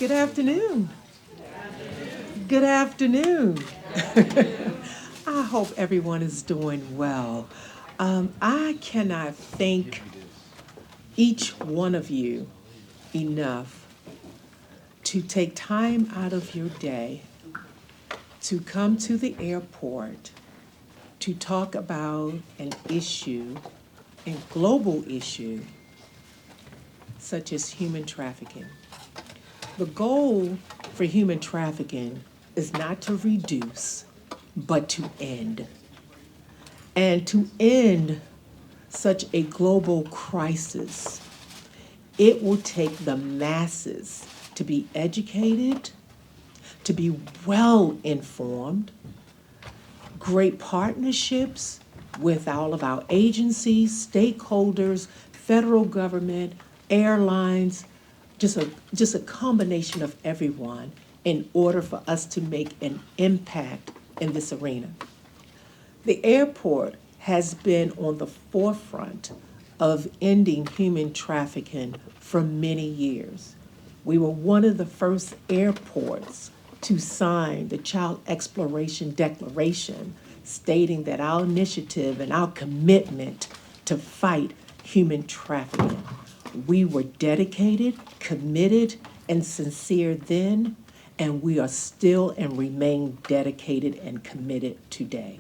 Good afternoon. Good afternoon. I hope everyone is doing well. I cannot thank each one of you enough to take time out of your day to come to the airport to talk about an issue, a global issue, such as human trafficking. The goal for human trafficking is not to reduce, but to end. And to end such a global crisis, it will take the masses to be educated, to be well informed, great partnerships with all of our agencies, stakeholders, federal government, airlines, just a combination of everyone in order for us to make an impact in this arena. The airport has been on the forefront of ending human trafficking for many years. We were one of the first airports to sign the Child Exploration Declaration, stating that our initiative and our commitment to fight human trafficking. We were dedicated, committed, and sincere then, and we are still and remain dedicated and committed today.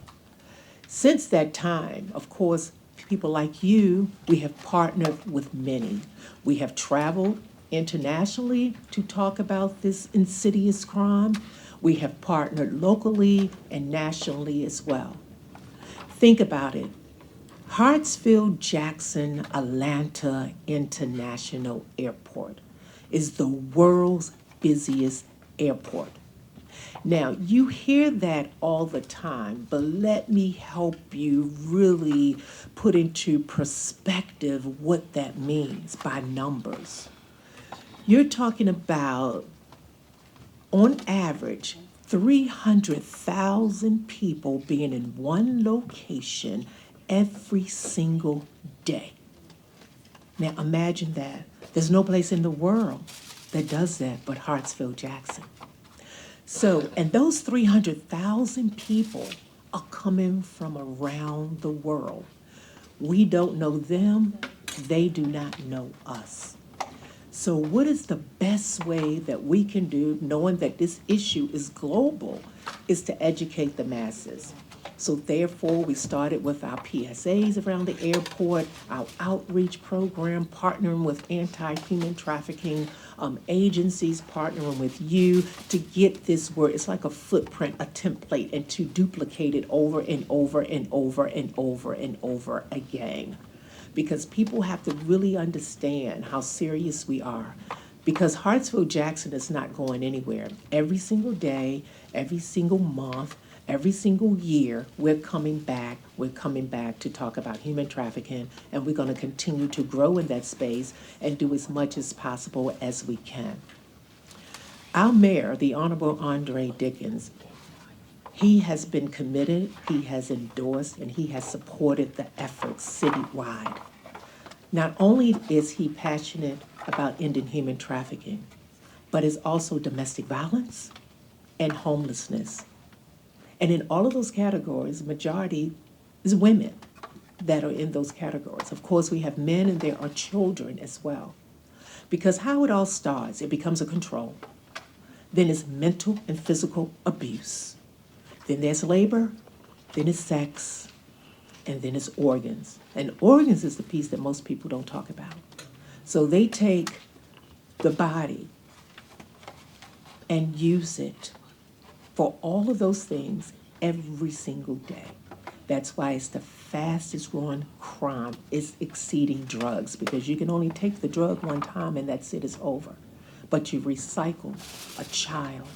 Since that time, of course, people like you, we have partnered with many. We have traveled internationally to talk about this insidious crime. We have partnered locally and nationally as well. Think about it. Hartsfield-Jackson Atlanta International Airport is the world's busiest airport. Now, you hear that all the time, but let me help you really put into perspective what that means by numbers. You're talking about, on average, 300,000 people being in one location every single day. Now imagine that. There's no place in the world that does that but Hartsfield-Jackson. So, and those 300,000 people are coming from around the world. We don't know them, they do not know us. So what is the best way that we can do, knowing that this issue is global, is to educate the masses. So therefore, we started with our PSAs around the airport, our outreach program, partnering with anti-human trafficking agencies, partnering with you to get this word. It's like a footprint, a template, and to duplicate it over and over and over and over and over again. Because people have to really understand how serious we are. Because Hartsfield-Jackson is not going anywhere. Every single day, every single month, every single year, we're coming back to talk about human trafficking, and we're going to continue to grow in that space and do as much as possible as we can. Our mayor, the Honorable Andre Dickens, he has been committed, he has endorsed, and he has supported the efforts citywide. Not only is he passionate about ending human trafficking, but is also domestic violence and homelessness. And in all of those categories, the majority is women that are in those categories. Of course, we have men and there are children as well. Because how it all starts, it becomes a control. Then it's mental and physical abuse. Then there's labor, then it's sex, and then it's organs. And organs is the piece that most people don't talk about. So they take the body and use it for all of those things every single day. That's why it's the fastest growing crime. It's exceeding drugs because you can only take the drug one time and that's it, it's over. But you recycle a child,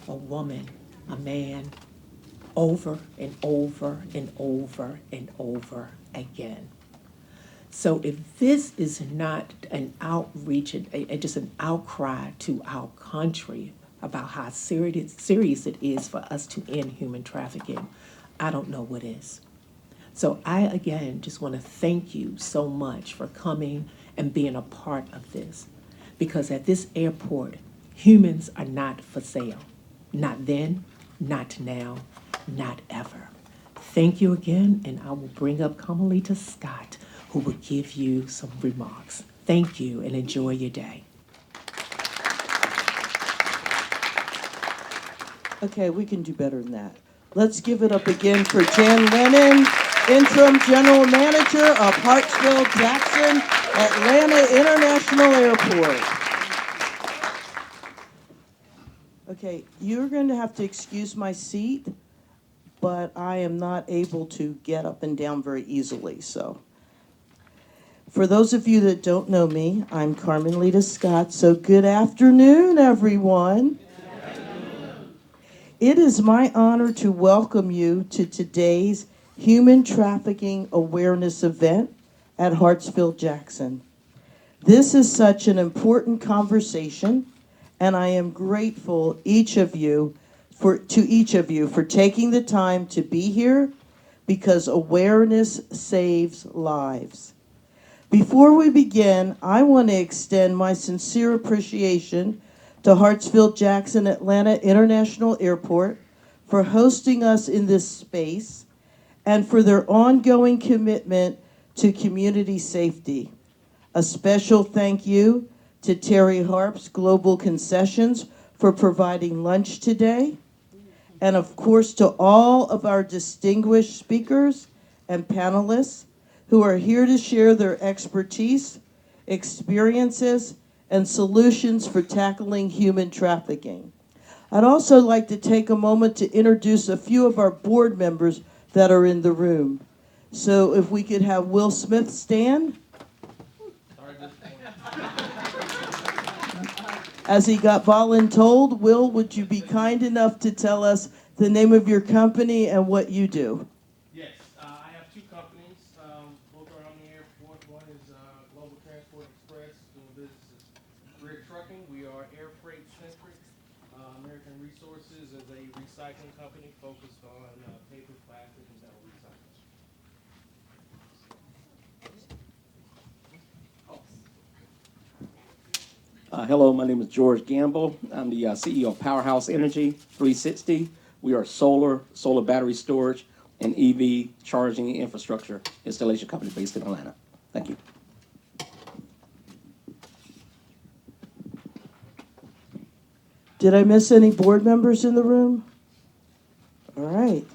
a woman, a man, over and over and over and over again. So if this is not an outreach and just an outcry to our country about how serious it is for us to end human trafficking, I don't know what is. So I, again, just want to thank you so much for coming and being a part of this. Because at this airport, Humans are not for sale. Not then, not now, not ever. Thank you again, and I will bring up Carmelita Scott, who will give you some remarks. Thank you, and enjoy your day. Okay, we can do better than that. Let's give it up again for Jan Lennon, Interim General Manager of Hartsfield-Jackson Atlanta International Airport. Okay, you're going to have to excuse my seat, but I am not able to get up and down very easily, so. For those of you that don't know me, I'm Carmelita Scott, so good afternoon, everyone. It is my honor to welcome you to today's Human Trafficking Awareness event at Hartsfield-Jackson. This is such an important conversation, and I am grateful to each of you for taking the time to be here, because awareness saves lives. Before we begin, I want to extend my sincere appreciation to Hartsfield-Jackson Atlanta International Airport for hosting us in this space and for their ongoing commitment to community safety. A special thank you to Terry Harps Global Concessions for providing lunch today, and of course to all of our distinguished speakers and panelists who are here to share their expertise, experiences, and solutions for tackling human trafficking. I'd also like to take a moment to introduce a few of our board members that are in the room. So if we could have Will Smith stand. As he got voluntold, Will, would you be kind enough to tell us the name of your company and what you do? Yes, I have two companies. Both are on the airport. One is Global Transport Express, doing business as Grid Trucking. We are air freight centric. American Resources is a recycling company focused on paper, plastic, and metal recycling. Hello, my name is George Gamble. I'm the CEO of Powerhouse Energy 360. We are solar battery storage, and EV charging infrastructure installation company based in Atlanta. Thank you. Did I miss any board members in the room? All right.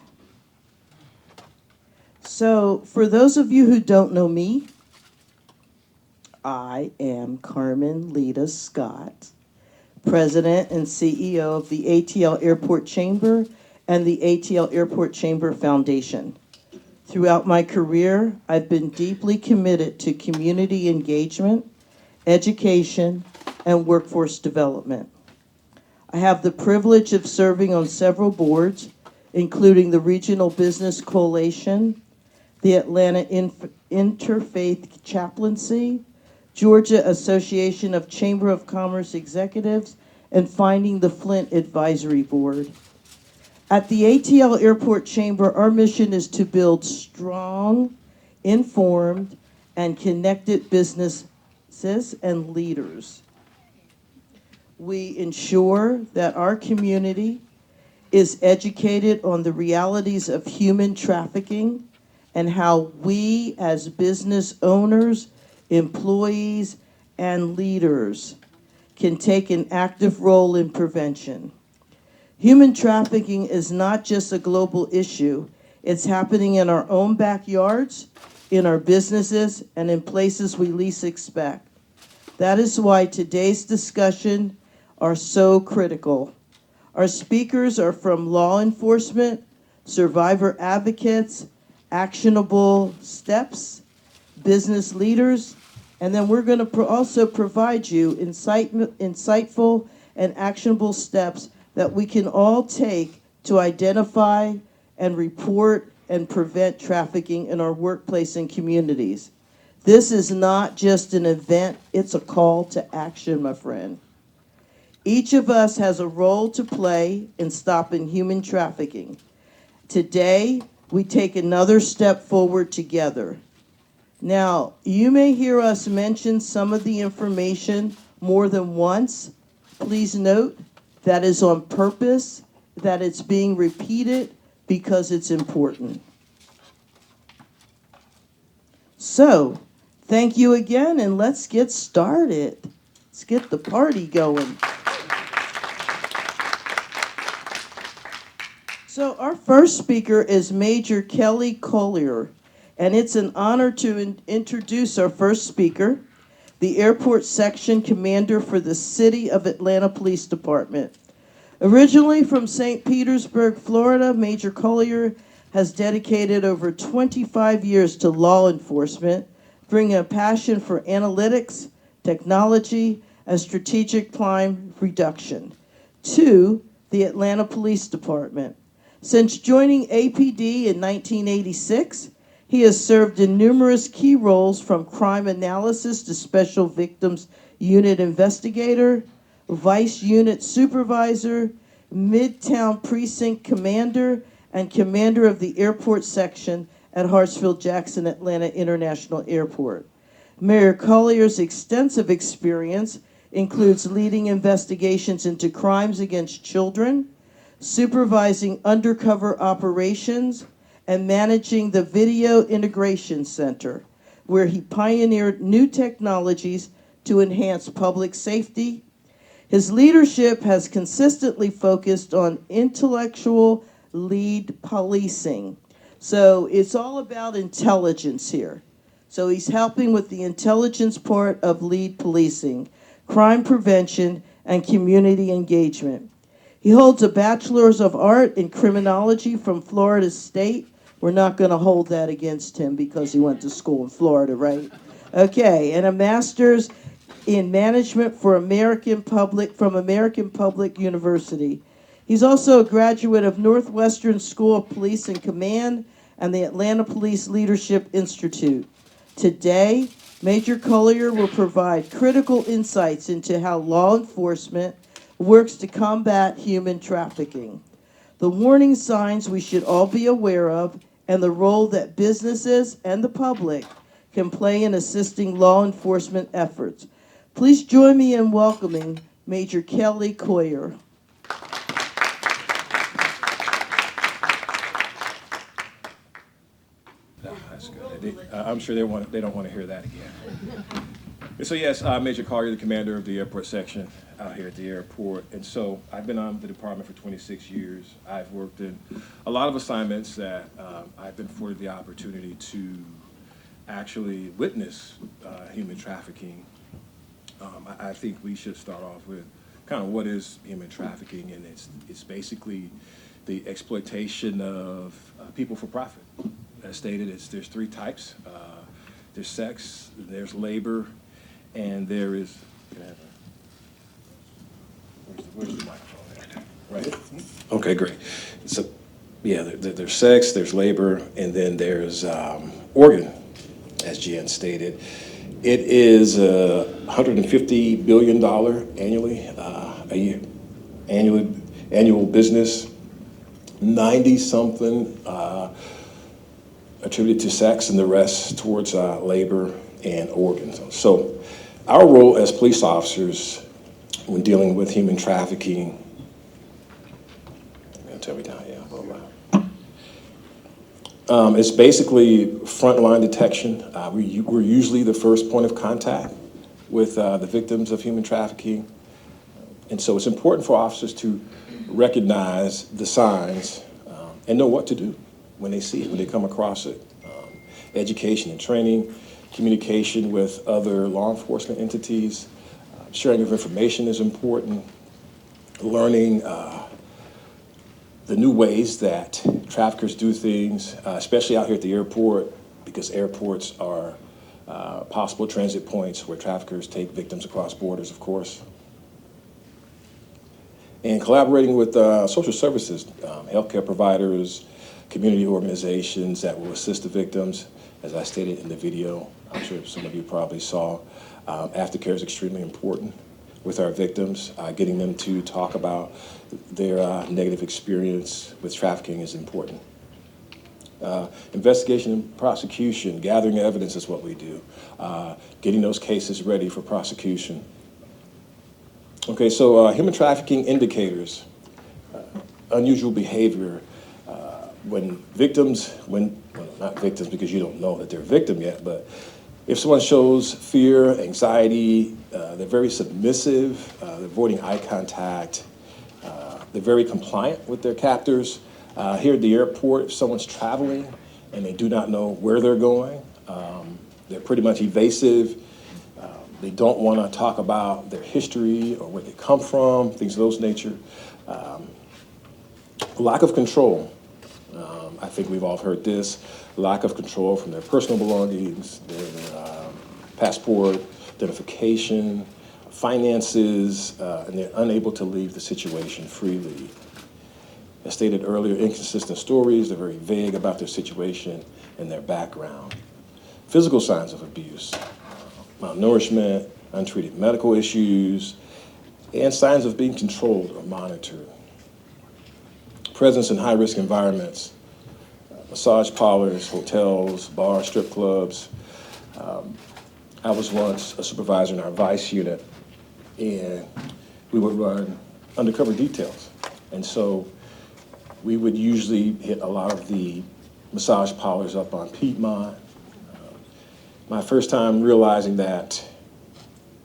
So for those of you who don't know me, I am Carmelita Scott, President and CEO of the ATL Airport Chamber and the ATL Airport Chamber Foundation. Throughout my career, I've been deeply committed to community engagement, education, and workforce development. I have the privilege of serving on several boards, including the Regional Business Coalition, the Atlanta Interfaith Chaplaincy, Georgia Association of Chamber of Commerce Executives, and Finding the Flint Advisory Board. At the ATL Airport Chamber, our mission is to build strong, informed, and connected businesses and leaders. We ensure that our community is educated on the realities of human trafficking and how we as business owners, employees, and leaders can take an active role in prevention. Human trafficking is not just a global issue. It's happening in our own backyards, in our businesses, and in places we least expect. That is why today's discussion are so critical. Our speakers are from law enforcement, survivor advocates, actionable steps, business leaders, and then we're going to also provide you insightful and actionable steps that we can all take to identify and report and prevent trafficking in our workplace and communities. This is not just an event, it's a call to action, my friend. Each of us has a role to play in stopping human trafficking. Today, we take another step forward together. Now, you may hear us mention some of the information more than once, Please note that is on purpose, that it's being repeated because it's important. So, thank you again, and let's get started. Let's get the party going. So our first speaker is Major Kelly Collier, and it's an honor to introduce our first speaker, the Airport Section Commander for the City of Atlanta Police Department. Originally from St. Petersburg, Florida, Major Collier has dedicated over 25 years to law enforcement, bringing a passion for analytics, technology, and strategic crime reduction to the Atlanta Police Department. Since joining APD in 1986, he has served in numerous key roles from crime analysis to special victims unit investigator, vice unit supervisor, Midtown Precinct commander, and commander of the airport section at Hartsfield-Jackson Atlanta International Airport. Mayor Collier's extensive experience includes leading investigations into crimes against children, supervising undercover operations, and managing the Video Integration Center, where he pioneered new technologies to enhance public safety. His leadership has consistently focused on intellectual lead policing. So it's all about intelligence here. So he's helping with the intelligence part of lead policing, crime prevention, and community engagement. He holds a Bachelor's of Art in Criminology from Florida State. We're not going to hold that against him because he went to school in Florida, right? Okay, and a Master's in Management for American Public from American Public University. He's also a graduate of Northwestern School of Police and Command and the Atlanta Police Leadership Institute. Today, Major Collier will provide critical insights into how law enforcement works to combat human trafficking, the warning signs we should all be aware of, and the role that businesses and the public can play in assisting law enforcement efforts. Please join me in welcoming Major Kelly Collier. No, that's good. I'm sure they don't want to hear that again. So yes, Major Collier, the commander of the airport section out here at the airport. And so I've been on the department for 26 years. I've worked in a lot of assignments that I've been afforded the opportunity to actually witness human trafficking. I think we should start off with kind of what is human trafficking, and it's basically the exploitation of people for profit. As stated, there's three types. There's sex, there's labor, and there is, where's the microphone there? Right? Okay, great. So, yeah, there's sex, there's labor, and then there's organ, as Jen stated. It is $150 billion annually, a year, annual business. 90-something attributed to sex, and the rest towards labor and organs. So our role as police officers when dealing with human trafficking, I'm gonna tell me down here, it's basically frontline detection. We're usually the first point of contact with the victims of human trafficking. And so it's important for officers to recognize the signs and know what to do when they see it, when they come across it. Education and training, communication with other law enforcement entities, sharing of information is important, learning the new ways that traffickers do things, especially out here at the airport, because airports are possible transit points where traffickers take victims across borders, of course. And collaborating with social services, healthcare providers, community organizations that will assist the victims. As I stated in the video, I'm sure some of you probably saw, aftercare is extremely important with our victims. Getting them to talk about their negative experience with trafficking is important. Investigation and prosecution, gathering evidence is what we do. Getting those cases ready for prosecution. Okay, so human trafficking indicators, unusual behavior. When victims, well, not victims because you don't know that they're a victim yet, but if someone shows fear, anxiety, they're very submissive, they're avoiding eye contact, they're very compliant with their captors. Here at the airport, if someone's traveling and they do not know where they're going, they're pretty much evasive. They don't want to talk about their history or where they come from, things of those nature. Lack of control. I think we've all heard this. Lack of control from their personal belongings, their passport, identification, finances, and they're unable to leave the situation freely. As stated earlier, inconsistent stories. They're very vague about their situation and their background. Physical signs of abuse, malnourishment, untreated medical issues, and signs of being controlled or monitored. Presence in high-risk environments, massage parlors, hotels, bars, strip clubs. I was once a supervisor in our vice unit, and we would run undercover details. And so we would usually hit a lot of the massage parlors up on Piedmont. My first time realizing that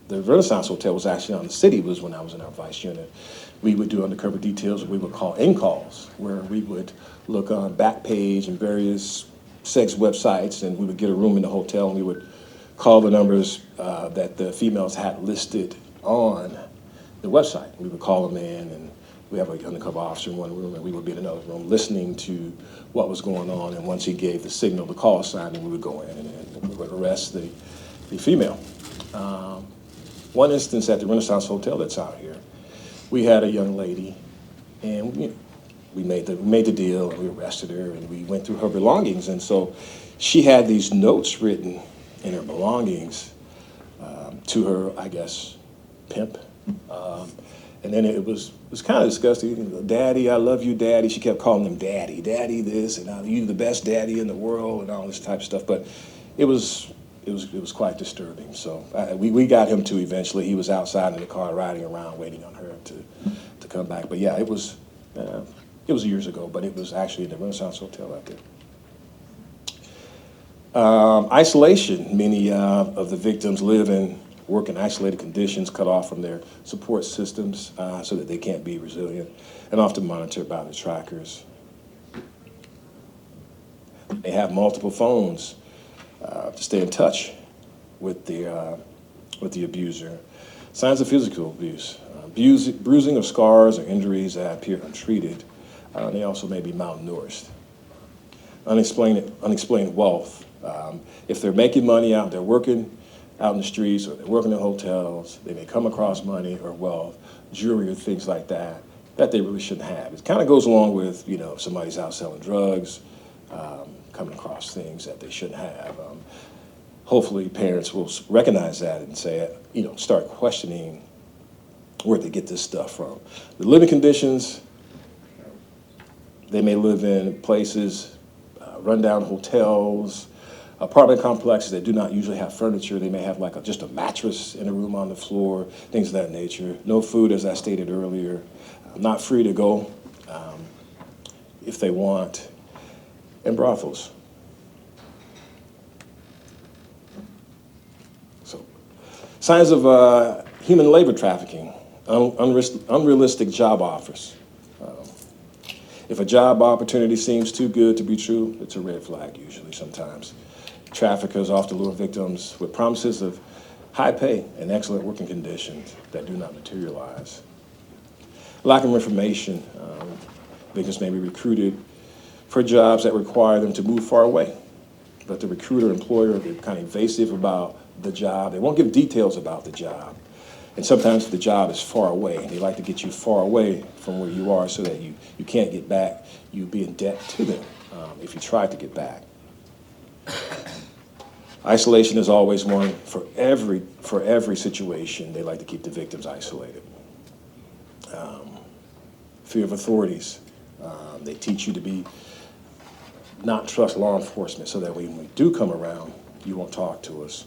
the Renaissance Hotel was actually on the city was when I was in our vice unit. We would do undercover details, we would call in-calls, where we would look on Backpage and various sex websites, and we would get a room in the hotel, and we would call the numbers that the females had listed on the website. We would call them in, and we have an undercover officer in one room, and we would be in another room listening to what was going on, and once he gave the signal, the call sign, then we would go in and we would arrest the female. One instance at the Renaissance Hotel that's out here, we had a young lady, and we made the deal, and we arrested her, and we went through her belongings, and so she had these notes written in her belongings to her, I guess, pimp. And then it was kind of disgusting. Daddy, I love you, Daddy. She kept calling him Daddy, Daddy this, and you the best daddy in the world, and all this type of stuff. But it was quite disturbing. So we got him to eventually. He was outside in the car riding around, waiting on her to come back. But yeah, it was years ago. But it was actually in the Renaissance Hotel out there. Isolation. Many of the victims live in work in isolated conditions, cut off from their support systems so that they can't be resilient, and often monitored by the trackers. They have multiple phones to stay in touch with the abuser. Signs of physical abuse, bruising of scars or injuries that appear untreated. They also may be malnourished. Unexplained wealth. If they're making money out, they're working out in the streets, or they're working in hotels, they may come across money or wealth, jewelry or things like that they really shouldn't have. It kind of goes along with, if somebody's out selling drugs, coming across things that they shouldn't have. Hopefully parents will recognize that and say, start questioning where they get this stuff from. The living conditions, they may live in places, rundown hotels, apartment complexes that do not usually have furniture. They may have just a mattress in a room on the floor, things of that nature. No food, as I stated earlier. Not free to go if they want. And brothels. So, signs of human labor trafficking, unrealistic job offers. If a job opportunity seems too good to be true, it's a red flag usually sometimes. Traffickers often lure victims with promises of high pay and excellent working conditions that do not materialize. Lack of information. Victims may be recruited for jobs that require them to move far away, but the recruiter, employer, they're kind of evasive about the job. They won't give details about the job. And sometimes the job is far away. They like to get you far away from where you are so that you can't get back. You'd be in debt to them if you tried to get back. Isolation is always one for every situation. They like to keep the victims isolated. Fear of authorities. They teach you to not trust law enforcement so that when we do come around, you won't talk to us.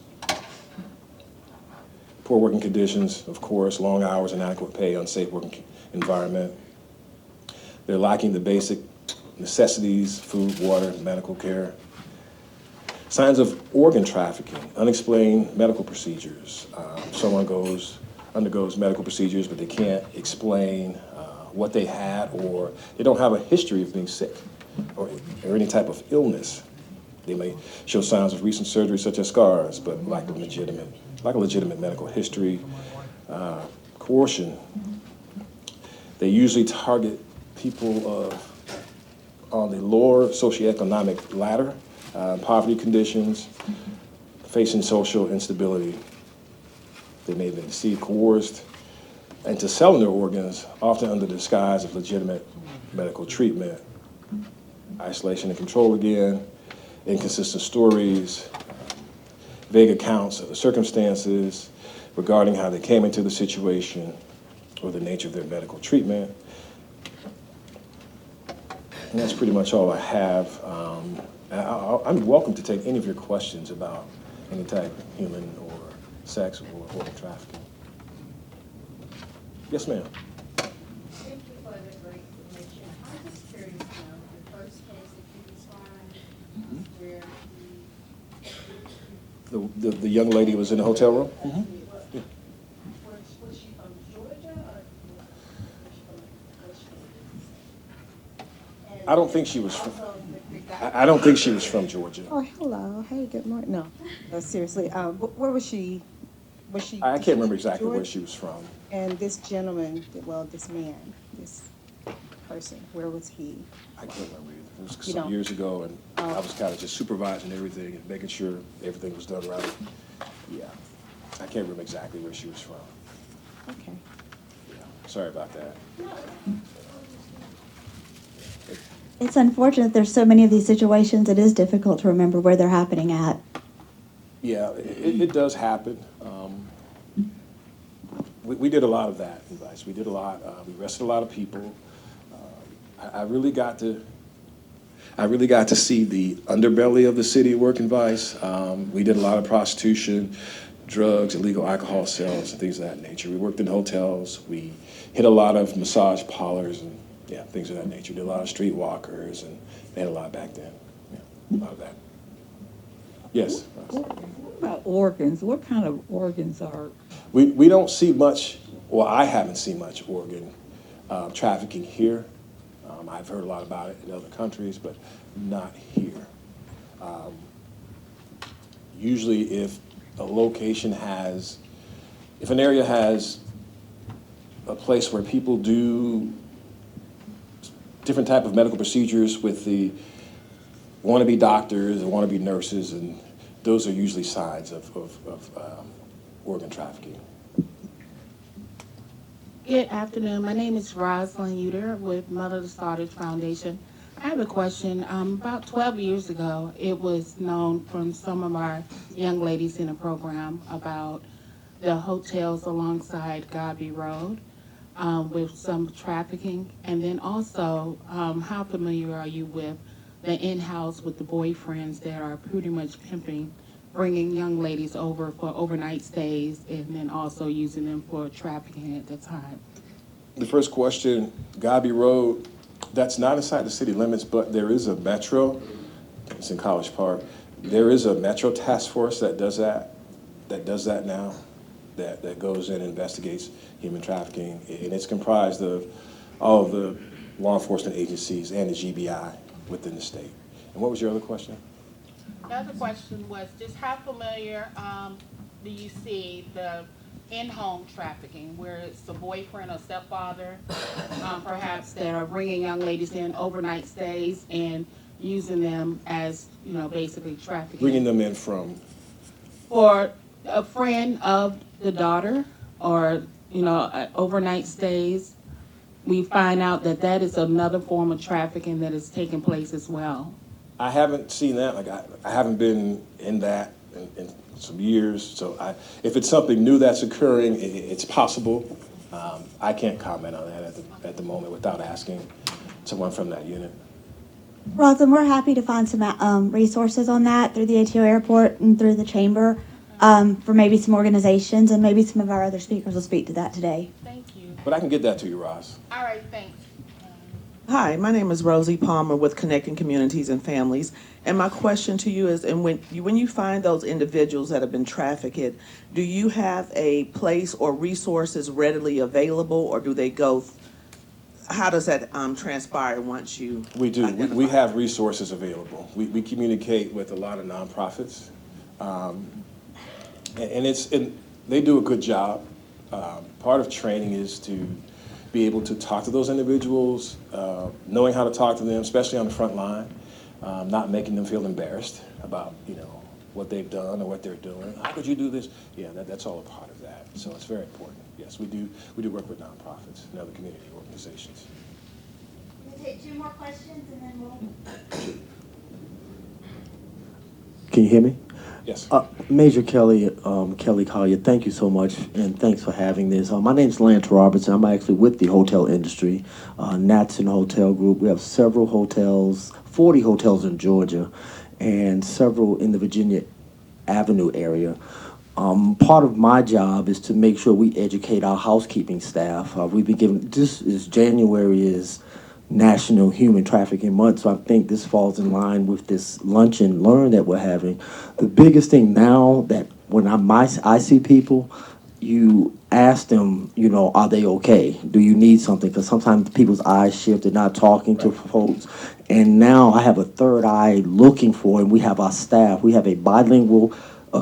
poor working conditions, of course, long hours, inadequate pay, unsafe working environment. They're lacking the basic necessities, food, water, medical care. Signs of organ trafficking, unexplained medical procedures. Someone undergoes medical procedures, but they can't explain what they had, or they don't have a history of being sick or any type of illness. They may show signs of recent surgery, such as scars, but lack a legitimate medical history. Coercion. They usually target people on the lower socioeconomic ladder, poverty conditions, facing social instability. They may have been deceived, coerced into selling their organs, often under the disguise of legitimate medical treatment. Isolation and control again, inconsistent stories, vague accounts of the circumstances regarding how they came into the situation or the nature of their medical treatment. And that's pretty much all I have. I'm welcome to take any of your questions about any type of human or sex or organ trafficking. Yes, ma'am. Thank you for the great information. I'm just curious now, the first case that you described, where The young lady was in the hotel room? was she from Georgia or was she I don't think she was from, also with regard- I don't think she was from Georgia. Oh, hello. Hey, good morning. No, seriously. Where was she? Was she? I did can't remember live in exactly where Georgia? she was from. And this gentleman, well, this man, this person, where was he? I can't remember either. It was You some don't? years ago, and I Oh. was kind of just supervising everything and making sure everything was done right. Yeah, I can't remember exactly where she was from. Okay. Yeah, sorry about that. It's unfortunate there's so many of these situations, it is difficult to remember where they're happening at. Yeah, it does happen. We did a lot of that in Vice. We did a lot. We arrested a lot of people. I really got to see the underbelly of the city work in Vice. We did a lot of prostitution, drugs, illegal alcohol sales, and things of that nature. We worked in hotels. We hit a lot of massage parlors and things of that nature. Did a lot of streetwalkers, and they had a lot back then. Yeah, a lot of that. Yes. What about organs? What kind of organs are? We don't see much, well, I haven't seen much organ trafficking here. I've heard a lot about it in other countries, but not here. Usually if if an area has a place where people do different type of medical procedures with the wannabe doctors and wannabe nurses, and those are usually signs of organ trafficking. Good afternoon. My name is Rosalind Uter with Mother of the Starters Foundation. I have a question. About 12 years ago, it was known from some of our young ladies in the program about the hotels alongside Godby Road with some trafficking. And then also, how familiar are you with the in-house with the boyfriends that are pretty much pimping, bringing young ladies over for overnight stays and then also using them for trafficking at the time? The first question, Godby Road, that's not inside the city limits, but there is a metro, it's in College Park. There is a metro task force that does that now, that goes in and investigates human trafficking. And it's comprised of all of the law enforcement agencies and the GBI within the state. And what was your other question? The other question was just how familiar do you see the in-home trafficking, where it's the boyfriend or stepfather, perhaps, that are bringing young ladies in overnight stays and using them as, basically trafficking? Bringing them in from? For a friend of the daughter or, overnight stays. We find out that is another form of trafficking that is taking place as well. I haven't seen that. Like I haven't been in that in some years. So if it's something new that's occurring, it's possible. I can't comment on that at the moment without asking someone from that unit. Roslyn, we're happy to find some resources on that through the ATO airport and through the chamber. for maybe some organizations, and maybe some of our other speakers will speak to that today. Thank you. But I can get that to you, Roz. All right, thanks. Hi, my name is Rosie Palmer with Connecting Communities and Families. And my question to you is, and when you find those individuals that have been trafficked, do you have a place or resources readily available, or do they go, how does that transpire once you We do. We identify? have resources available. We communicate with a lot of nonprofits. And they do a good job. Part of training is to be able to talk to those individuals, knowing how to talk to them, especially on the front line, not making them feel embarrassed about, what they've done or what they're doing. How could you do this? Yeah, that's all a part of that. So it's very important. Yes, we do work with nonprofits and other community organizations. We'll take 2 more questions and then we'll. Can you hear me? Yes. Major Kelly, Kelly Collier, thank you so much, and thanks for having this. My name is Lance Robertson. I'm actually with the hotel industry, Natson Hotel Group. We have several hotels, 40 hotels in Georgia, and several in the Virginia Avenue area. Part of my job is to make sure we educate our housekeeping staff. We've been given, January is National Human Trafficking Month, so I think this falls in line with this lunch and learn that we're having. The biggest thing now that when I see people, you ask them, are they okay? Do you need something? Because sometimes people's eyes shift, they're not talking to folks. And now I have a third eye looking for, and we have our staff. We have a bilingual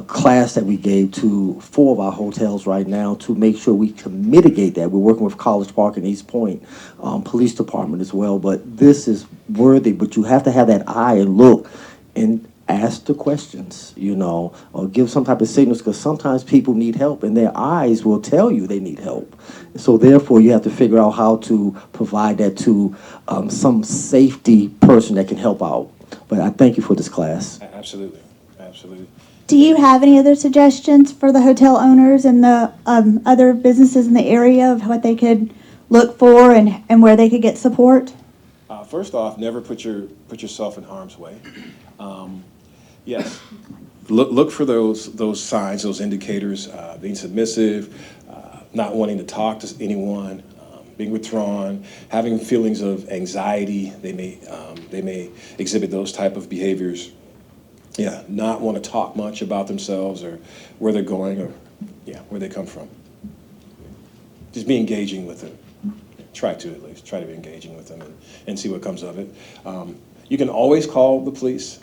class that we gave to 4 of our hotels right now to make sure we can mitigate that. We're working with College Park and East Point Police Department as well. But this is worthy, but you have to have that eye and look and ask the questions, or give some type of signals, because sometimes people need help and their eyes will tell you they need help. So therefore, you have to figure out how to provide that to some safety person that can help out. But I thank you for this class. Absolutely. Absolutely. Do you have any other suggestions for the hotel owners and the other businesses in the area of what they could look for and where they could get support? First off, never put yourself in harm's way. Yes, look for those signs, those indicators, being submissive, not wanting to talk to anyone, being withdrawn, having feelings of anxiety. They may exhibit those type of behaviors. Yeah, not want to talk much about themselves or where they're going or where they come from. Just be engaging with them. Try to be engaging with them and see what comes of it. You can always call the police.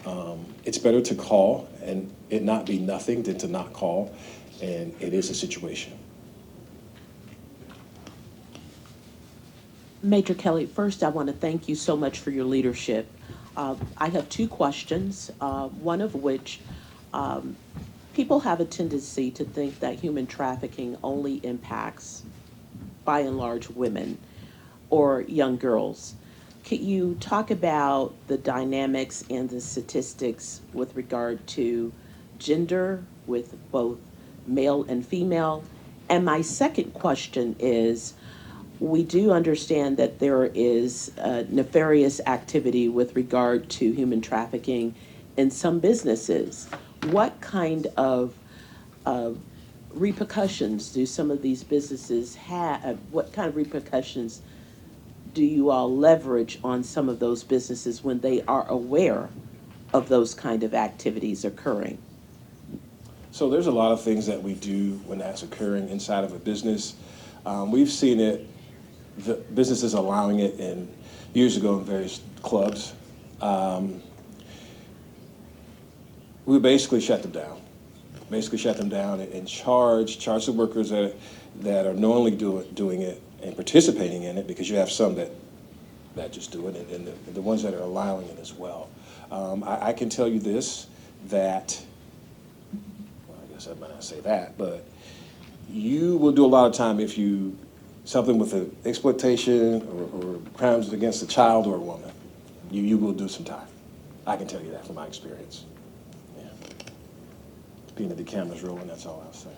It's better to call and it not be nothing than to not call, and it is a situation. Major Kelly, first I want to thank you so much for your leadership. I have 2 questions, one of which people have a tendency to think that human trafficking only impacts, by and large, women or young girls. Could you talk about the dynamics and the statistics with regard to gender, with both male and female? And my second question is, we do understand that there is nefarious activity with regard to human trafficking in some businesses. What kind of repercussions do some of these businesses have? What kind of repercussions do you all leverage on some of those businesses when they are aware of those kind of activities occurring? So there's a lot of things that we do when that's occurring inside of a business. We've seen it, the businesses allowing it years ago in various clubs. We basically shut them down. And charge the workers that are knowingly doing it and participating in it, because you have some that just do it, and the ones that are allowing it as well. I can tell you this, that, well, I guess I might not say that, but you will do a lot of time if something with exploitation or crimes against a child or a woman, you will do some time. I can tell you that from my experience. Yeah. Being that the camera's rolling, that's all I'll say.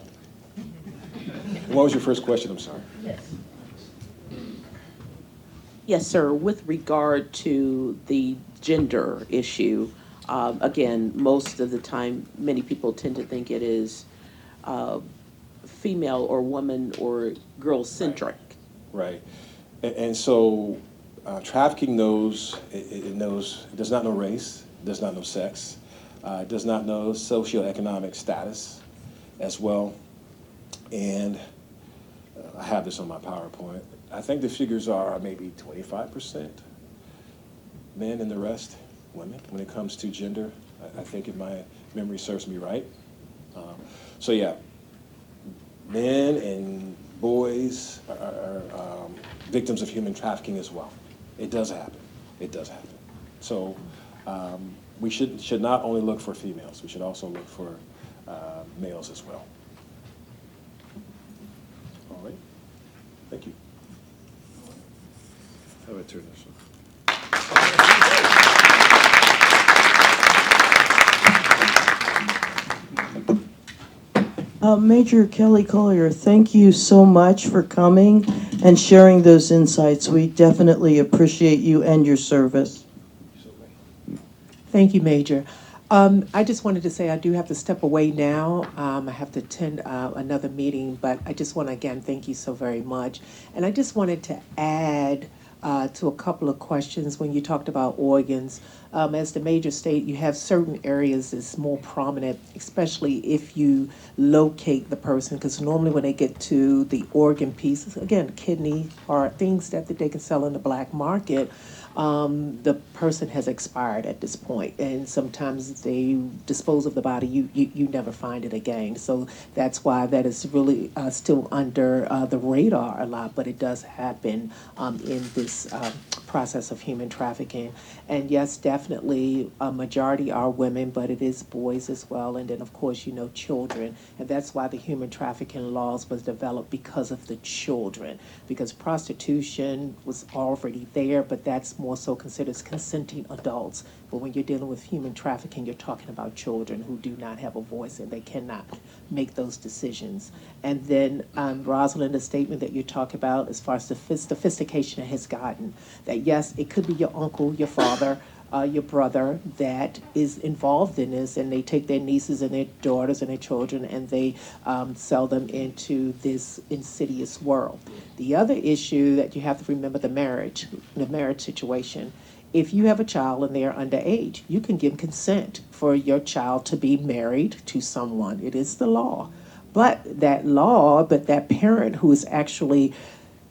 What was your first question? I'm sorry. Yes, sir. With regard to the gender issue, again, most of the time, many people tend to think it is female or woman or girl-centric. Right. And so trafficking knows, it knows, it does not know race, it does not know sex, it does not know socioeconomic status as well. And I have this on my PowerPoint. I think the figures are maybe 25% men and the rest women when it comes to gender. I think if my memory serves me right. So yeah, men and boys are victims of human trafficking as well. It does happen. It does happen. So we should not only look for females, we should also look for males as well. All right. Thank you. How do I turn this on? Major Kelly Collier, thank you so much for coming and sharing those insights. We definitely appreciate you and your service. Thank you, Major. I just wanted to say I do have to step away now. I have to attend another meeting, but I just want to again thank you so very much. And I just wanted to add to a couple of questions when you talked about organs. As the major state, you have certain areas that's more prominent, especially if you locate the person, because normally when they get to the organ pieces, again, kidney, or things that they can sell in the black market, the person has expired at this point, and sometimes they dispose of the body. You never find it again. So that's why that is really still under the radar a lot, but it does happen in this process of human trafficking. And yes, definitely a majority are women, but it is boys as well. And then of course, children. And that's why the human trafficking laws was developed, because of the children. Because prostitution was already there, but that's more so considered as consenting adults. But when you're dealing with human trafficking, you're talking about children who do not have a voice and they cannot make those decisions. And then Rosalind, the statement that you talk about as far as the sophistication it has gotten, that yes, it could be your uncle, your father, your brother that is involved in this, and they take their nieces and their daughters and their children and they sell them into this insidious world. The other issue that you have to remember, the marriage situation. If you have a child and they are underage, you can give consent for your child to be married to someone. It is the law. But that parent who is actually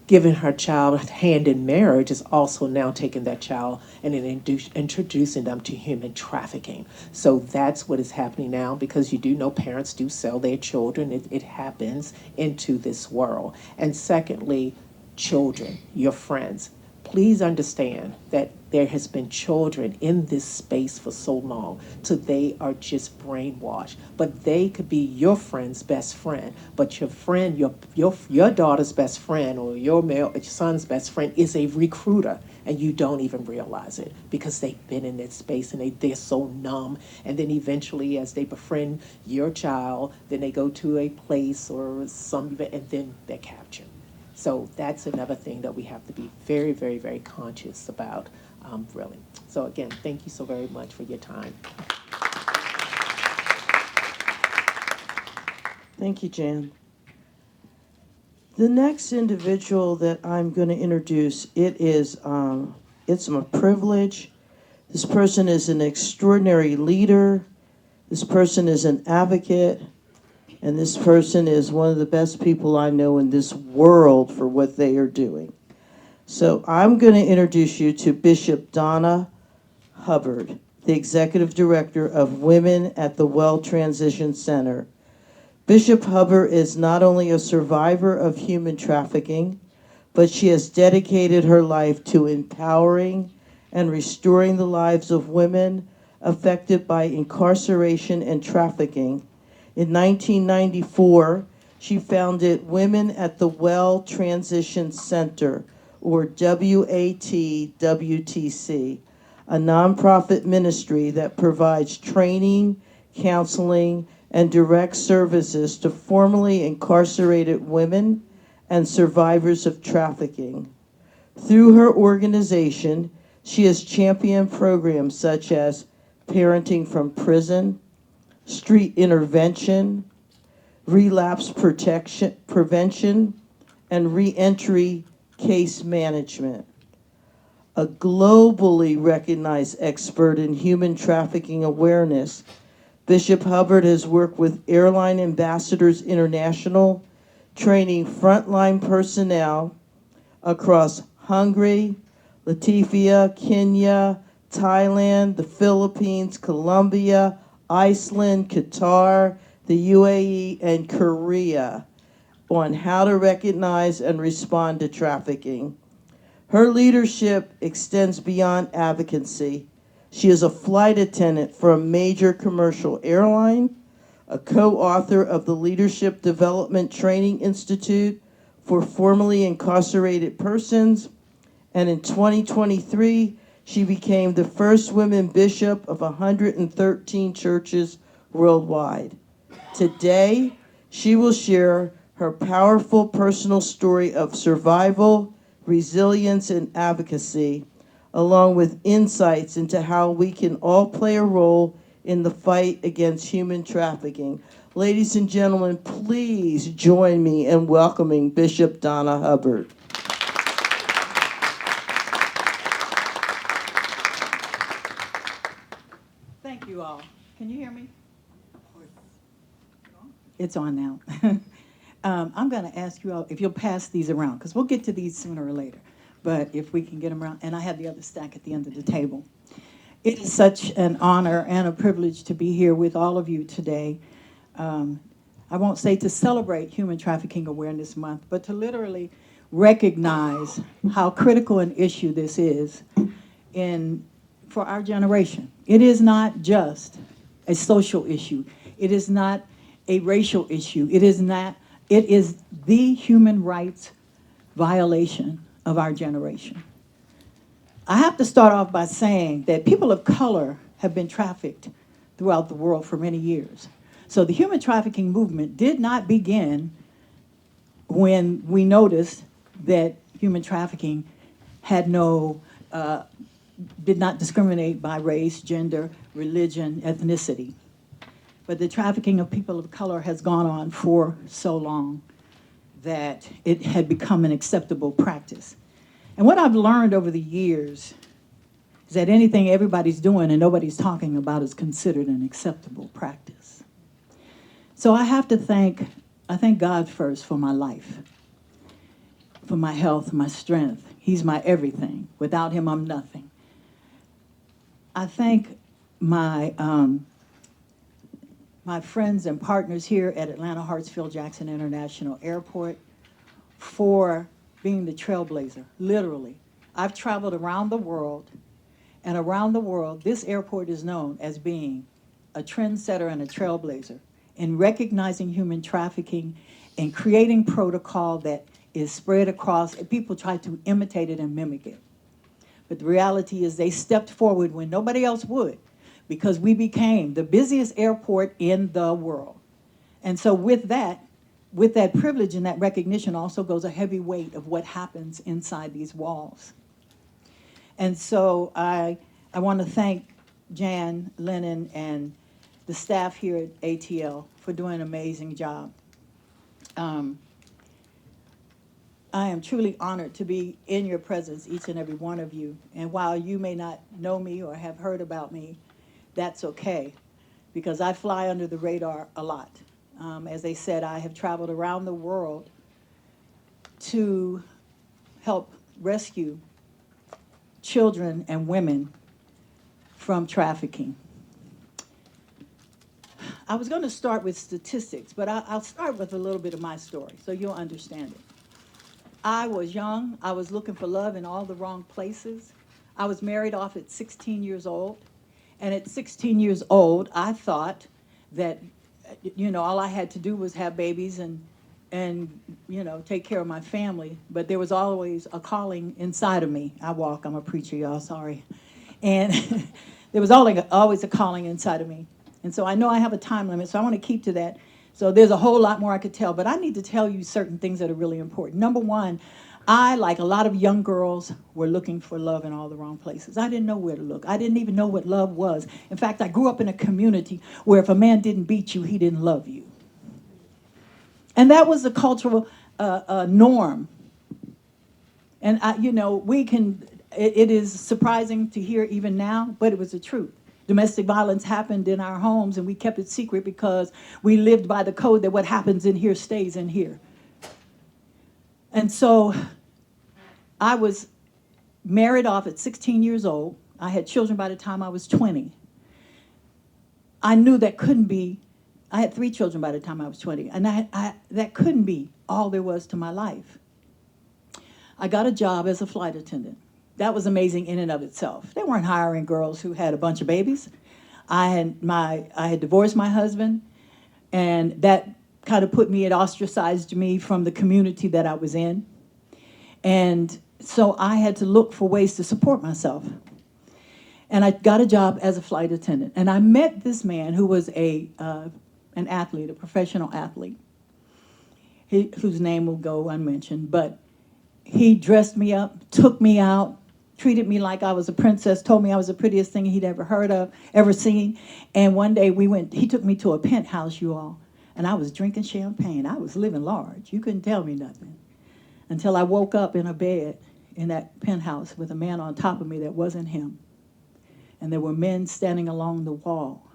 giving her child hand in marriage is also now taking that child and then introducing them to human trafficking. So that's what is happening now, because you do know parents do sell their children. It happens into this world. And secondly, children, your friends. Please understand that there has been children in this space for so long, so they are just brainwashed. But they could be your friend's best friend. But your friend, your daughter's best friend, or your son's best friend is a recruiter, and you don't even realize it because they've been in that space and they're so numb. And then eventually, as they befriend your child, then they go to a place or some event, and then they're captured. So that's another thing that we have to be very, very, very conscious about, really. So again, thank you so very much for your time. Thank you, Jan. The next individual that I'm going to introduce, it's a privilege. This person is an extraordinary leader. This person is an advocate. And this person is one of the best people I know in this world for what they are doing. So I'm going to introduce you to Bishop Donna Hubbard, the Executive Director of Women at the Well Transition Center. Bishop Hubbard is not only a survivor of human trafficking, but she has dedicated her life to empowering and restoring the lives of women affected by incarceration and trafficking. In 1994, she founded Women at the Well Transition Center, or WATWTC, a nonprofit ministry that provides training, counseling, and direct services to formerly incarcerated women and survivors of trafficking. Through her organization, she has championed programs such as Parenting from Prison, Street Intervention, relapse protection, prevention, and reentry case management. A globally recognized expert in human trafficking awareness, Bishop Hubbard has worked with Airline Ambassadors International, training frontline personnel across Hungary, Latvia, Kenya, Thailand, the Philippines, Colombia, Iceland, Qatar, the UAE, and Korea on how to recognize and respond to trafficking. Her leadership extends beyond advocacy. She is a flight attendant for a major commercial airline, a co-author of the Leadership Development Training Institute for formerly incarcerated persons, and in 2023, she became the first woman bishop of 113 churches worldwide. Today, she will share her powerful personal story of survival, resilience, and advocacy, along with insights into how we can all play a role in the fight against human trafficking. Ladies and gentlemen, please join me in welcoming Bishop Donna Hubbard. Thank you all. Can you hear me? It's on now. I'm going to ask you all if you'll pass these around, because we'll get to these sooner or later. But if we can get them around, and I have the other stack at the end of the table. It is such an honor and a privilege to be here with all of you today. I won't say to celebrate Human Trafficking Awareness Month, but to literally recognize how critical an issue this is for our generation. It is not just a social issue. It is not a racial issue. It is the human rights violation of our generation. I have to start off by saying that people of color have been trafficked throughout the world for many years. So the human trafficking movement did not begin when we noticed that human trafficking had did not discriminate by race, gender, religion, ethnicity. But the trafficking of people of color has gone on for so long that it had become an acceptable practice. And what I've learned over the years is that anything everybody's doing and nobody's talking about is considered an acceptable practice. So I thank God first for my life, for my health, my strength. He's my everything. Without him, I'm nothing. I thank my friends and partners here at Atlanta Hartsfield Jackson International Airport for being the trailblazer, literally. I've traveled around the world, and around the world, this airport is known as being a trendsetter and a trailblazer in recognizing human trafficking and creating protocol that is spread across, and people try to imitate it and mimic it. But the reality is they stepped forward when nobody else would, because we became the busiest airport in the world. And so with that privilege and that recognition also goes a heavy weight of what happens inside these walls. And so I want to thank Jan, Lennon, and the staff here at ATL for doing an amazing job. I am truly honored to be in your presence, each and every one of you. And while you may not know me or have heard about me, that's okay, because I fly under the radar a lot. As I said, I have traveled around the world to help rescue children and women from trafficking. I was going to start with statistics, but I'll start with a little bit of my story so you'll understand it. I was young. I was looking for love in all the wrong places. I was married off at 16 years old. And at 16 years old, I thought that, all I had to do was have babies and take care of my family. But there was always a calling inside of me. I'm a preacher, y'all, sorry. And there was always a calling inside of me. And so I know I have a time limit, so I want to keep to that. So there's a whole lot more I could tell, but I need to tell you certain things that are really important. Number one, I, like a lot of young girls, were looking for love in all the wrong places. I didn't know where to look. I didn't even know what love was. In fact, I grew up in a community where if a man didn't beat you, he didn't love you. And that was the cultural norm. And, it is surprising to hear even now, but it was the truth. Domestic violence happened in our homes, and we kept it secret because we lived by the code that what happens in here stays in here. And so I was married off at 16 years old. I had children by the time I was 20. I knew that couldn't be, I had 3 children by the time I was 20, and that couldn't be all there was to my life. I got a job as a flight attendant. That was amazing in and of itself. They weren't hiring girls who had a bunch of babies. I had divorced my husband, and that kind of it ostracized me from the community that I was in. And so I had to look for ways to support myself. And I got a job as a flight attendant. And I met this man who was an athlete, a professional athlete, whose name will go unmentioned. But he dressed me up, took me out, treated me like I was a princess, told me I was the prettiest thing he'd ever seen. And one day he took me to a penthouse, you all, and I was drinking champagne. I was living large. You couldn't tell me nothing. Until I woke up in a bed in that penthouse with a man on top of me that wasn't him. And there were men standing along the wall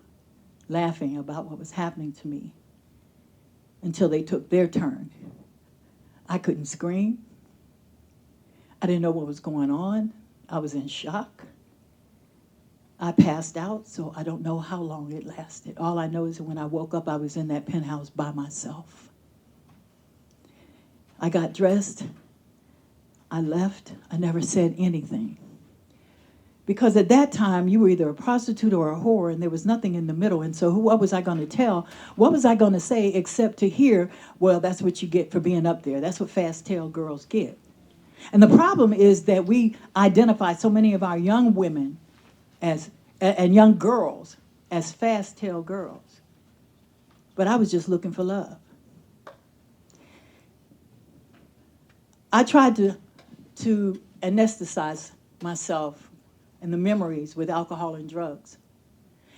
laughing about what was happening to me until they took their turn. I couldn't scream. I didn't know what was going on. I was in shock. I passed out, so I don't know how long it lasted. All I know is that when I woke up, I was in that penthouse by myself. I got dressed. I left. I never said anything. Because at that time, you were either a prostitute or a whore, and there was nothing in the middle. And so what was I going to tell? What was I going to say except to hear, well, that's what you get for being up there. That's what fast-tailed girls get. And the problem is that we identify so many of our young women and young girls as fast-tailed girls. But I was just looking for love. I tried to anesthetize myself and the memories with alcohol and drugs.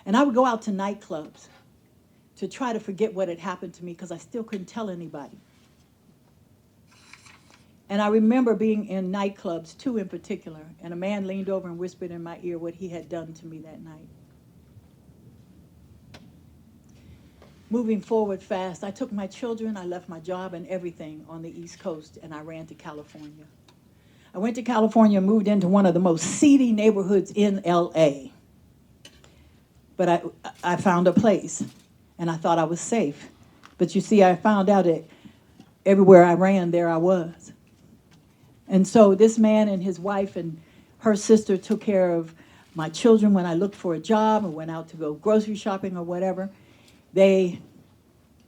And I would go out to nightclubs to try to forget what had happened to me because I still couldn't tell anybody. And I remember being in nightclubs, 2 in particular, and a man leaned over and whispered in my ear what he had done to me that night. Moving forward fast, I took my children, I left my job and everything on the East Coast, and I ran to California. I went to California and moved into one of the most seedy neighborhoods in LA. But I found a place, and I thought I was safe. But you see, I found out that everywhere I ran, there I was. And so this man and his wife and her sister took care of my children when I looked for a job or went out to go grocery shopping or whatever. They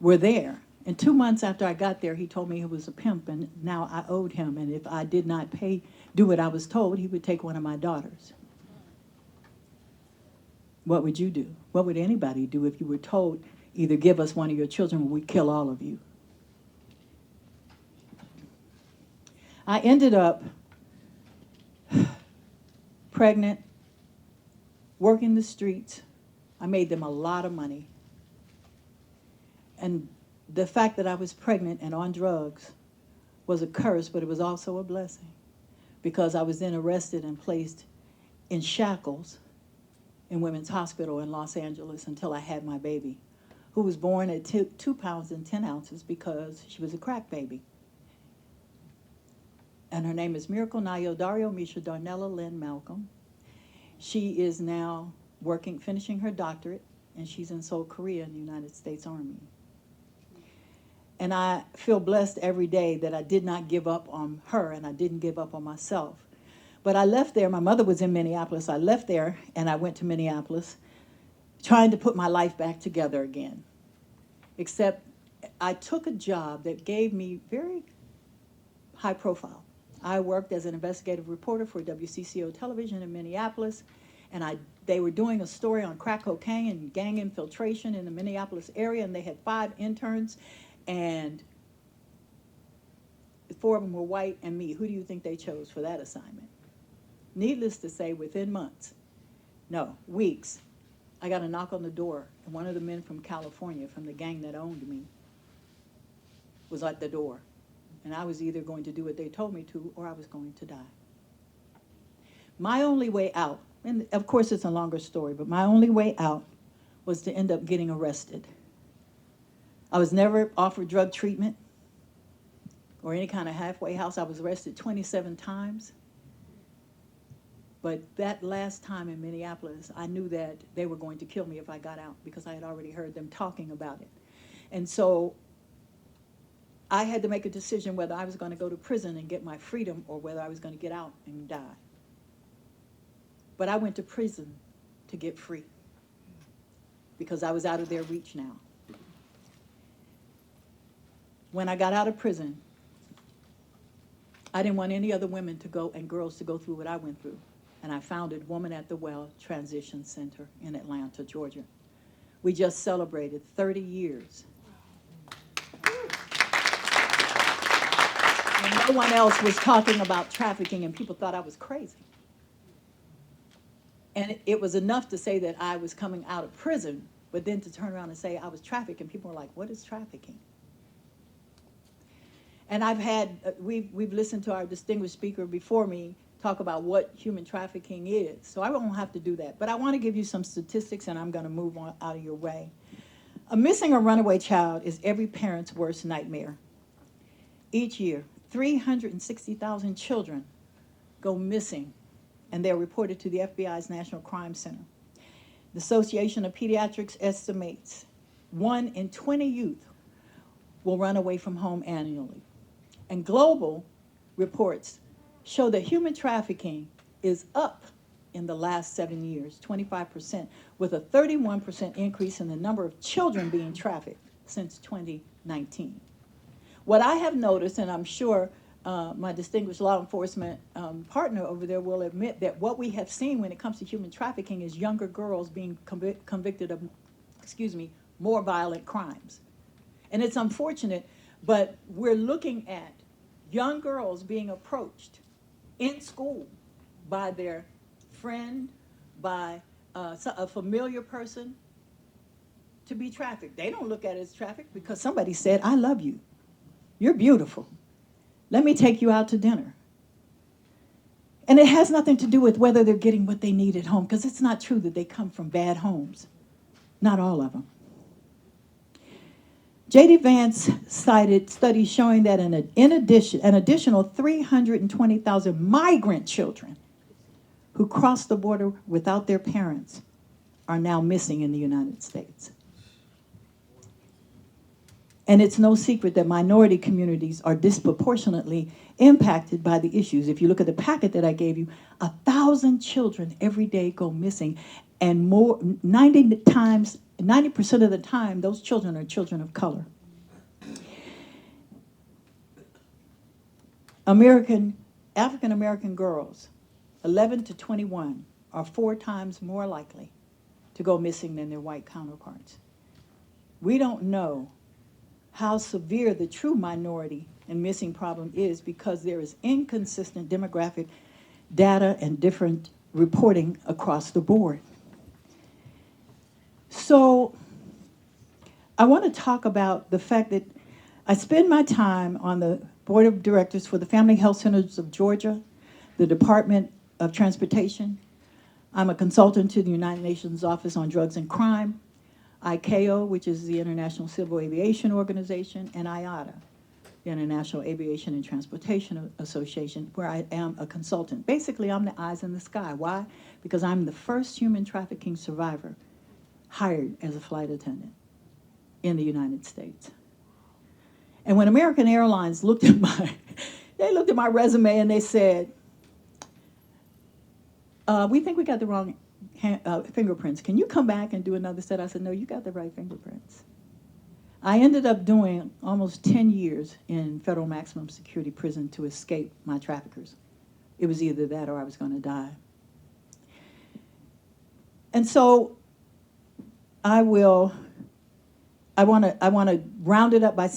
were there. And 2 months after I got there, he told me he was a pimp, and now I owed him. And if I did not do what I was told, he would take one of my daughters. What would you do? What would anybody do if you were told, either give us one of your children or we kill all of you? I ended up pregnant, working the streets. I made them a lot of money. And the fact that I was pregnant and on drugs was a curse, but it was also a blessing, because I was then arrested and placed in shackles in Women's Hospital in Los Angeles until I had my baby, who was born at 2 pounds and 10 ounces because she was a crack baby. And her name is Miracle Nayo Dario Misha Darnella Lynn Malcolm. She is now finishing her doctorate, and she's in Seoul, Korea in the United States Army. And I feel blessed every day that I did not give up on her and I didn't give up on myself. But I left there. My mother was in Minneapolis. I left there and I went to Minneapolis trying to put my life back together again. Except I took a job that gave me very high profile. I worked as an investigative reporter for WCCO television in Minneapolis, and they were doing a story on crack cocaine and gang infiltration in the Minneapolis area, and they had 5 interns, and 4 of them were white and me. Who do you think they chose for that assignment? Needless to say, within weeks, I got a knock on the door, and one of the men from California, from the gang that owned me, was at the door. And I was either going to do what they told me to, or I was going to die. My only way out, and of course it's a longer story, but my only way out was to end up getting arrested. I was never offered drug treatment or any kind of halfway house. I was arrested 27 times. But that last time in Minneapolis, I knew that they were going to kill me if I got out because I had already heard them talking about it. And so I had to make a decision whether I was going to go to prison and get my freedom or whether I was going to get out and die. But I went to prison to get free because I was out of their reach now. When I got out of prison, I didn't want any other women to go and girls to go through what I went through. And I founded Woman at the Well Transition Center in Atlanta, Georgia. We just celebrated 30 years. And no one else was talking about trafficking, and people thought I was crazy. And it was enough to say that I was coming out of prison, but then to turn around and say I was trafficked, and people were like, what is trafficking? And I've had, we've listened to our distinguished speaker before me talk about what human trafficking is. So I won't have to do that. But I want to give you some statistics, and I'm going to move on out of your way. A missing or runaway child is every parent's worst nightmare. Each year, 360,000 children go missing, and they're reported to the FBI's National Crime Center. The Association of Pediatrics estimates 1 in 20 youth will run away from home annually. And global reports show that human trafficking is up in the last 7 years, 25%, with a 31% increase in the number of children being trafficked since 2019. What I have noticed, and I'm sure my distinguished law enforcement partner over there will admit that what we have seen when it comes to human trafficking is younger girls being convicted of, more violent crimes. And it's unfortunate, but we're looking at young girls being approached in school by their friend, by a familiar person to be trafficked. They don't look at it as trafficked because somebody said, I love you. You're beautiful. Let me take you out to dinner. And it has nothing to do with whether they're getting what they need at home, because it's not true that they come from bad homes. Not all of them. J.D. Vance cited studies showing that an additional 320,000 migrant children who crossed the border without their parents are now missing in the United States. And it's no secret that minority communities are disproportionately impacted by the issues. If you look at the packet that I gave you, 1,000 children every day go missing, and 90% of the time, those children are children of color. African American girls, 11 to 21, are 4 times more likely to go missing than their white counterparts. We don't know how severe the true minority and missing problem is because there is inconsistent demographic data and different reporting across the board. So I want to talk about the fact that I spend my time on the board of directors for the Family Health Centers of Georgia, the Department of Transportation. I'm a consultant to the United Nations Office on Drugs and Crime, ICAO, which is the International Civil Aviation Organization, and IATA, the International Aviation and Transportation Association, where I am a consultant. Basically, I'm the eyes in the sky. Why? Because I'm the first human trafficking survivor hired as a flight attendant in the United States. And when American Airlines looked at my resume and they said, we think we got the wrong fingerprints. Can you come back and do another set? I said, no, you got the right fingerprints. I ended up doing almost 10 years in federal maximum security prison to escape my traffickers. It was either that or I was going to die. And so I want to round it up by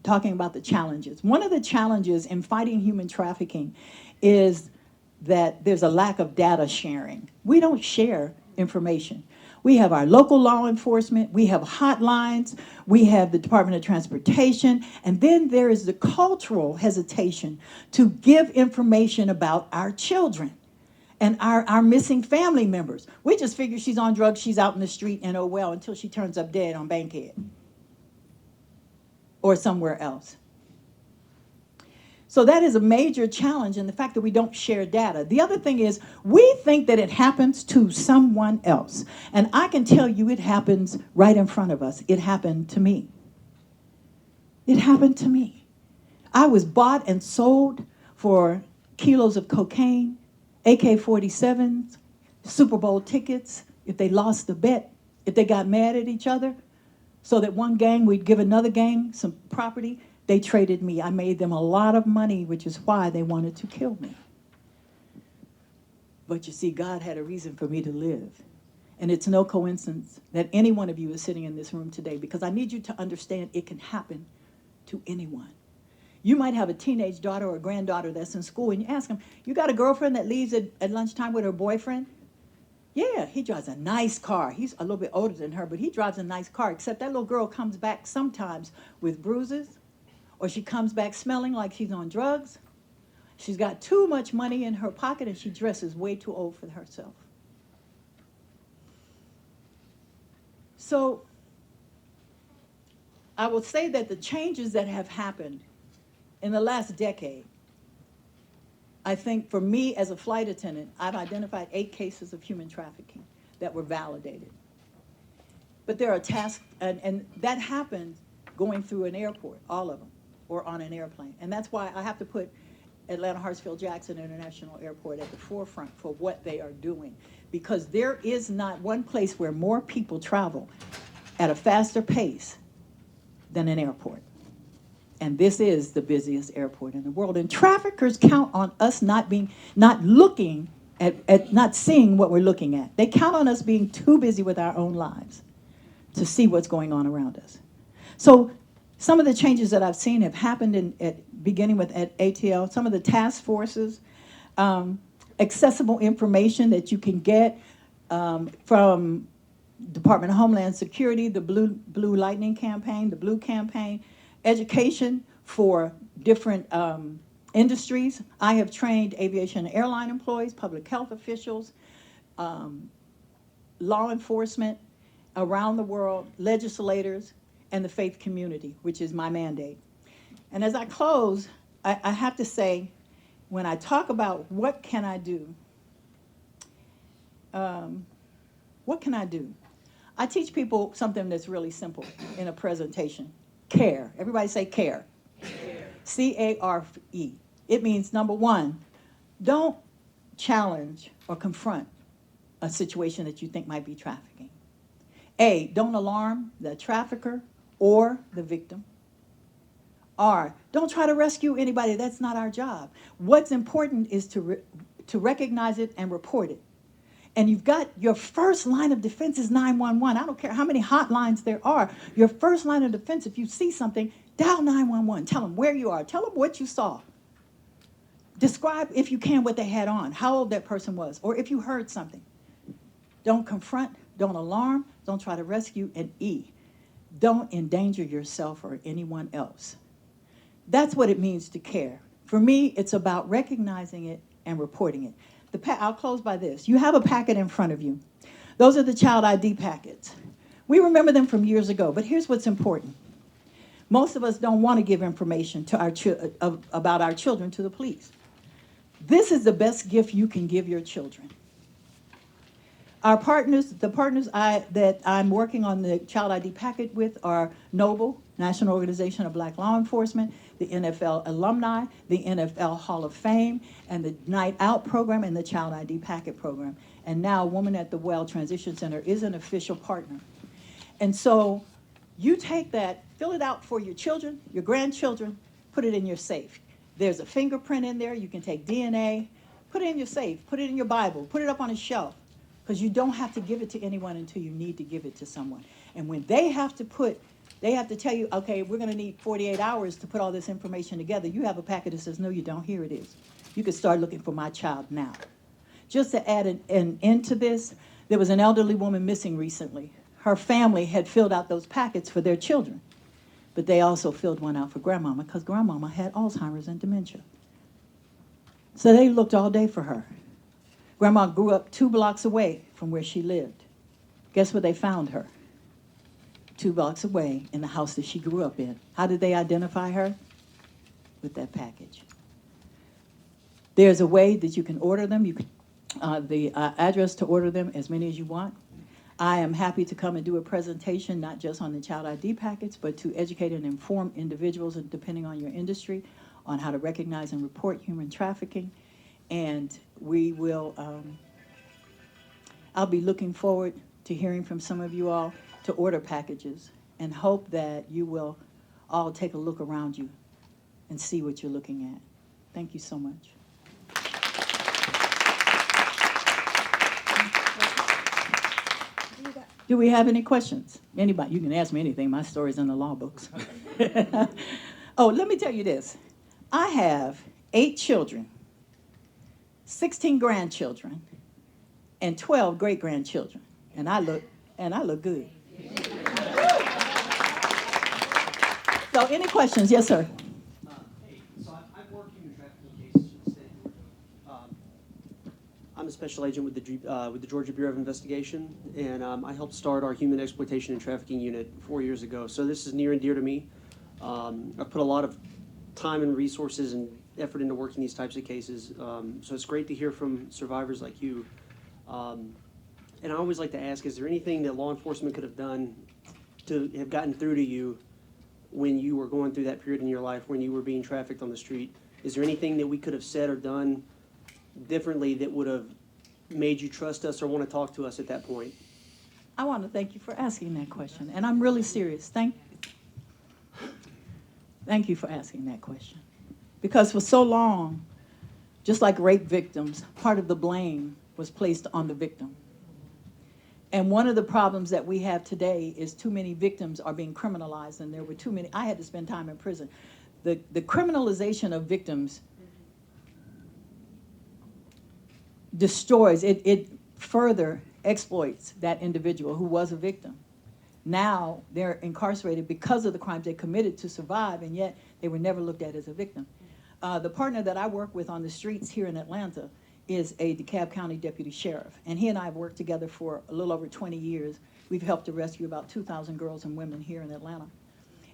talking about the challenges. One of the challenges in fighting human trafficking is that there's a lack of data sharing. We don't share information. We have our local law enforcement, we have hotlines, we have the Department of Transportation, and then there is the cultural hesitation to give information about our children and our missing family members. We just figure she's on drugs, she's out in the street, and oh well, until she turns up dead on Bankhead or somewhere else. So that is a major challenge in the fact that we don't share data. The other thing is we think that it happens to someone else. And I can tell you it happens right in front of us. It happened to me. It happened to me. I was bought and sold for kilos of cocaine, AK-47s, Super Bowl tickets, if they lost the bet, if they got mad at each other, so that one gang would give another gang some property. They traded me. I made them a lot of money, which is why they wanted to kill me. But you see, God had a reason for me to live. And it's no coincidence that any one of you is sitting in this room today, because I need you to understand it can happen to anyone. You might have a teenage daughter or a granddaughter that's in school, and you ask them, you got a girlfriend that leaves at lunchtime with her boyfriend? Yeah, he drives a nice car. He's a little bit older than her, but he drives a nice car, except that little girl comes back sometimes with bruises, or she comes back smelling like she's on drugs. She's got too much money in her pocket, and she dresses way too old for herself. So I will say that the changes that have happened in the last decade, I think for me as a flight attendant, I've identified 8 cases of human trafficking that were validated. But there are tasks, and that happened going through an airport, all of them, or on an airplane. And that's why I have to put Atlanta Hartsfield-Jackson International Airport at the forefront for what they are doing. Because there is not one place where more people travel at a faster pace than an airport. And this is the busiest airport in the world. And traffickers count on us not looking at not seeing what we're looking at. They count on us being too busy with our own lives to see what's going on around us. So some of the changes that I've seen have happened beginning with at ATL, some of the task forces, accessible information that you can get from Department of Homeland Security, the Blue Lightning Campaign, the Blue Campaign, education for different industries. I have trained aviation and airline employees, public health officials, law enforcement around the world, legislators, and the faith community, which is my mandate. And as I close, I have to say, when I talk about what can I do, what can I do? I teach people something that's really simple in a presentation. Care. Everybody say care. Care. C-A-R-E. It means, number one, don't challenge or confront a situation that you think might be trafficking. A, don't alarm the trafficker or the victim. R, don't try to rescue anybody. That's not our job. What's important is to recognize it and report it. And you've got your first line of defense is 911. I don't care how many hotlines there are. Your first line of defense, if you see something, dial 911. Tell them where you are. Tell them what you saw. Describe, if you can, what they had on, how old that person was, or if you heard something. Don't confront, don't alarm, don't try to rescue, and E, don't endanger yourself or anyone else. That's what it means to care. For me, it's about recognizing it and reporting it. I'll close by this. You have a packet in front of you. Those are the child ID packets. We remember them from years ago, but here's what's important. Most of us don't want to give information to about our children to the police. This is the best gift you can give your children. Our partners, the partners that I'm working on the child ID packet with are Noble, National Organization of Black Law Enforcement, the NFL Alumni, the NFL Hall of Fame, and the Night Out program and the Child ID Packet program. And now Woman at the Well Transition Center is an official partner. And so you take that, fill it out for your children, your grandchildren, put it in your safe. There's a fingerprint in there. You can take DNA, put it in your safe, put it in your Bible, put it up on a shelf, because you don't have to give it to anyone until you need to give it to someone. And when they have to tell you, okay, we're going to need 48 hours to put all this information together. You have a packet that says, no, you don't. Here it is. You can start looking for my child now. Just to add an end to this, There was an elderly woman missing recently. Her family had filled out those packets for their children, but they also filled one out for grandmama because grandmama had Alzheimer's and dementia. So they looked all day for her. Grandma grew up 2 blocks away from where she lived. Guess where they found her? 2 blocks away in the house that she grew up in. How did they identify her? With that package. There's a way that you can order them. You can, the address to order them, as many as you want. I am happy to come and do a presentation, not just on the child ID packets, but to educate and inform individuals, and depending on your industry, on how to recognize and report human trafficking. And we will, I'll be looking forward to hearing from some of you all to order packages, and hope that you will all take a look around you and see what you're looking at. Thank you so much. Do we have any questions? Anybody? You can ask me anything. My story's in the law books. Oh, let me tell you this. I have 8 children, 16 grandchildren, and 12 great-grandchildren. And I look good. So any questions? Yes, sir. Hey, so I've worked human trafficking cases in the state of Georgia. I'm a special agent with the Georgia Bureau of Investigation, and I helped start our human exploitation and trafficking unit 4 years ago. So this is near and dear to me. I've put a lot of time and resources and effort into working these types of cases. So it's great to hear from survivors like you. And I always like to ask, is there anything that law enforcement could have done to have gotten through to you when you were going through that period in your life when you were being trafficked on the street? Is there anything that we could have said or done differently that would have made you trust us or want to talk to us at that point? I want to thank you for asking that question, and I'm really serious. Thank you for asking that question. Because for so long, just like rape victims, part of the blame was placed on the victim. And one of the problems that we have today is too many victims are being criminalized, and there were too many. I had to spend time in prison. The criminalization of victims destroys, it further exploits that individual who was a victim. Now they're incarcerated because of the crimes they committed to survive, and yet they were never looked at as a victim. The partner that I work with on the streets here in Atlanta is a DeKalb County deputy sheriff, and he and I have worked together for a little over 20 years. We've helped to rescue about 2,000 girls and women here in Atlanta.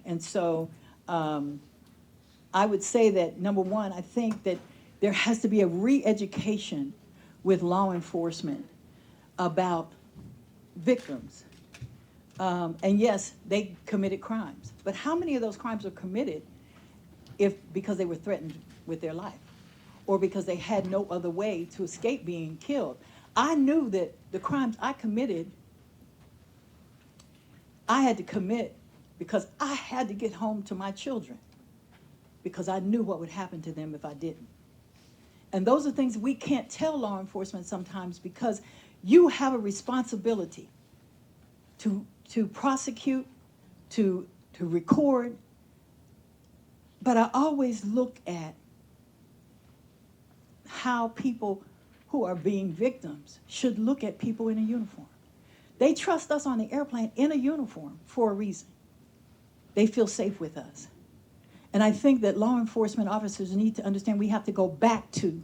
And so I would say that, number one, I think that there has to be a re-education with law enforcement about victims. And yes, they committed crimes, but how many of those crimes are committed because they were threatened with their life, or because they had no other way to escape being killed? I knew that the crimes I committed, I had to commit because I had to get home to my children, because I knew what would happen to them if I didn't. And those are things we can't tell law enforcement sometimes, because you have a responsibility to prosecute, to record. But I always look at how people who are being victims should look at people in a uniform. They trust us on the airplane in a uniform for a reason. They feel safe with us. And I think that law enforcement officers need to understand we have to go back to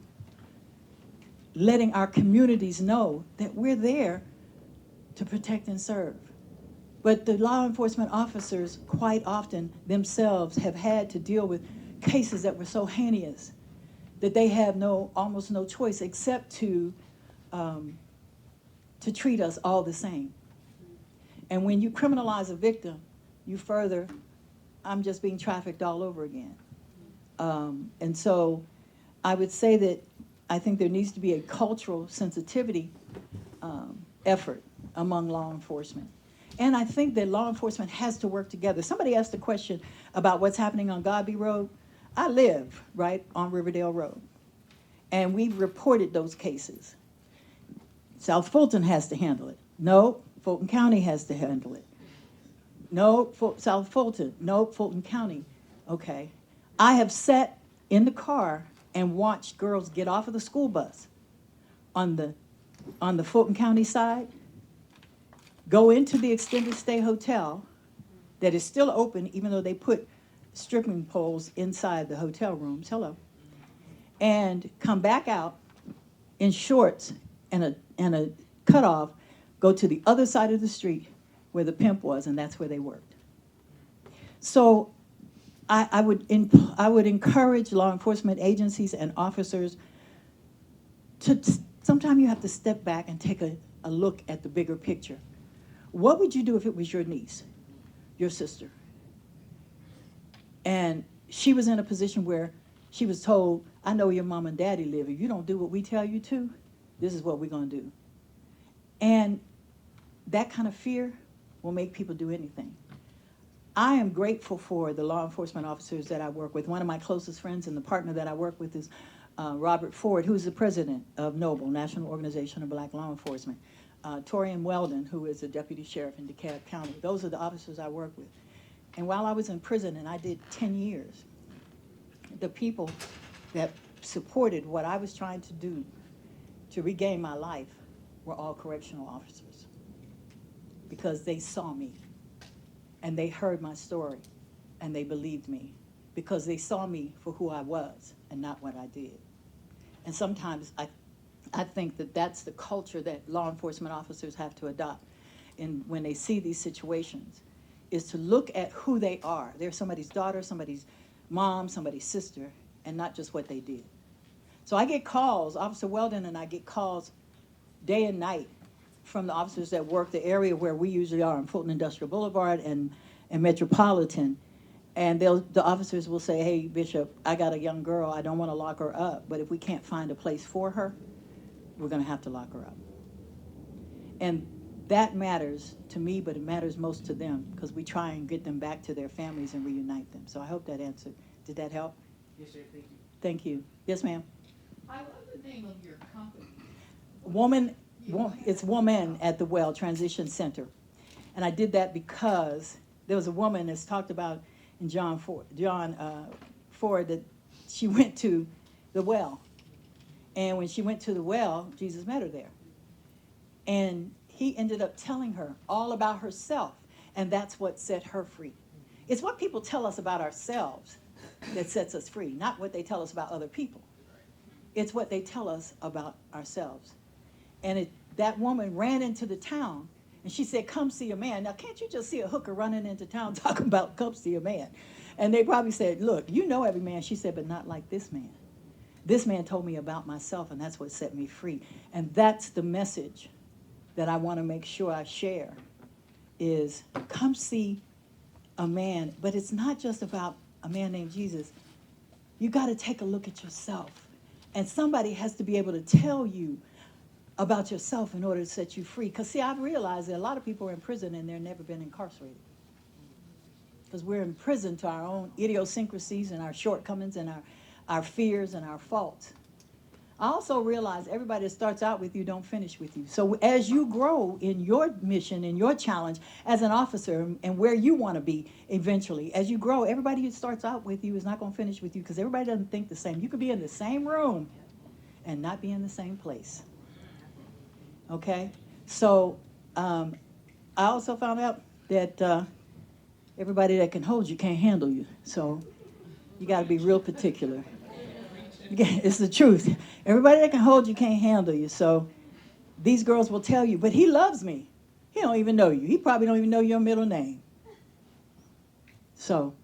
letting our communities know that we're there to protect and serve. But the law enforcement officers quite often themselves have had to deal with cases that were so heinous that they have almost no choice except to treat us all the same. And when you criminalize a victim, you further, I'm just being trafficked all over again. And so I would say that I think there needs to be a cultural sensitivity effort among law enforcement. And I think that law enforcement has to work together. Somebody asked a question about what's happening on Godby Road. I live right on Riverdale Road, and we've reported those cases. South Fulton has to handle it. No, Fulton County has to handle it. No, South Fulton. No, Fulton County. Okay. I have sat in the car and watched girls get off of the school bus on the Fulton County side go into the extended stay hotel that is still open, even though they put stripping poles inside the hotel rooms, hello, and come back out in shorts and a cutoff, go to the other side of the street where the pimp was, and that's where they worked. So I would encourage law enforcement agencies and officers to, sometimes you have to step back and take a look at the bigger picture. What would you do if it was your niece, your sister? And she was in a position where she was told, I know your mom and daddy live. If you don't do what we tell you to, this is what we're going to do. And that kind of fear will make people do anything. I am grateful for the law enforcement officers that I work with. One of my closest friends and the partner that I work with is Robert Ford, who's the president of NOBLE, National Organization of Black Law Enforcement. Torian Weldon, who is a deputy sheriff in DeKalb County. Those are the officers I work with. And while I was in prison, and I did 10 years, the people that supported what I was trying to do to regain my life were all correctional officers, because they saw me and they heard my story and they believed me, because they saw me for who I was and not what I did. And sometimes I think that that's the culture that law enforcement officers have to adopt. And when they see these situations, is to look at who they are. They're somebody's daughter, somebody's mom, somebody's sister, and not just what they did. So I get calls, Officer Weldon and I get calls day and night from the officers that work the area where we usually are on Fulton Industrial Boulevard and Metropolitan. And the officers will say, hey, Bishop, I got a young girl. I don't want to lock her up, but if we can't find a place for her, we're going to have to lock her up. And that matters to me, but it matters most to them, because we try and get them back to their families and reunite them. So I hope that answered. Did that help? Yes, sir. Thank you. Thank you. Yes, ma'am. I love the name of your company. It's Woman at the Well Transition Center. And I did that because there was a woman that's talked about in John Ford that she went to the well. And when she went to the well, Jesus met her there. And he ended up telling her all about herself, and that's what set her free. It's what people tell us about ourselves that sets us free, not what they tell us about other people. It's what they tell us about ourselves. And that woman ran into the town, and she said, come see a man. Now, can't you just see a hooker running into town talking about come see a man? And they probably said, look, you know every man. She said, but not like this man. This man told me about myself, and that's what set me free. And that's the message that I want to make sure I share, is come see a man. But it's not just about a man named Jesus. You got to take a look at yourself. And somebody has to be able to tell you about yourself in order to set you free. Because, see, I've realized that a lot of people are in prison and they've never been incarcerated. Because we're in prison to our own idiosyncrasies and our shortcomings and our fears and our faults. I also realize everybody that starts out with you don't finish with you. So as you grow in your mission, in your challenge as an officer and where you want to be eventually, as you grow, everybody who starts out with you is not going to finish with you, because everybody doesn't think the same. You could be in the same room and not be in the same place. Okay? So I also found out that everybody that can hold you can't handle you. So you got to be real particular. It's the truth. Everybody that can hold you can't handle you. So these girls will tell you, but he loves me. He don't even know you. He probably don't even know your middle name. So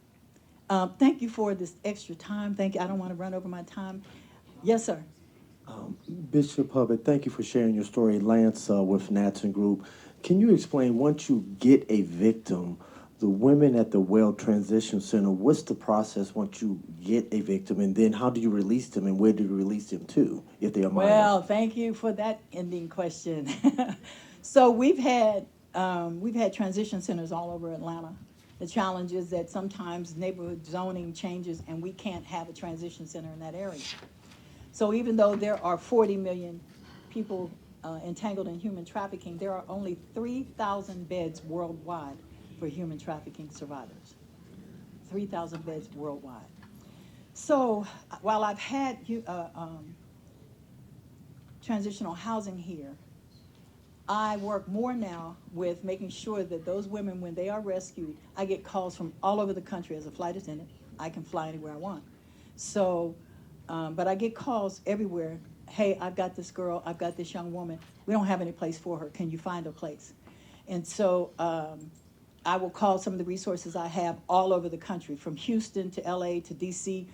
thank you for this extra time. Thank you. I don't want to run over my time. Yes, sir. Bishop Hubbard, thank you for sharing your story. Lance with Natson Group. Can you explain, once you get a victim, the Women at the Well Transition Center, what's the process once you get a victim, and then how do you release them, and where do you release them to if they are minors? Well, thank you for that ending question. So we've had transition centers all over Atlanta. The challenge is that sometimes neighborhood zoning changes and we can't have a transition center in that area. So even though there are 40 million people entangled in human trafficking, there are only 3,000 beds worldwide for human trafficking survivors. 3,000 beds worldwide. So while I've had transitional housing here, I work more now with making sure that those women, when they are rescued, I get calls from all over the country as a flight attendant. I can fly anywhere I want. So, but I get calls everywhere. Hey, I've got this girl, I've got this young woman. We don't have any place for her. Can you find a place? And so I will call some of the resources I have all over the country, from Houston to LA to DC,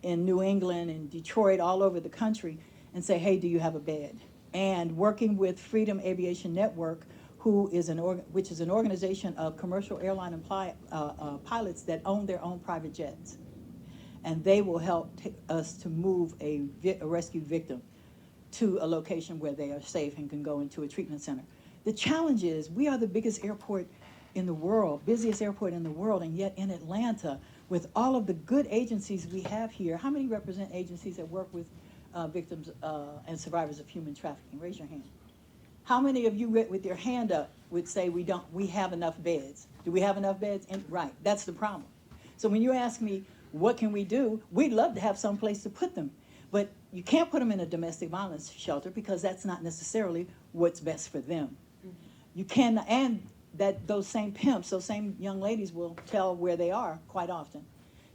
in New England and Detroit, all over the country, and say, hey, do you have a bed? And working with Freedom Aviation Network, which is an organization of commercial airline pilots that own their own private jets. And they will help us to move a rescued victim to a location where they are safe and can go into a treatment center. The challenge is we are the biggest airport in the world, busiest airport in the world, and yet in Atlanta, with all of the good agencies we have here, how many represent agencies that work with victims and survivors of human trafficking? Raise your hand. How many of you with your hand up would say we have enough beds? Do we have enough beds? And right, that's the problem. So when you ask me, what can we do? We'd love to have some place to put them, but you can't put them in a domestic violence shelter because that's not necessarily what's best for them. You can, and that those same pimps, those same young ladies will tell where they are quite often.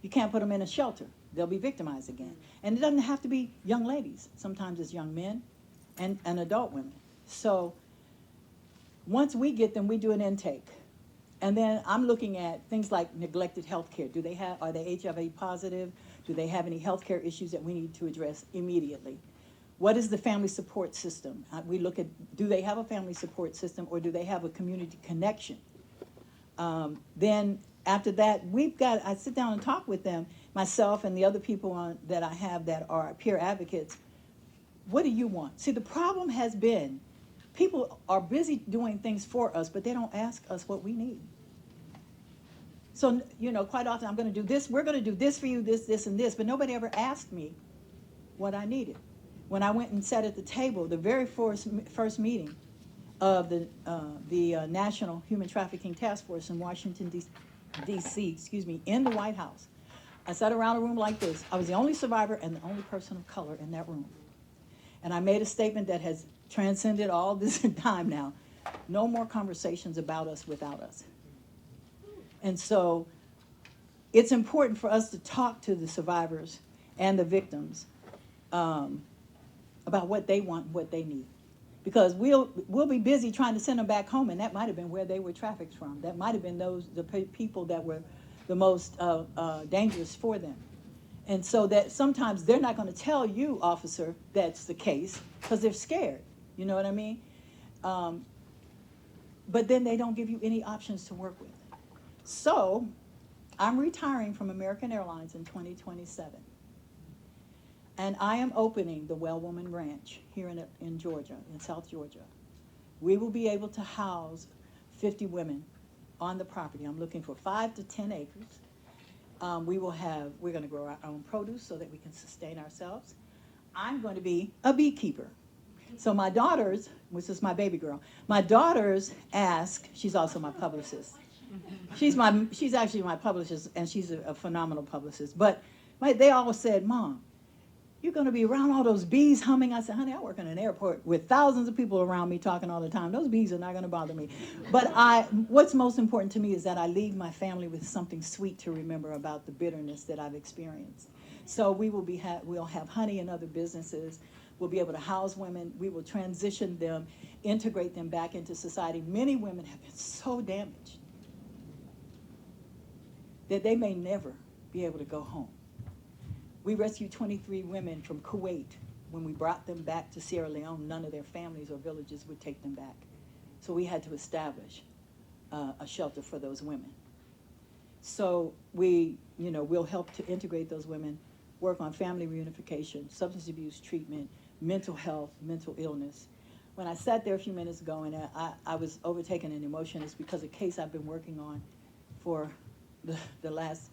You can't put them in a shelter. They'll be victimized again. And it doesn't have to be young ladies. Sometimes it's young men and adult women. So once we get them, we do an intake. And then I'm looking at things like neglected health care. Are they HIV positive? Do they have any health care issues that we need to address immediately? What is the family support system? We look at, do they have a family support system, or do they have a community connection? Then after that, I sit down and talk with them, myself and the other people that I have that are peer advocates. What do you want? See, the problem has been people are busy doing things for us, but they don't ask us what we need. So, quite often I'm going to do this, we're going to do this for you, this, and this, but nobody ever asked me what I needed. When I went and sat at the table, the very first meeting of the National Human Trafficking Task Force in Washington, D.C., in the White House, I sat around a room like this. I was the only survivor and the only person of color in that room. And I made a statement that has transcended all this time now. No more conversations about us without us. And so it's important for us to talk to the survivors and the victims about what they want, what they need. Because we'll be busy trying to send them back home, and that might have been where they were trafficked from. That might have been the people that were the most dangerous for them. And so that sometimes they're not going to tell you, officer, that's the case, because they're scared. You know what I mean? But then they don't give you any options to work with. So I'm retiring from American Airlines in 2027. And I am opening the Well Woman Ranch here in Georgia, in South Georgia. We will be able to house 50 women on the property. I'm looking for 5 to 10 acres. We're going to grow our own produce so that we can sustain ourselves. I'm going to be a beekeeper. So my daughters, which is my baby girl, my daughters ask, she's also my publicist. She's actually my publicist, and she's a phenomenal publicist. But they always said, Mom, you're going to be around all those bees humming. I said, honey, I work in an airport with thousands of people around me talking all the time. Those bees are not going to bother me. But what's most important to me is that I leave my family with something sweet to remember about the bitterness that I've experienced. So we'll have honey and other businesses. We'll be able to house women. We will transition them, integrate them back into society. Many women have been so damaged that they may never be able to go home. We rescued 23 women from Kuwait. When we brought them back to Sierra Leone, none of their families or villages would take them back. So we had to establish a shelter for those women. So we'll help to integrate those women, work on family reunification, substance abuse treatment, mental health, mental illness. When I sat there a few minutes ago and I was overtaken in emotion, it's because a case I've been working on for the last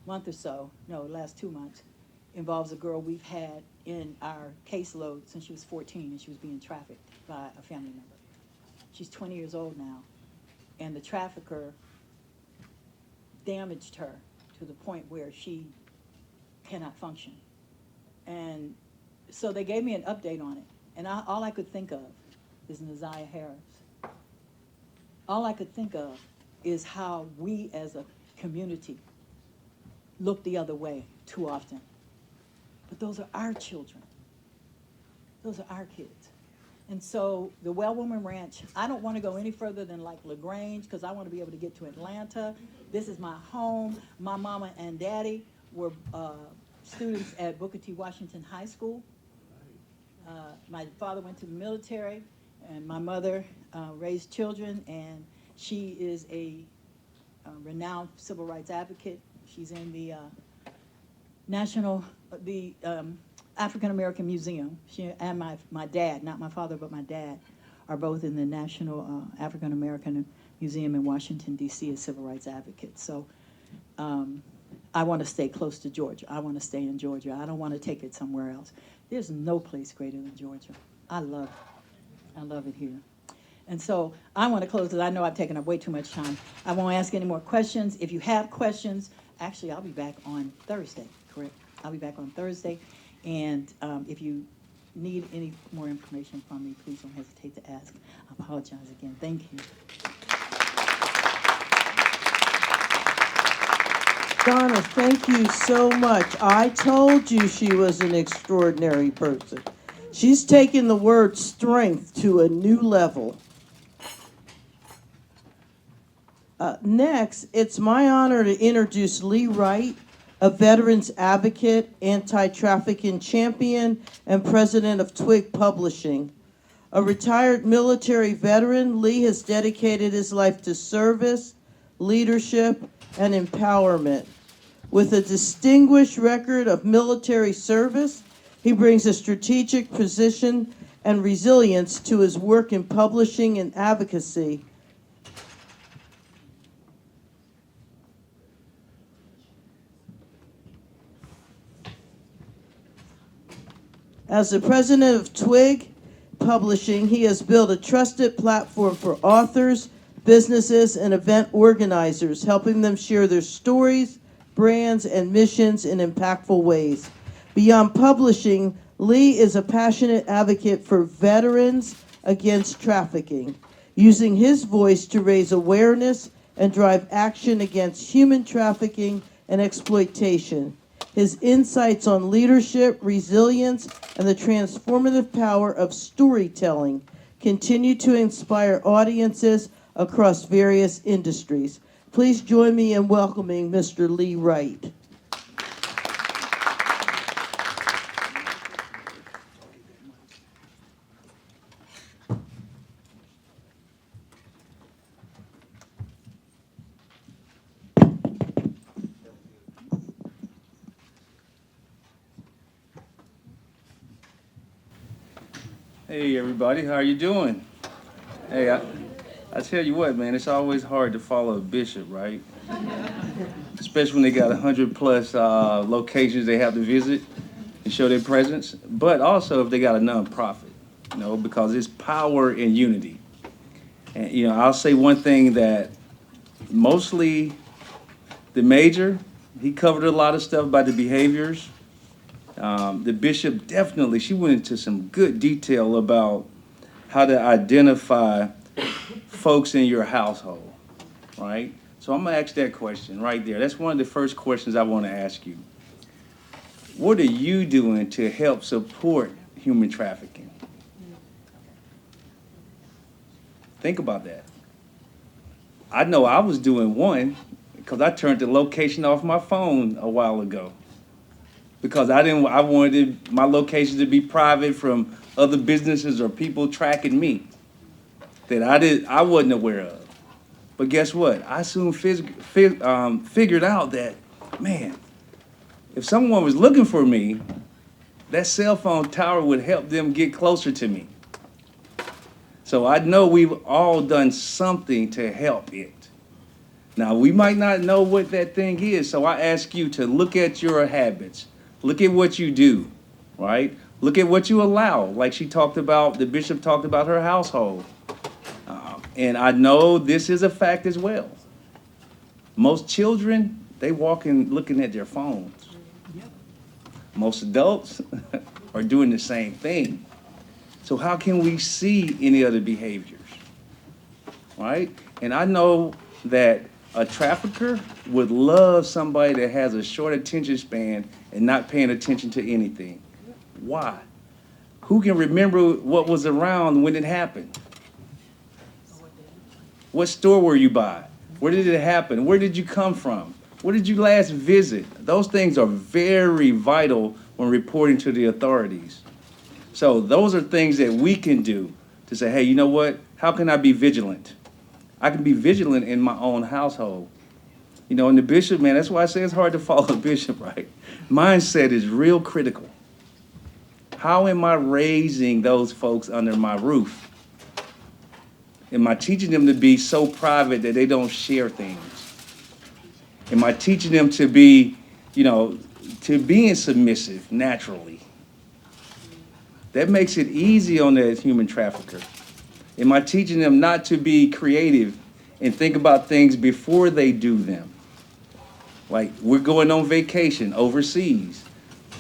month or so, last 2 months, involves a girl we've had in our caseload since she was 14, and she was being trafficked by a family member. She's 20 years old now, and the trafficker damaged her to the point where she cannot function. And so they gave me an update on it, and all I could think of is Naziah Harris. all I could think of is how we as a community look the other way too often. But those are our children. Those are our kids. And so the Well Woman Ranch, I don't want to go any further than like LaGrange because I want to be able to get to Atlanta. This is my home. My mama and daddy were students at Booker T. Washington High School. My father went to the military, and my mother raised children, and she is a renowned civil rights advocate. She's in the African American Museum. She and my dad, not my father, but my dad, are both in the National African American Museum in Washington, D.C. as civil rights advocates. So I want to stay close to Georgia. I want to stay in Georgia. I don't want to take it somewhere else. There's no place greater than Georgia. I love it. I love it here. And so I want to close because I know I've taken up way too much time. I won't ask any more questions. If you have questions, actually, I'll be back on Thursday, correct? I'll be back on Thursday. And if you need any more information from me, please don't hesitate to ask. I apologize again. Thank you. Donna, thank you so much. I told you she was an extraordinary person. She's taken the word strength to a new level. Next, it's my honor to introduce Lee Wright, a veterans advocate, anti-trafficking champion, and president of Twig Publishing. A retired military veteran, Lee has dedicated his life to service, leadership, and empowerment. With a distinguished record of military service, he brings a strategic position and resilience to his work in publishing and advocacy. As the president of Twig Publishing, he has built a trusted platform for authors, businesses, and event organizers, helping them share their stories, brands, and missions in impactful ways. Beyond publishing, Lee is a passionate advocate for veterans against trafficking, using his voice to raise awareness and drive action against human trafficking and exploitation. His insights on leadership, resilience, and the transformative power of storytelling continue to inspire audiences across various industries. Please join me in welcoming Mr. Lee Wright. Hey everybody, how are you doing? Hey, I tell you what, man, it's always hard to follow a bishop, right? Especially when they got 100+ locations they have to visit and show their presence. But also if they got a nonprofit, you know, because it's power in unity. And you know, I'll say one thing that mostly the major, he covered a lot of stuff about the behaviors. The bishop definitely, she went into some good detail about how to identify folks in your household, right? So I'm gonna ask that question right there. That's one of the first questions I wanna ask you. What are you doing to help support human trafficking? Think about that. I know I was doing one because I turned the location off my phone a while ago. Because I wanted my location to be private from other businesses or people tracking me that I wasn't aware of. But guess what? I soon figured out that, man, if someone was looking for me, that cell phone tower would help them get closer to me. So I know we've all done something to help it. Now, we might not know what that thing is, so I ask you to look at your habits. Look at what you do, right? Look at what you allow. Like she talked about, the bishop talked about her household. And I know this is a fact as well. Most children, they walk in looking at their phones. Most adults are doing the same thing. So how can we see any other behaviors, right? And I know that a trafficker would love somebody that has a short attention span and not paying attention to anything. Why? Who can remember what was around when it happened? What store were you by? Where did it happen? Where did you come from? Where did you last visit? Those things are very vital when reporting to the authorities. So those are things that we can do to say, hey, you know what? How can I be vigilant? I can be vigilant in my own household. You know, and the bishop, man, that's why I say it's hard to follow a bishop, right? Mindset is real critical. How am I raising those folks under my roof? Am I teaching them to be so private that they don't share things? Am I teaching them to be, you know, to being submissive naturally? That makes it easy on that human trafficker. Am I teaching them not to be creative and think about things before they do them? Like, we're going on vacation overseas.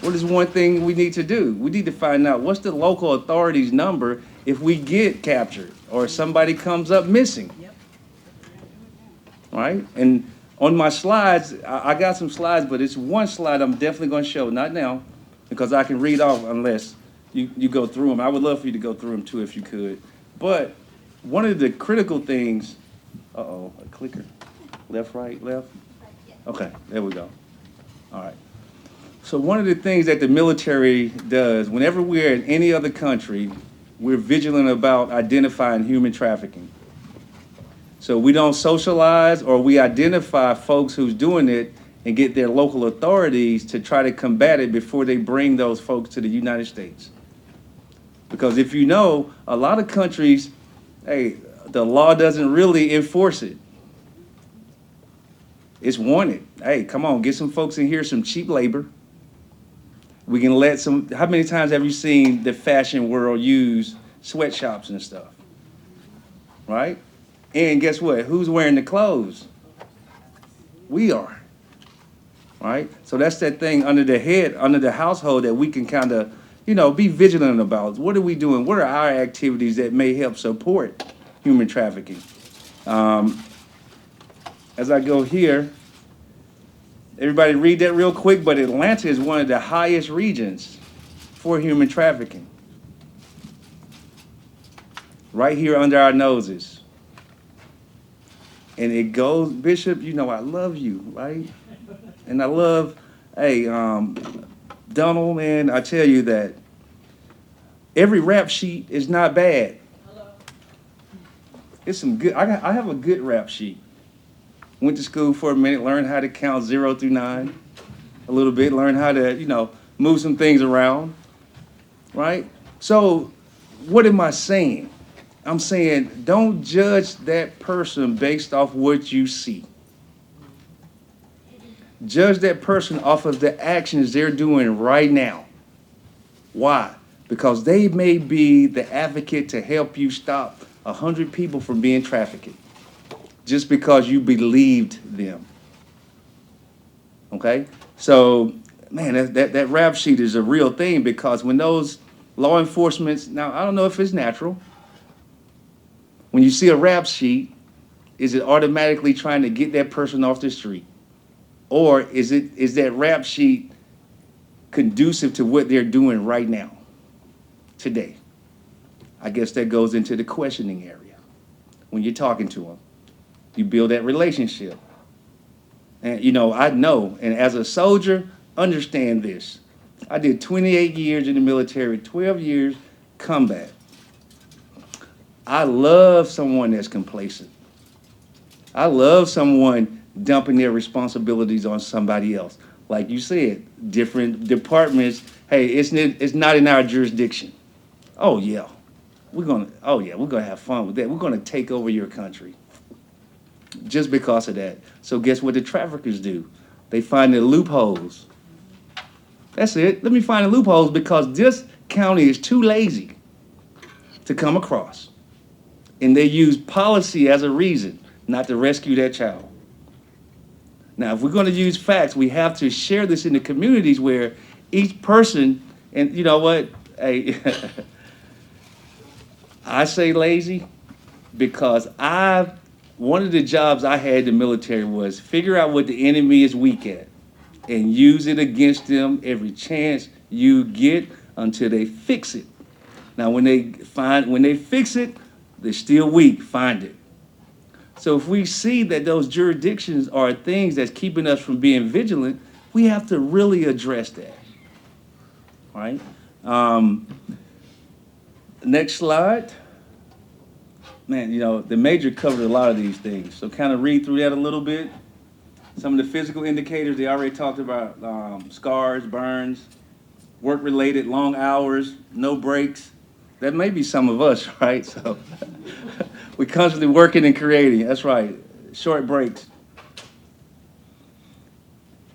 What is one thing we need to do? We need to find out what's the local authorities' number if we get captured or somebody comes up missing. Right? And on my slides, I got some slides, but it's one slide I'm definitely going to show, not now, because I can read off unless you go through them. I would love for you to go through them too if you could. But one of the critical things, a clicker, left, right, left? Okay, there we go. All right. So one of the things that the military does, whenever we're in any other country, we're vigilant about identifying human trafficking. So we don't socialize, or we identify folks who's doing it and get their local authorities to try to combat it before they bring those folks to the United States. Because if you know, a lot of countries, hey, the law doesn't really enforce it. It's wanted. Hey, come on, get some folks in here, some cheap labor. We can let some, how many times have you seen the fashion world use sweatshops and stuff? Right? And guess what? Who's wearing the clothes? We are. Right? So that's that thing under the head, under the household that we can kind of, you know, be vigilant about. What are we doing? What are our activities that may help support human trafficking? As I go here, everybody read that real quick, but Atlanta is one of the highest regions for human trafficking. Right here under our noses. And it goes, Bishop, you know I love you, right? And I love, hey, Donald, man, I tell you that every rap sheet is not bad. It's some good, I have a good rap sheet. Went to school for a minute, learned how to count 0 through 9 a little bit, learned how to, you know, move some things around, right? So what am I saying? I'm saying don't judge that person based off what you see. Judge that person off of the actions they're doing right now. Why? Because they may be the advocate to help you stop 100 people from being trafficked just because you believed them. Okay? So, man, that rap sheet is a real thing, because when those law enforcement, now I don't know if it's natural, when you see a rap sheet, is it automatically trying to get that person off the street? Or is that rap sheet conducive to what they're doing right now, today? I guess that goes into the questioning area. When you're talking to them, you build that relationship. And, you know, I know, and as a soldier, understand this. I did 28 years in the military, 12 years combat. I love someone that's complacent. I love someone dumping their responsibilities on somebody else. Like you said, different departments, hey, it's not in our jurisdiction. Oh yeah, we're gonna have fun with that. We're gonna take over your country. Just because of that. So guess what the traffickers do? They find the loopholes. That's it. Let me find the loopholes because this county is too lazy to come across. And they use policy as a reason not to rescue that child. Now, if we're going to use facts, we have to share this in the communities where each person, and you know what, hey, I say lazy, because one of the jobs I had in the military was figure out what the enemy is weak at and use it against them every chance you get until they fix it. Now, when they fix it, they're still weak, find it. So if we see that those jurisdictions are things that's keeping us from being vigilant, we have to really address that, right? Next slide. Man, the major covered a lot of these things. So kind of read through that a little bit. Some of the physical indicators, they already talked about scars, burns, work-related, long hours, no breaks. That may be some of us, right? So we're constantly working and creating. That's right. Short breaks.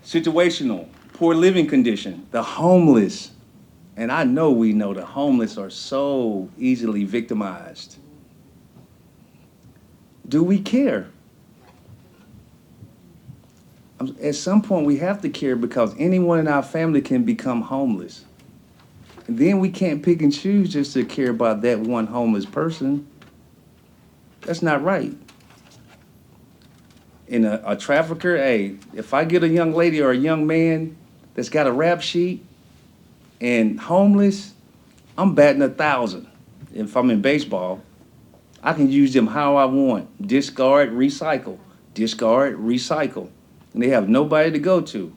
Situational, poor living condition, the homeless. And I know we know the homeless are so easily victimized. Do we care? At some point, we have to care because anyone in our family can become homeless. And then we can't pick and choose just to care about that one homeless person. That's not right. And a trafficker, hey, if I get a young lady or a young man that's got a rap sheet and homeless, I'm batting 1,000. If I'm in baseball, I can use them how I want. Discard, recycle. Discard, recycle. And they have nobody to go to.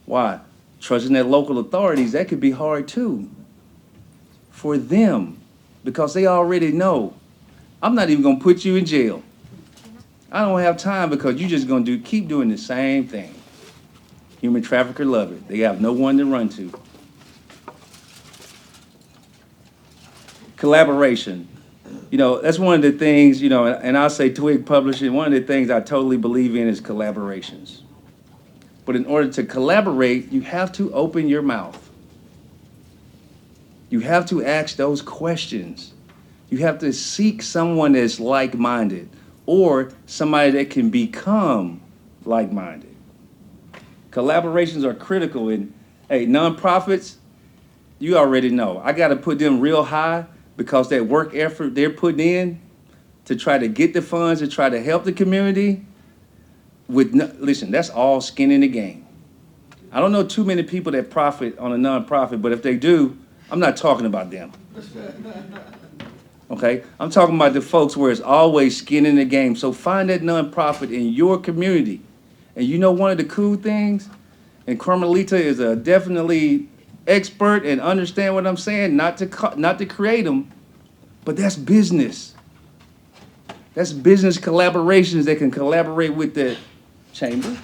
Why? Trusting their local authorities, that could be hard too. For them, because they already know, I'm not even gonna put you in jail. I don't have time because you're just gonna keep doing the same thing. Human trafficker love it. They have no one to run to. Collaboration. That's one of the things, and I'll say Twig Publishing, one of the things I totally believe in is collaborations. But in order to collaborate, you have to open your mouth. You have to ask those questions. You have to seek someone that's like-minded or somebody that can become like-minded. Collaborations are critical. And hey, nonprofits, you already know. I got to put them real high because that work effort they're putting in to try to get the funds to try to help the community, listen, that's all skin in the game. I don't know too many people that profit on a nonprofit, but if they do, I'm not talking about them. Okay? I'm talking about the folks where it's always skin in the game. So find that nonprofit in your community. And one of the cool things, and Carmelita is a definitely expert and understand what I'm saying, not to create them, but that's business. That's business collaborations that can collaborate with the chamber.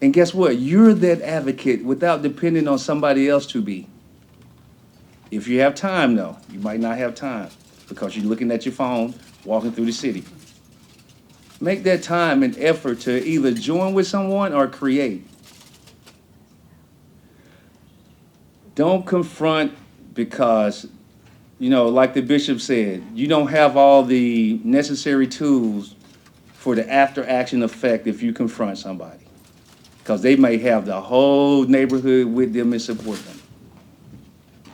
And guess what? You're that advocate without depending on somebody else to be. If you have time, though, you might not have time because you're looking at your phone, walking through the city. Make that time and effort to either join with someone or create. Don't confront because, like the bishop said, you don't have all the necessary tools for the after-action effect if you confront somebody. Because they may have the whole neighborhood with them and support them.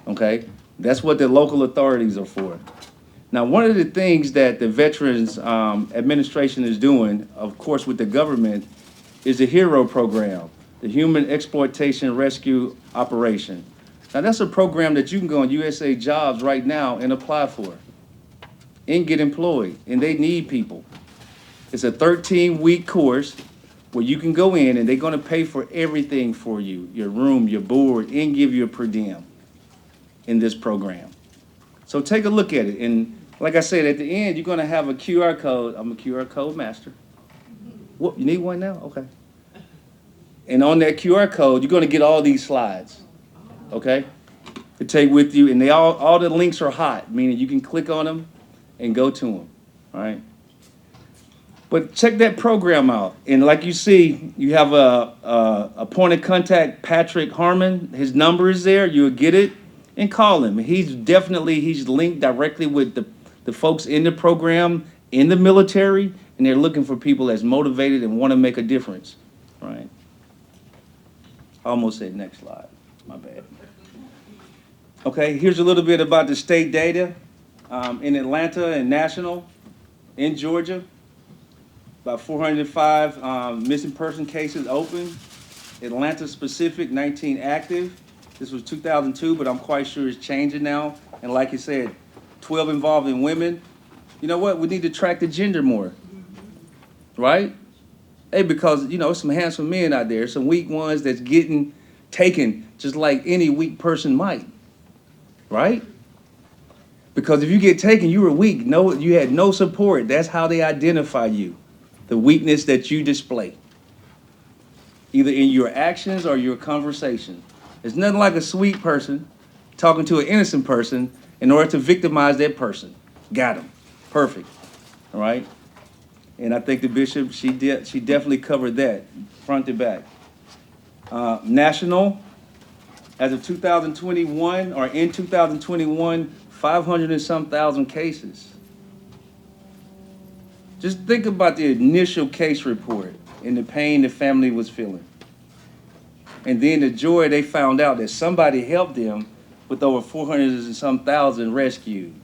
Okay? That's what the local authorities are for. Now, one of the things that the Veterans Administration is doing, of course, with the government, is the HERO program, the Human Exploitation Rescue Operation. Now, that's a program that you can go on USA Jobs right now and apply for and get employed, and they need people. It's a 13-week course where you can go in and they're gonna pay for everything for you, your room, your board, and give you a per diem in this program. So take a look at it. And like I said, at the end, you're gonna have a QR code. I'm a QR code master. What, you need one now? Okay. And on that QR code, you're gonna get all these slides, okay? To take with you, and all the links are hot, meaning you can click on them and go to them, all right? But check that program out. And like you see, you have a point of contact, Patrick Harmon. His number is there. You'll get it and call him. He's linked directly with the folks in the program, in the military, and they're looking for people that's motivated and want to make a difference, right? I almost said next slide. My bad. Okay, here's a little bit about the state data. in Atlanta and National, in Georgia. About 405 missing person cases open. Atlanta specific, 19 active. This was 2002, but I'm quite sure it's changing now. And like you said, 12 involving women. You know what? We need to track the gender more, right? Hey, because, you know, some handsome men out there, some weak ones that's getting taken just like any weak person might, right? Because if you get taken, you were weak. No, you had no support. That's how they identify you, the weakness that you display, either in your actions or your conversation. There's nothing like a sweet person talking to an innocent person in order to victimize that person. Got him. Perfect. All right? And I think the bishop, she definitely covered that front to back. National, as of 2021, or in 2021, 500 and some thousand cases. Just think about the initial case report and the pain the family was feeling. And then the joy they found out that somebody helped them with over 400 and some thousand rescued.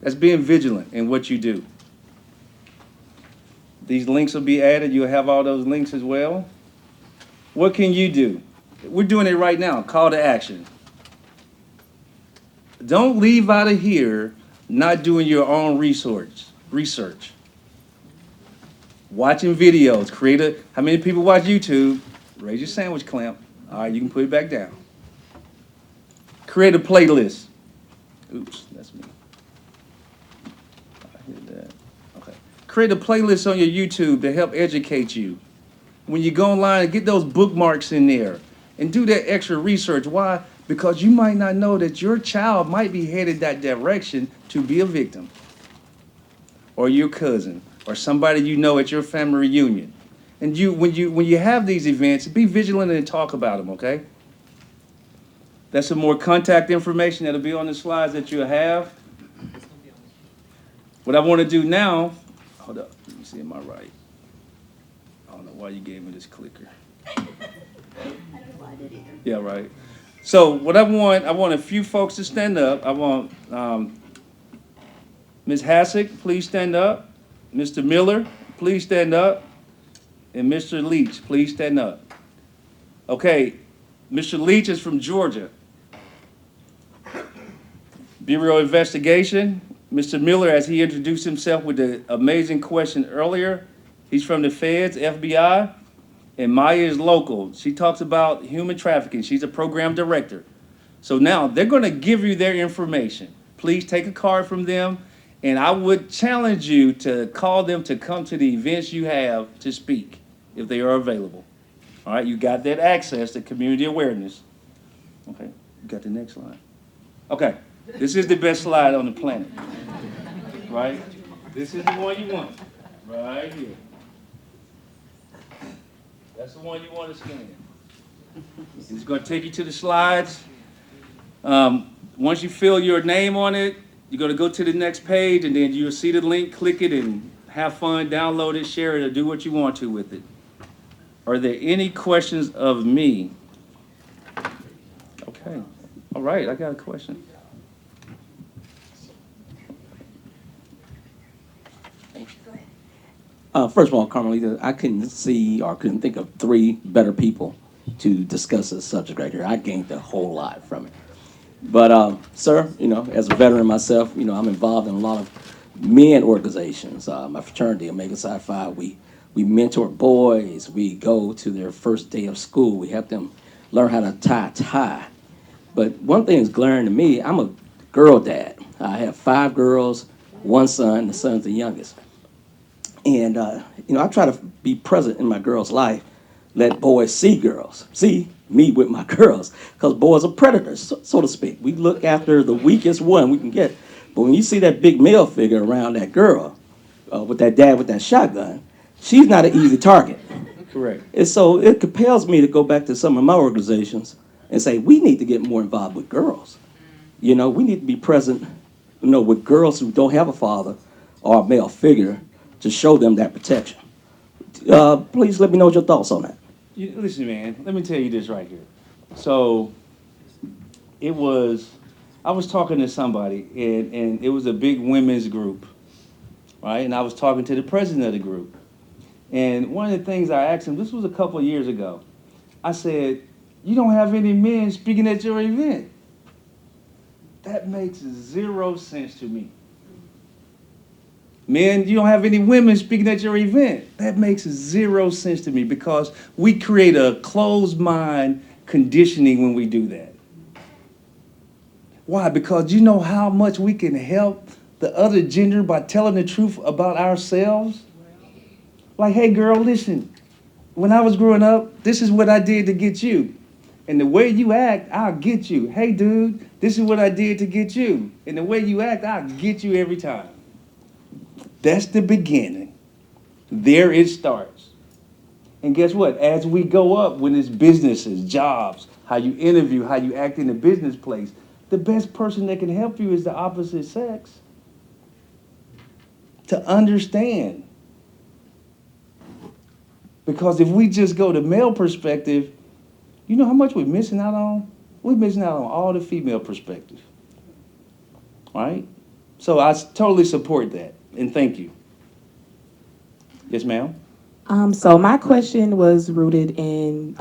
That's being vigilant in what you do. These links will be added. You'll have all those links as well. What can you do? We're doing it right now. Call to action. Don't leave out of here not doing your own research. Watching videos. How many people watch YouTube? Raise your sandwich clamp. All right, you can put it back down. Create a playlist. Oops, that's me. I hit that. Okay. Create a playlist on your YouTube to help educate you. When you go online, get those bookmarks in there and do that extra research. Why? Because you might not know that your child might be headed that direction to be a victim, or your cousin, or somebody you know at your family reunion. And when you have these events, be vigilant and talk about them, okay? That's some more contact information that'll be on the slides that you'll have. What I want to do now, hold up, let me see, am I right? I don't know why you gave me this clicker. Yeah, right. So what I want a few folks to stand up. I want Ms. Hassick, please stand up. Mr. Miller, please stand up. And Mr. Leach, please stand up. Okay, Mr. Leach is from Georgia. Bureau of Investigation. Mr. Miller, as he introduced himself with the amazing question earlier, he's from the Feds, FBI. And Maya is local. She talks about human trafficking. She's a program director. So now they're going to give you their information. Please take a card from them. And I would challenge you to call them to come to the events you have to speak if they are available. All right, you got that access to community awareness. Okay, you got the next slide. Okay, this is the best slide on the planet. Right? This is the one you want. Right here. That's the one you want to scan. It's going to take you to the slides. Once you fill your name on it, you're going to go to the next page, and then you'll see the link, click it, and have fun, download it, share it, or do what you want to with it. Are there any questions of me? Okay. All right, I got a question. First of all, Carmelita, I couldn't think of three better people to discuss this subject right here. I gained a whole lot from it. But, sir, as a veteran myself, I'm involved in a lot of men organizations. My fraternity, Omega Psi Phi, we mentor boys. We go to their first day of school. We help them learn how to tie a tie. But one thing is glaring to me, I'm a girl dad. I have 5 girls, 1 son. The son's the youngest. And, I try to be present in my girls' life, let boys see girls, see me with my girls, because boys are predators, so to speak. We look after the weakest one we can get. But when you see that big male figure around that girl, with that dad with that shotgun, she's not an easy target. Correct. And so it compels me to go back to some of my organizations and say, we need to get more involved with girls. We need to be present, with girls who don't have a father or a male figure, to show them that protection. Please let me know your thoughts on that. Listen, man, let me tell you this right here. So it was I was talking to somebody, and it was a big women's group, right? And I was talking to the president of the group. And one of the things I asked him, this was a couple of years ago, I said, you don't have any men speaking at your event. That makes 0 sense to me. Men, you don't have any women speaking at your event. That makes 0 sense to me because we create a closed mind conditioning when we do that. Why? Because you know how much we can help the other gender by telling the truth about ourselves? Like, hey girl, listen, when I was growing up, this is what I did to get you. And the way you act, I'll get you. Hey dude, this is what I did to get you. And the way you act, I'll get you every time. That's the beginning. There it starts. And guess what? As we go up, when it's businesses, jobs, how you interview, how you act in the business place, the best person that can help you is the opposite sex. To understand. Because if we just go to male perspective, you know how much we're missing out on? We're missing out on all the female perspective. Right? So I totally support that. And thank you. Yes, ma'am? So my question was rooted in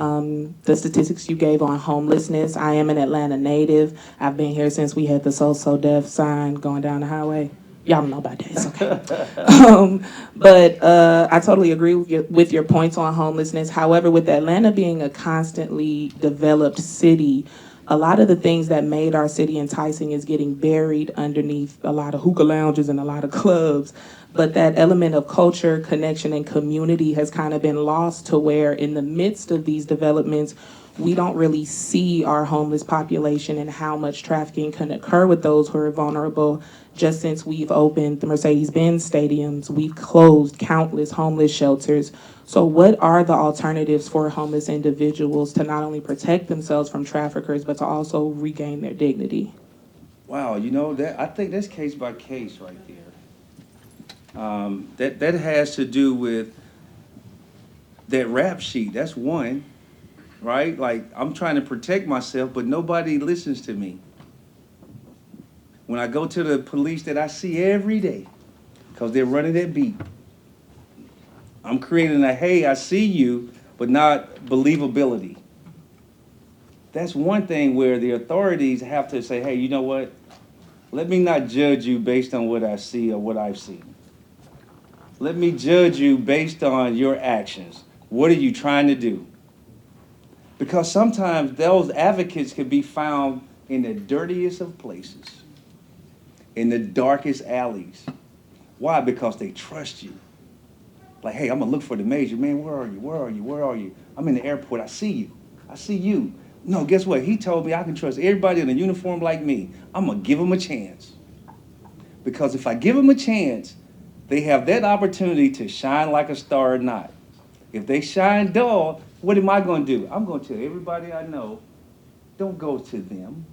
the statistics you gave on homelessness. I am an Atlanta native. I've been here since we had the So Deaf sign going down the highway. Y'all don't know about that, it's okay. But I totally agree with your points on homelessness. However, with Atlanta being a constantly developed city, a lot of the things that made our city enticing is getting buried underneath a lot of hookah lounges and a lot of clubs. But that element of culture, connection, and community has kind of been lost to where in the midst of these developments, we don't really see our homeless population and how much trafficking can occur with those who are vulnerable. Just since we've opened the Mercedes-Benz stadiums, we've closed countless homeless shelters. So what are the alternatives for homeless individuals to not only protect themselves from traffickers, but to also regain their dignity? Wow, you know, that I think that's case by case right there. That has to do with that rap sheet. That's one, right? Like, I'm trying to protect myself, but nobody listens to me. When I go to the police that I see every day, because they're running that beat, I'm creating a, hey, I see you, but not believability. That's one thing where the authorities have to say, hey, you know what? Let me not judge you based on what I see or what I've seen. Let me judge you based on your actions. What are you trying to do? Because sometimes those advocates can be found in the dirtiest of places, in the darkest alleys. Why? Because they trust you. Like, hey, I'm gonna look for the major. Man, where are you? Where are you? Where are you? I'm in the airport. I see you. I see you. No, guess what? He told me I can trust everybody in a uniform like me. I'm gonna give them a chance. Because if I give them a chance, they have that opportunity to shine like a star or not. If they shine dull, what am I gonna do? I'm gonna tell everybody I know, don't go to them.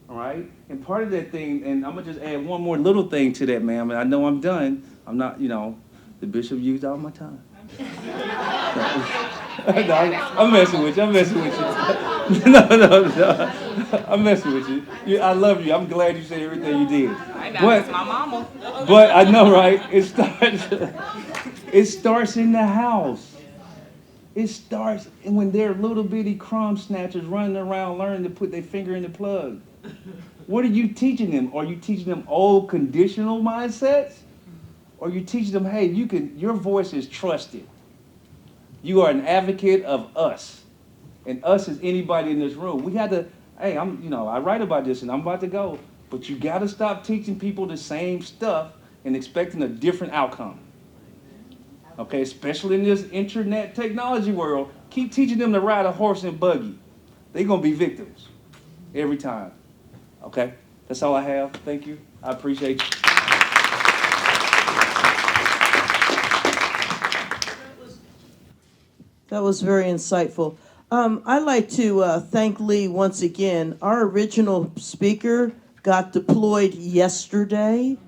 All right? And part of that thing, and I'm gonna just add one more little thing to that, ma'am, and I know I'm done. I'm not, you know, the bishop used all my time. No, I'm messing with you. I'm messing with you. No. I'm messing with you. I love you. I'm glad you said everything you did. But my mama. But I know, right? It starts in the house. It starts when they're little bitty crumb snatchers running around learning to put their finger in the plug. What are you teaching them? Are you teaching them old conditional mindsets? Or are you teaching them, hey, your voice is trusted. You are an advocate of us. And us is anybody in this room. We had to, hey, I write about this and I'm about to go. But you got to stop teaching people the same stuff and expecting a different outcome. Okay, especially in this internet technology world, keep teaching them to ride a horse and buggy. They're going to be victims every time. Okay, that's all I have. Thank you. I appreciate you. That was very insightful. I'd like to thank Lee once again. Our original speaker got deployed yesterday,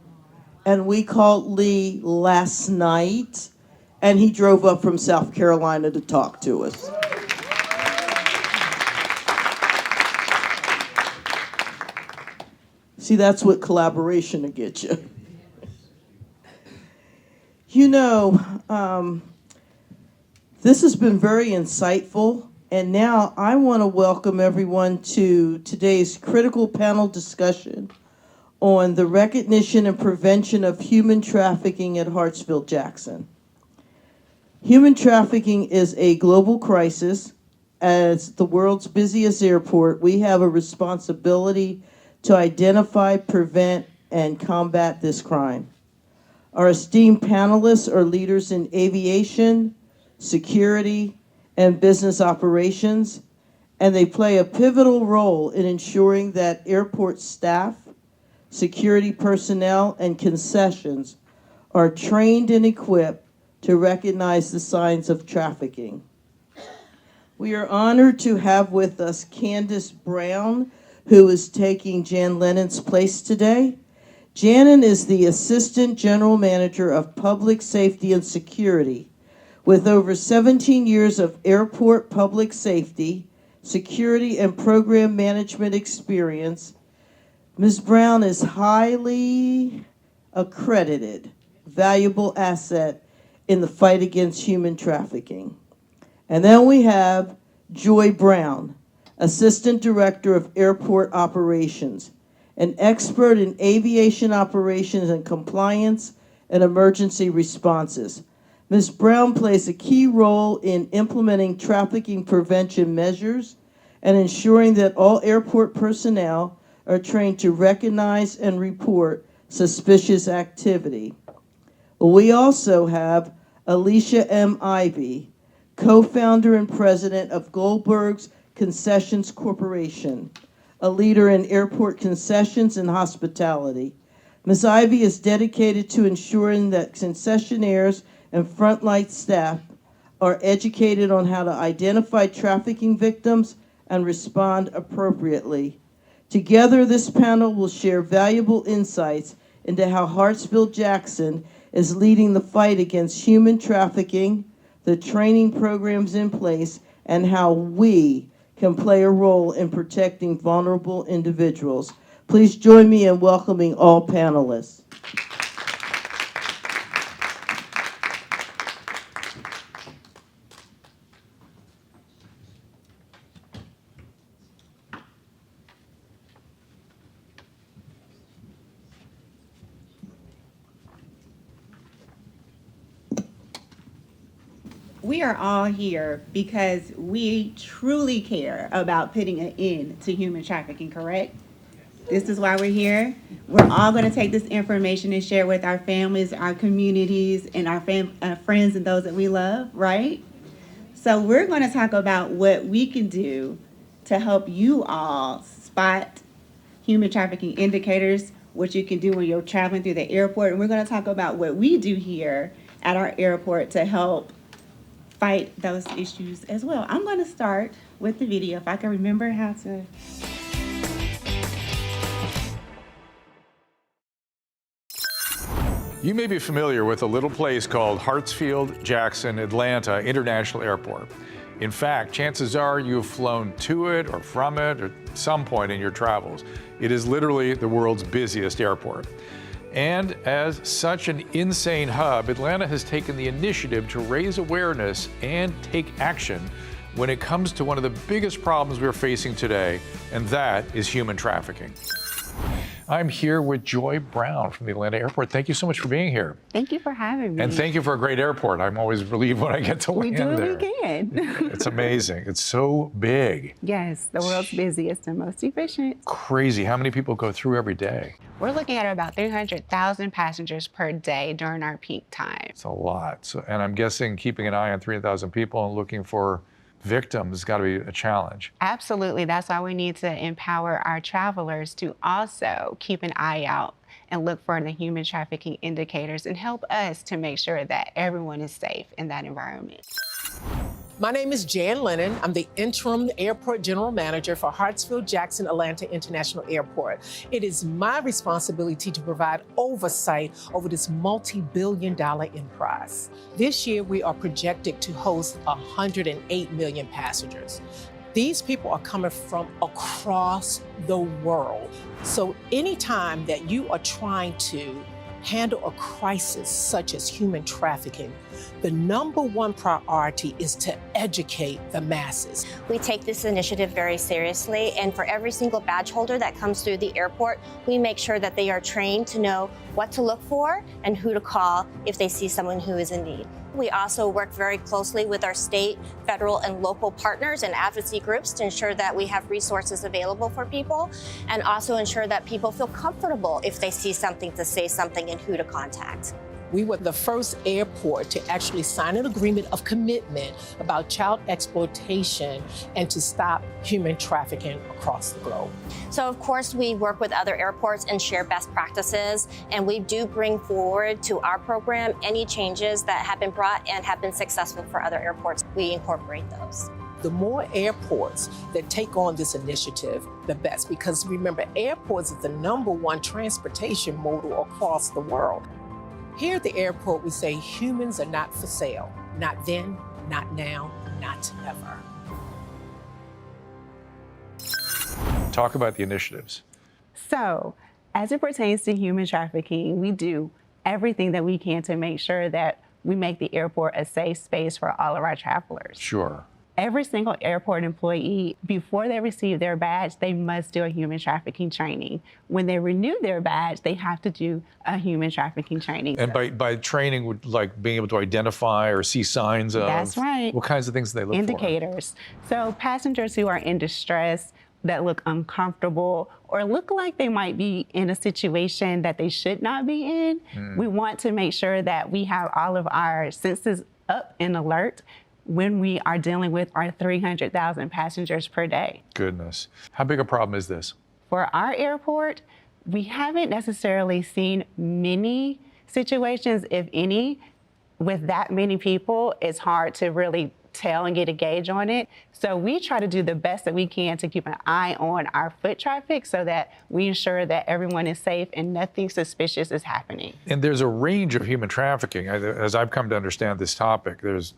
and we called Lee last night, and he drove up from South Carolina to talk to us. See, that's what collaboration will get you. You know, this has been very insightful, and now I want to welcome everyone to today's critical panel discussion on the recognition and prevention of human trafficking at Hartsfield-Jackson. Human trafficking is a global crisis. As the world's busiest airport, we have a responsibility to identify, prevent, and combat this crime. Our esteemed panelists are leaders in aviation, security, and business operations, and they play a pivotal role in ensuring that airport staff, security personnel, and concessions are trained and equipped to recognize the signs of trafficking. We are honored to have with us Candace Brown, who is taking Jan Lennon's place today. Janin is the Assistant General Manager of Public Safety and Security. With over 17 years of airport public safety, security, and program management experience, Ms. Brown is highly accredited, valuable asset in the fight against human trafficking. And then we have Joy Brown, Assistant Director of Airport Operations, an expert in aviation operations and compliance and emergency responses. Ms. Brown plays a key role in implementing trafficking prevention measures and ensuring that all airport personnel are trained to recognize and report suspicious activity. We also have Alicia M. Ivey, co-founder and president of Goldberg's Concessions Corporation, a leader in airport concessions and hospitality. Ms. Ivey is dedicated to ensuring that concessionaires and frontline staff are educated on how to identify trafficking victims and respond appropriately. Together, this panel will share valuable insights into how Hartsfield-Jackson is leading the fight against human trafficking, the training programs in place, and how we can play a role in protecting vulnerable individuals. Please join me in welcoming all panelists. We are all here because we truly care about putting an end to human trafficking, correct? This is why we're here. We're all going to take this information and share with our families, our communities, and our friends and those that we love, right? So we're going to talk about what we can do to help you all spot human trafficking indicators, what you can do when you're traveling through the airport. And we're going to talk about what we do here at our airport to help fight those issues as well. I'm going to start with the video, if I can remember how to. You may be familiar with a little place called Hartsfield-Jackson Atlanta International Airport. In fact, chances are you've flown to it or from it at some point in your travels. It is literally the world's busiest airport. And as such an insane hub, Atlanta has taken the initiative to raise awareness and take action when it comes to one of the biggest problems we're facing today, and that is human trafficking. I'm here with Joy Brown from the Atlanta Airport. Thank you so much for being here. Thank you for having me. And thank you for a great airport. I'm always relieved when I get to land there. We do what we can. It's amazing. It's so big. Yes, the world's busiest and most efficient. Crazy. How many people go through every day? We're looking at about 300,000 passengers per day during our peak time. It's a lot. So, and I'm guessing keeping an eye on 3,000 people and looking for victims has got to be a challenge. Absolutely. That's why we need to empower our travelers to also keep an eye out and look for the human trafficking indicators and help us to make sure that everyone is safe in that environment. My name is Jan Lennon. I'm the interim airport general manager for Hartsfield-Jackson Atlanta International Airport. It is my responsibility to provide oversight over this multi-billion-dollar enterprise. This year, we are projected to host 108 million passengers. These people are coming from across the world. So anytime that you are trying to handle a crisis such as human trafficking, the number one priority is to educate the masses. We take this initiative very seriously, and for every single badge holder that comes through the airport, we make sure that they are trained to know what to look for and who to call if they see someone who is in need. We also work very closely with our state, federal, and local partners and advocacy groups to ensure that we have resources available for people, and also ensure that people feel comfortable if they see something to say something and who to contact. We were the first airport to actually sign an agreement of commitment about child exploitation and to stop human trafficking across the globe. So of course we work with other airports and share best practices, and we do bring forward to our program any changes that have been brought and have been successful for other airports. We incorporate those. The more airports that take on this initiative, the best, because remember, airports is the number one transportation modal across the world. Here at the airport, we say humans are not for sale. Not then, not now, not ever. Talk about the initiatives. So, as it pertains to human trafficking, we do everything that we can to make sure that we make the airport a safe space for all of our travelers. Sure. Every single airport employee, before they receive their badge, they must do a human trafficking training. When they renew their badge, they have to do a human trafficking training. And by training, would like being able to identify or see signs of? That's right. What kinds of things do they look Indicators. So passengers who are in distress, that look uncomfortable, or look like they might be in a situation that they should not be in, we want to make sure that we have all of our senses up and alert when we are dealing with our 300,000 passengers per day. Goodness. How big a problem is this? For our airport, we haven't necessarily seen many situations, if any. With that many people, it's hard to really tell and get a gauge on it. So we try to do the best that we can to keep an eye on our foot traffic so that we ensure that everyone is safe and nothing suspicious is happening. And there's a range of human trafficking. As I've come to understand this topic, there's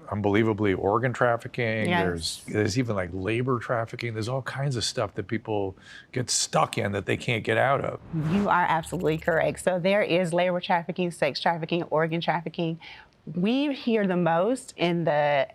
unbelievably organ trafficking. Yes. There's even like labor trafficking. There's all kinds of stuff that people get stuck in that they can't get out of. You are absolutely correct. So there is labor trafficking, sex trafficking, organ trafficking. We hear the most in the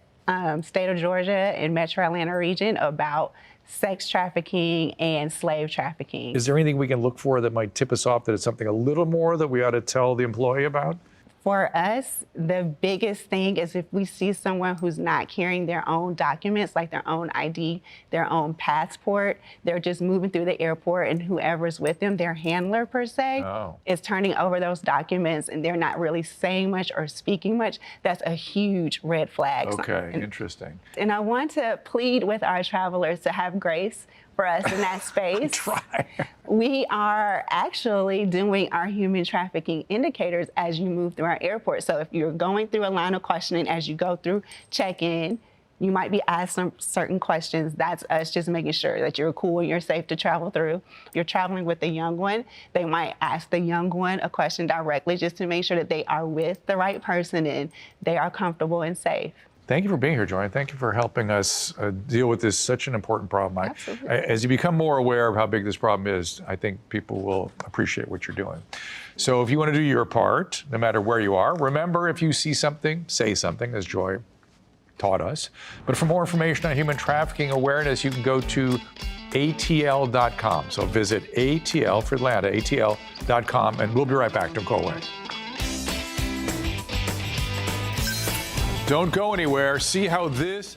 state of Georgia and Metro Atlanta region about sex trafficking and slave trafficking. Is there anything we can look for that might tip us off that it's something a little more that we ought to tell the employee about? For us, the biggest thing is if we see someone who's not carrying their own documents, like their own ID, their own passport, they're just moving through the airport and whoever's with them, their handler per se, is turning over those documents and they're not really saying much or speaking much, that's a huge red flag. Okay, interesting. And I want to plead with our travelers to have grace for us in that space. We are actually doing our human trafficking indicators as you move through our airport. So if you're going through a line of questioning as you go through check-in, you might be asked some certain questions. That's us just making sure that you're cool and you're safe to travel through. If you're traveling with a young one, they might ask the young one a question directly just to make sure that they are with the right person and they are comfortable and safe. Thank you for being here, Joy. Thank you for helping us deal with this such an important problem. Absolutely. As you become more aware of how big this problem is, I think people will appreciate what you're doing. So if you want to do your part, no matter where you are, remember if you see something, say something, as Joy taught us. But for more information on human trafficking awareness, you can go to ATL.com. So visit ATL for Atlanta, ATL.com, and we'll be right back. Don't go away. Don't go anywhere. See how this...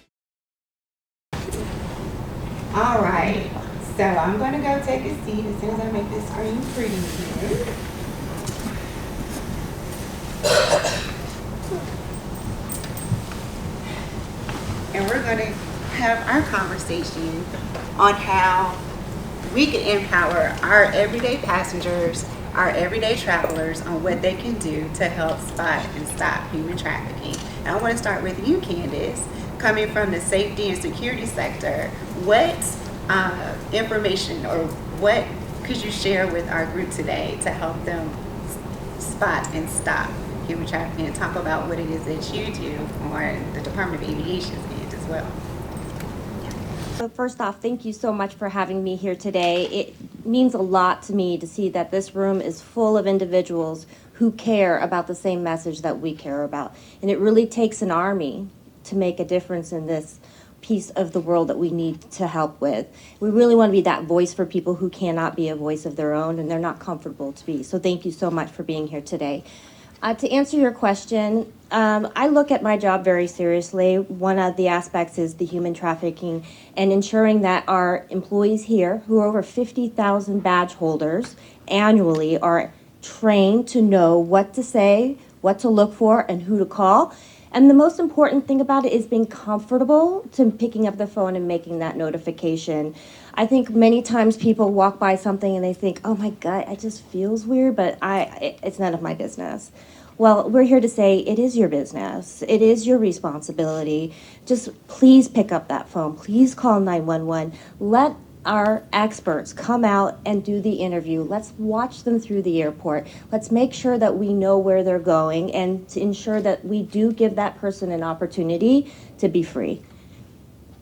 All right, so I'm gonna go take a seat as soon as I make this screen pretty here. And we're gonna have our conversation on how we can empower our everyday passengers, our everyday travelers on what they can do to help spot and stop human trafficking. And I want to start with you, Candace, coming from the safety and security sector. What information or what could you share with our group today to help them spot and stop human trafficking, and talk about what it is that you do on the Department of Aviation's end as well? So first off, thank you so much for having me here today. It means a lot to me to see that this room is full of individuals who care about the same message that we care about. And it really takes an army to make a difference in this piece of the world that we need to help with. We really want to be that voice for people who cannot be a voice of their own and they're not comfortable to be. So thank you so much for being here today. To answer your question, I look at my job very seriously. One of the aspects is the human trafficking and ensuring that our employees here, who are over 50,000 badge holders annually, are trained to know what to say, what to look for, and who to call. And the most important thing about it is being comfortable to picking up the phone and making that notification. I think many times people walk by something and they think, oh my God, it just feels weird, but it's none of my business. Well, we're here to say it is your business. It is your responsibility. Just please pick up that phone. Please call 911. Let our experts come out and do the interview. Let's watch them through the airport. Let's make sure that we know where they're going and to ensure that we do give that person an opportunity to be free.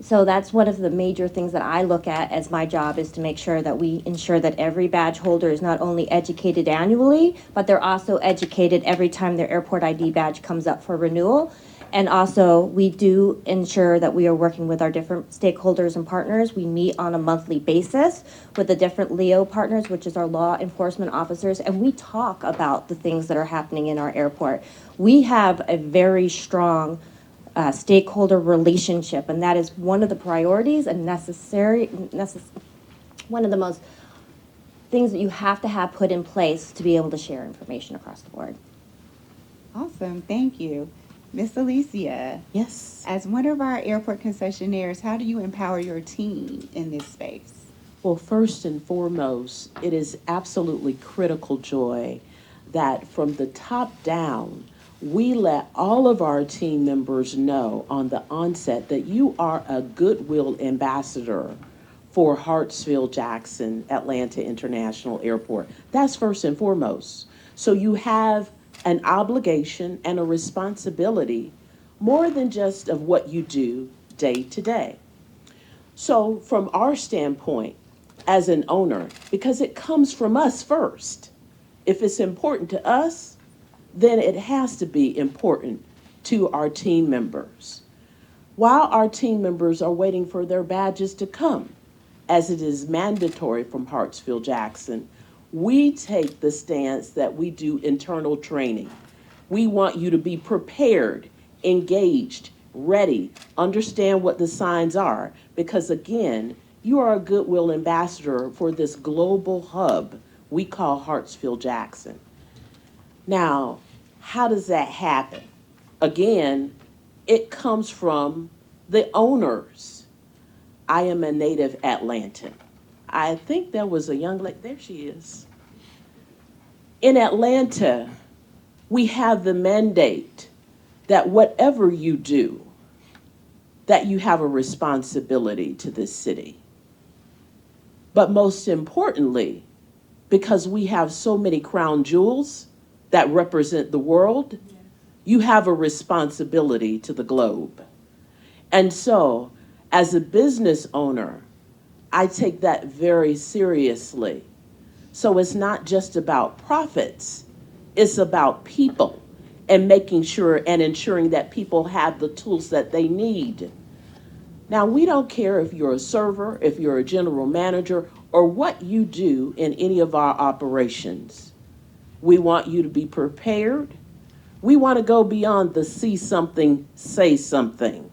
So that's one of the major things that I look at as my job, is to make sure that we ensure that every badge holder is not only educated annually, but they're also educated every time their airport ID badge comes up for renewal. And also, we do ensure that we are working with our different stakeholders and partners. We meet on a monthly basis with the different LEO partners, which is our law enforcement officers, and we talk about the things that are happening in our airport. We have a very strong stakeholder relationship, and that is one of the priorities and one of the most things that you have to have put in place to be able to share information across the board. Awesome, thank you. Miss Alicia. Yes. As one of our airport concessionaires, how do you empower your team in this space? Well, first and foremost, it is absolutely critical, Joy, that from the top down, we let all of our team members know on the onset that you are a goodwill ambassador for Hartsfield-Jackson Atlanta International Airport. That's first and foremost. So you have an obligation and a responsibility more than just of what you do day to day. So from our standpoint as an owner, because it comes from us first, if it's important to us, then it has to be important to our team members. While our team members are waiting for their badges to come, as it is mandatory from Hartsfield-Jackson, we take the stance that we do internal training. We want you to be prepared, engaged, ready, understand what the signs are, because again, you are a goodwill ambassador for this global hub we call Hartsfield-Jackson. Now, how does that happen? Again, it comes from the owners. I am a native Atlantan. I think there was a young lady, there she is. In Atlanta, we have the mandate that whatever you do, that you have a responsibility to this city. But most importantly, because we have so many crown jewels that represent the world, you have a responsibility to the globe. And so, as a business owner, I take that very seriously. So it's not just about profits, it's about people and making sure and ensuring that people have the tools that they need. Now, we don't care if you're a server, if you're a general manager, or what you do in any of our operations. We want you to be prepared. We want to go beyond the see something, say something.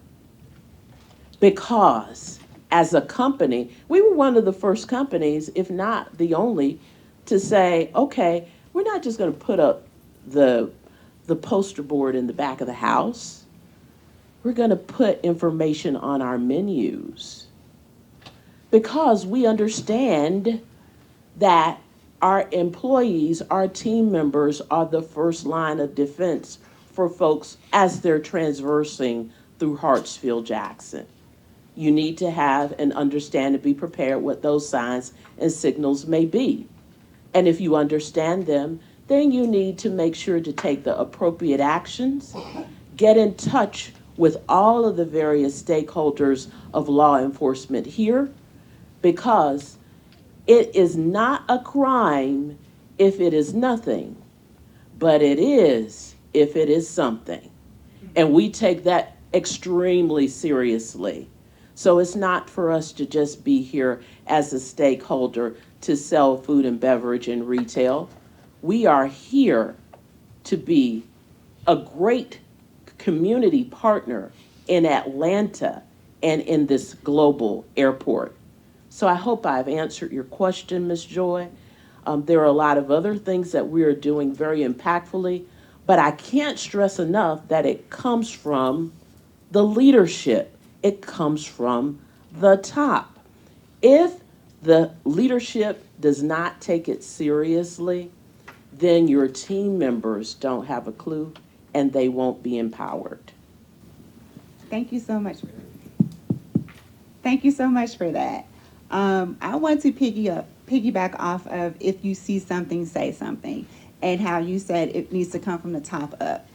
Because as a company, we were one of the first companies, if not the only, to say, okay, we're not just going to put up the poster board in the back of the house. We're going to put information on our menus. Because we understand that our employees, our team members, are the first line of defense for folks as they're transversing through Hartsfield-Jackson. You need to have and understand and be prepared what those signs and signals may be. And if you understand them, then you need to make sure to take the appropriate actions, get in touch with all of the various stakeholders of law enforcement here, because it is not a crime if it is nothing, but it is if it is something. And we take that extremely seriously. So it's not for us to just be here as a stakeholder to sell food and beverage and retail. We are here to be a great community partner in Atlanta and in this global airport. So I hope I've answered your question, Ms. Joy. There are a lot of other things that we are doing very impactfully, but I can't stress enough that it comes from the leadership. It comes from the top. If the leadership does not take it seriously, then your team members don't have a clue and they won't be empowered. Thank you so much. Thank you so much for that. I want to piggyback off of if you see something, say something, and how you said it needs to come from the top up.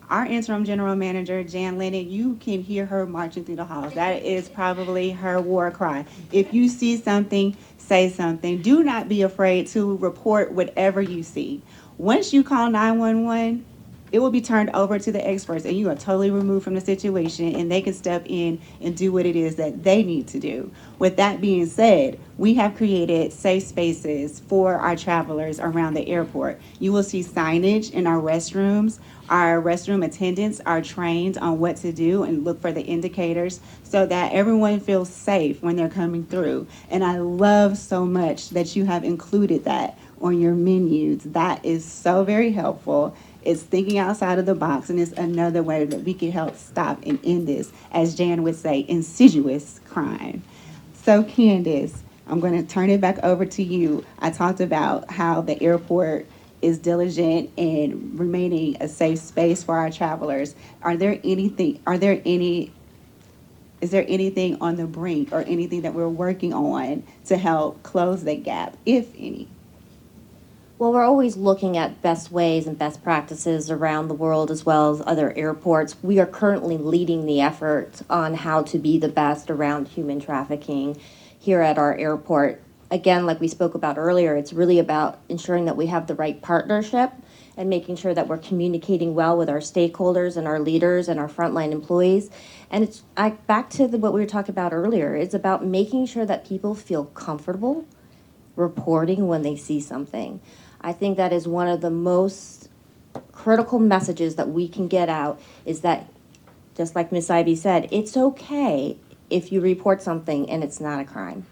Our interim general manager, Jan Lennon, you can hear her marching through the halls. That is probably her war cry. If you see something, say something. Do not be afraid to report whatever you see. Once you call 911, it will be turned over to the experts and you are totally removed from the situation and they can step in and do what it is that they need to do. With that being said, we have created safe spaces for our travelers around the airport. You will see signage in our restrooms. Our restroom attendants are trained on what to do and look for the indicators so that everyone feels safe when they're coming through. And I love so much that you have included that on your menus. That is so very helpful. It's thinking outside of the box, and it's another way that we can help stop and end this, as Jan would say, insidious crime. So Candace, I'm going to turn it back over to you. I talked about how the airport is diligent in remaining a safe space for our travelers. Is there anything on the brink or anything that we're working on to help close that gap, if any? Well, we're always looking at best ways and best practices around the world as well as other airports. We are currently leading the effort on how to be the best around human trafficking here at our airport. Again, like we spoke about earlier, it's really about ensuring that we have the right partnership and making sure that we're communicating well with our stakeholders and our leaders and our frontline employees. And it's back to what we were talking about earlier. It's about making sure that people feel comfortable reporting when they see something. I think that is one of the most critical messages that we can get out, is that, just like Ms. Ivy said, it's okay if you report something and it's not a crime.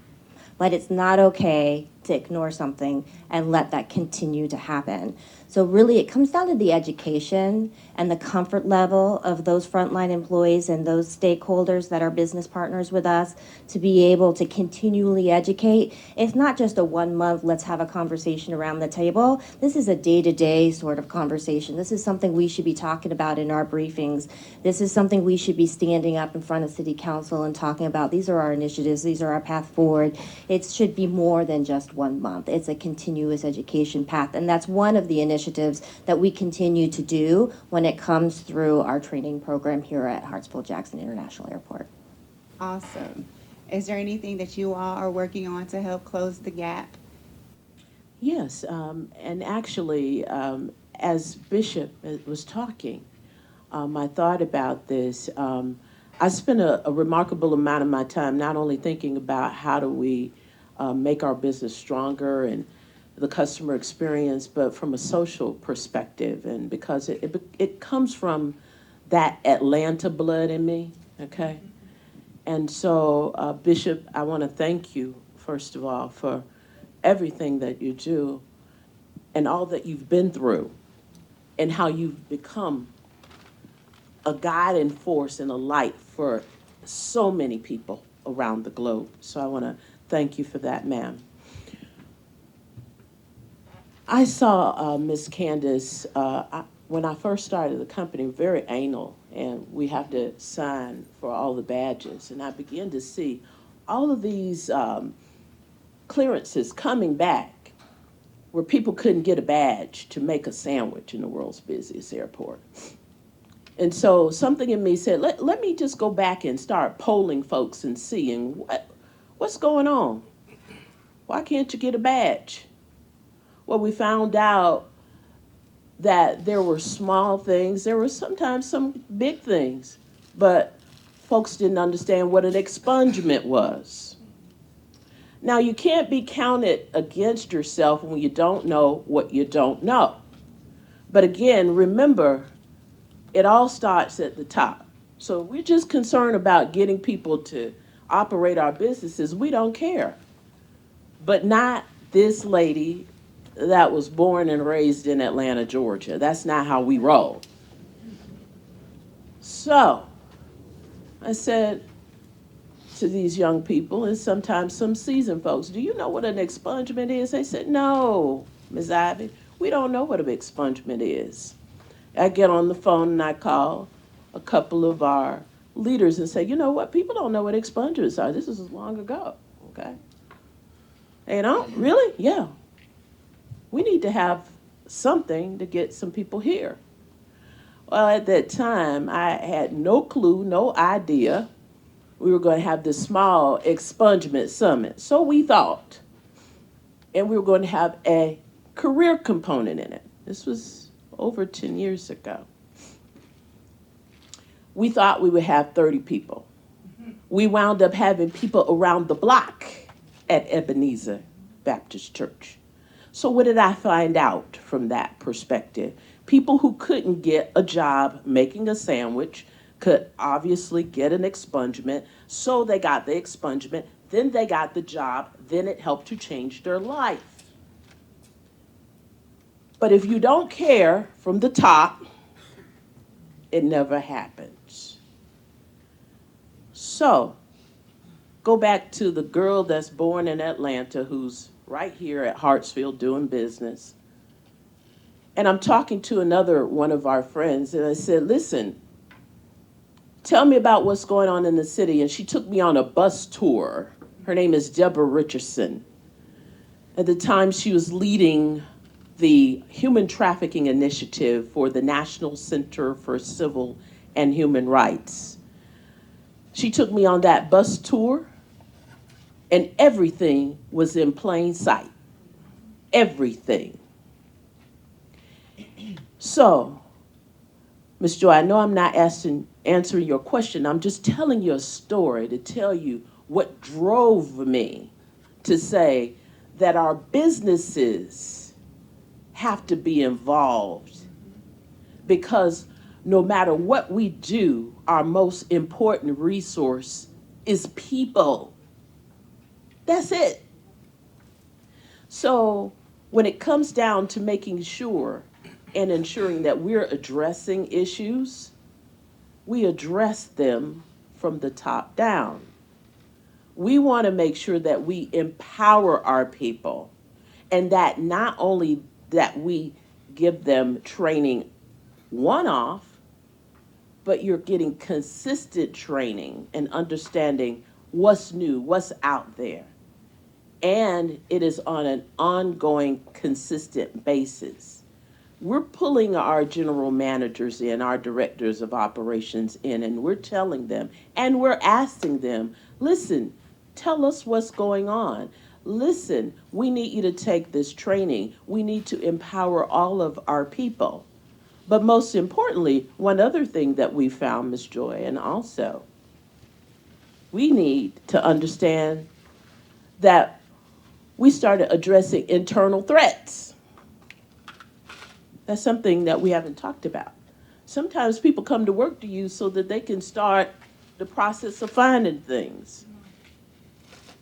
But it's not okay to ignore something and let that continue to happen. So really, it comes down to the education and the comfort level of those frontline employees and those stakeholders that are business partners with us to be able to continually educate. It's not just a 1 month, let's have a conversation around the table. This is a day-to-day sort of conversation. This is something we should be talking about in our briefings. This is something we should be standing up in front of City Council and talking about. These are our initiatives. These are our path forward. It should be more than just 1 month. It's a continuous education path. And that's one of the initiatives that we continue to do when it comes through our training program here at Hartsfield-Jackson International Airport. Awesome. Is there anything that you all are working on to help close the gap? Yes, and actually, as Bishop was talking, I thought about this. I spent a remarkable amount of my time not only thinking about how do we make our business stronger and the customer experience, but from a social perspective, and because it comes from that Atlanta blood in me, okay? And so, Bishop, I want to thank you, first of all, for everything that you do and all that you've been through and how you've become a guiding force and a light for so many people around the globe. So I want to thank you for that, ma'am. I saw Miss Candace, when I first started the company, very anal, and we have to sign for all the badges. And I began to see all of these clearances coming back where people couldn't get a badge to make a sandwich in the world's busiest airport. And so something in me said, let me just go back and start polling folks and seeing what's going on. Why can't you get a badge? Well, we found out that there were small things, there were sometimes some big things, but folks didn't understand what an expungement was. Now, you can't be counted against yourself when you don't know what you don't know. But again, remember, it all starts at the top. So we're just concerned about getting people to operate our businesses. We don't care. But not this lady that was born and raised in Atlanta, Georgia. That's not how we roll. So I said to these young people, and sometimes some seasoned folks, do you know what an expungement is? They said, no, Ms. Ivy, we don't know what an expungement is. I get on the phone and I call a couple of our leaders and say, you know what, people don't know what expungements are. This is long ago, okay? They don't? Really? Yeah. We need to have something to get some people here. Well, at that time, I had no clue, no idea we were going to have this small expungement summit. So we thought. And we were going to have a career component in it. This was over 10 years ago. We thought we would have 30 people. We wound up having people around the block at Ebenezer Baptist Church. So what did I find out from that perspective? People who couldn't get a job making a sandwich could obviously get an expungement. So they got the expungement, then they got the job, then it helped to change their life. But if you don't care from the top, it never happens. So go back to the girl that's born in Atlanta who's right here at Hartsfield doing business. And I'm talking to another one of our friends, and I said, listen, tell me about what's going on in the city. And she took me on a bus tour. Her name is Deborah Richardson. At the time, she was leading the Human Trafficking Initiative for the National Center for Civil and Human Rights. She took me on that bus tour, and everything was in plain sight. Everything. So, Ms. Joy, I know I'm not answering your question. I'm just telling you a story to tell you what drove me to say that our businesses have to be involved, because no matter what we do, our most important resource is people. That's it. So when it comes down to making sure and ensuring that we're addressing issues, we address them from the top down. We want to make sure that we empower our people, and that not only that we give them training one-off, but you're getting consistent training and understanding what's new, what's out there. And it is on an ongoing, consistent basis. We're pulling our general managers in, our directors of operations in, and we're telling them, and we're asking them, listen, tell us what's going on. Listen, we need you to take this training. We need to empower all of our people. But most importantly, one other thing that we found, Ms. Joy, and also, we need to understand that we started addressing internal threats. That's something that we haven't talked about. Sometimes people come to work to you so that they can start the process of finding things,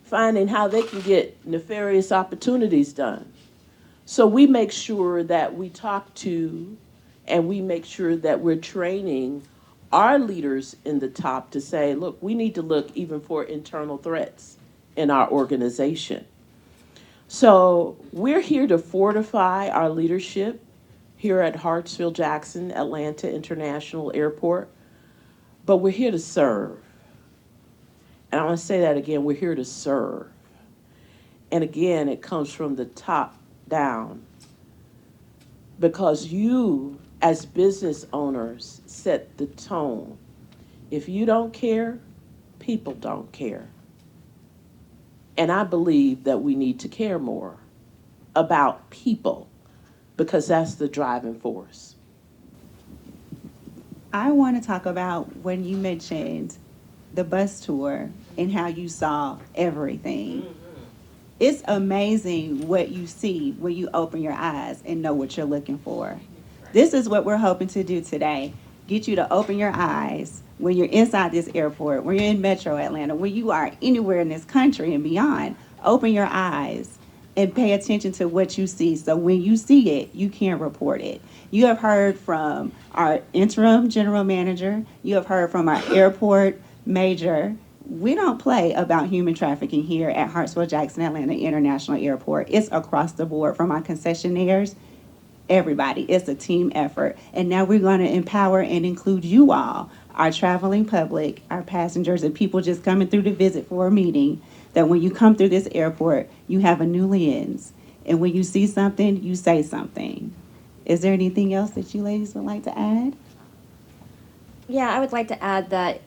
finding how they can get nefarious opportunities done. So we make sure that we talk to and we make sure that we're training our leaders in the top to say, look, we need to look even for internal threats in our organization. So we're here to fortify our leadership here at Hartsfield-Jackson Atlanta International Airport, but we're here to serve. And I want to say that again, we're here to serve. And again, it comes from the top down, because you as business owners, set the tone. If you don't care, people don't care. And I believe that we need to care more about people because that's the driving force. I want to talk about when you mentioned the bus tour and how you saw everything. It's amazing what you see when you open your eyes and know what you're looking for. This is what we're hoping to do today. Get you to open your eyes when you're inside this airport, when you're in Metro Atlanta, when you are anywhere in this country and beyond. Open your eyes and pay attention to what you see. So when you see it, you can report it. You have heard from our interim general manager. You have heard from our airport major. We don't play about human trafficking here at Hartsfield-Jackson Atlanta International Airport. It's across the board from our concessionaires, everybody. It's a team effort. And now we're going to empower and include you all, our traveling public, our passengers, and people just coming through to visit for a meeting, that when you come through this airport, you have a new lens. And when you see something, you say something. Is there anything else that you ladies would like to add? Yeah, I would like to add that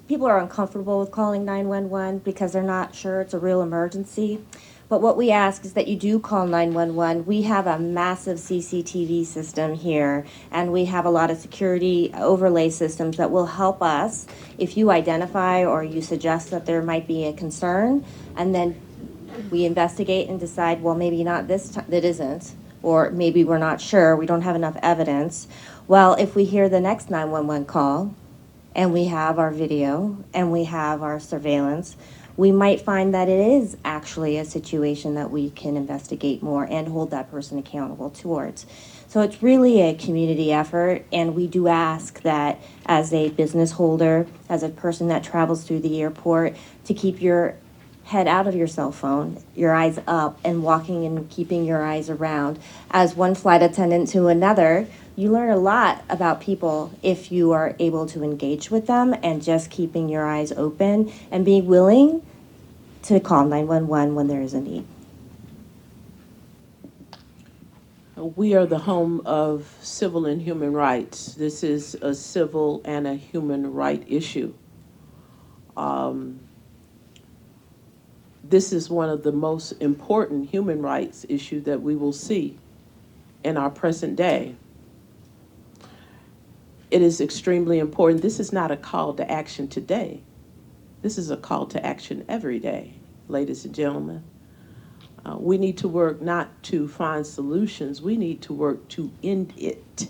people are uncomfortable with calling 911 because they're not sure it's a real emergency. But what we ask is that you do call 911. We have a massive CCTV system here, and we have a lot of security overlay systems that will help us if you identify or you suggest that there might be a concern, and then we investigate and decide, well, maybe not this time, that isn't, or maybe we're not sure, we don't have enough evidence. Well, if we hear the next 911 call, and we have our video, and we have our surveillance, we might find that it is actually a situation that we can investigate more and hold that person accountable towards. So it's really a community effort, and we do ask that as a business holder, as a person that travels through the airport, to keep your head out of your cell phone, your eyes up, and walking and keeping your eyes around. As one flight attendant to another, you learn a lot about people if you are able to engage with them and just keeping your eyes open and being willing to call 911 when there is a need. We are the home of civil and human rights. This is a civil and a human right issue. This is one of the most important human rights issues that we will see in our present day. It is extremely important. This is not a call to action today. This is a call to action every day, ladies and gentlemen. We need to work not to find solutions. We need to work to end it,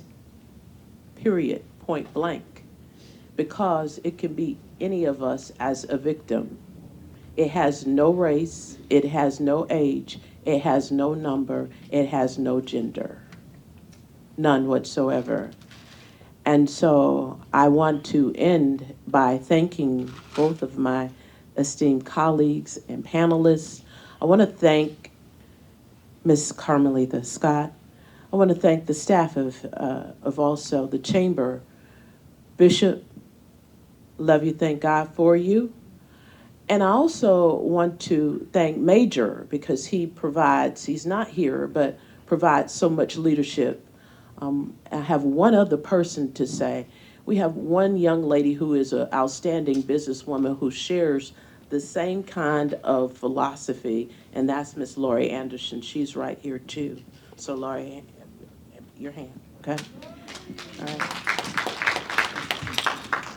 period, point blank, because it can be any of us as a victim. It has no race, it has no age, it has no number, it has no gender, none whatsoever. And so I want to end by thanking both of my esteemed colleagues and panelists. I want to thank Ms. Carmelita Scott. I want to thank the staff of also the Chamber. Bishop, love you, thank God for you. And I also want to thank Major because he provides, he's not here, but provides so much leadership. I have one other person to say. We have one young lady who is an outstanding businesswoman who shares the same kind of philosophy, and that's Miss Laurie Anderson. She's right here too. So Laurie, your hand, okay? All right.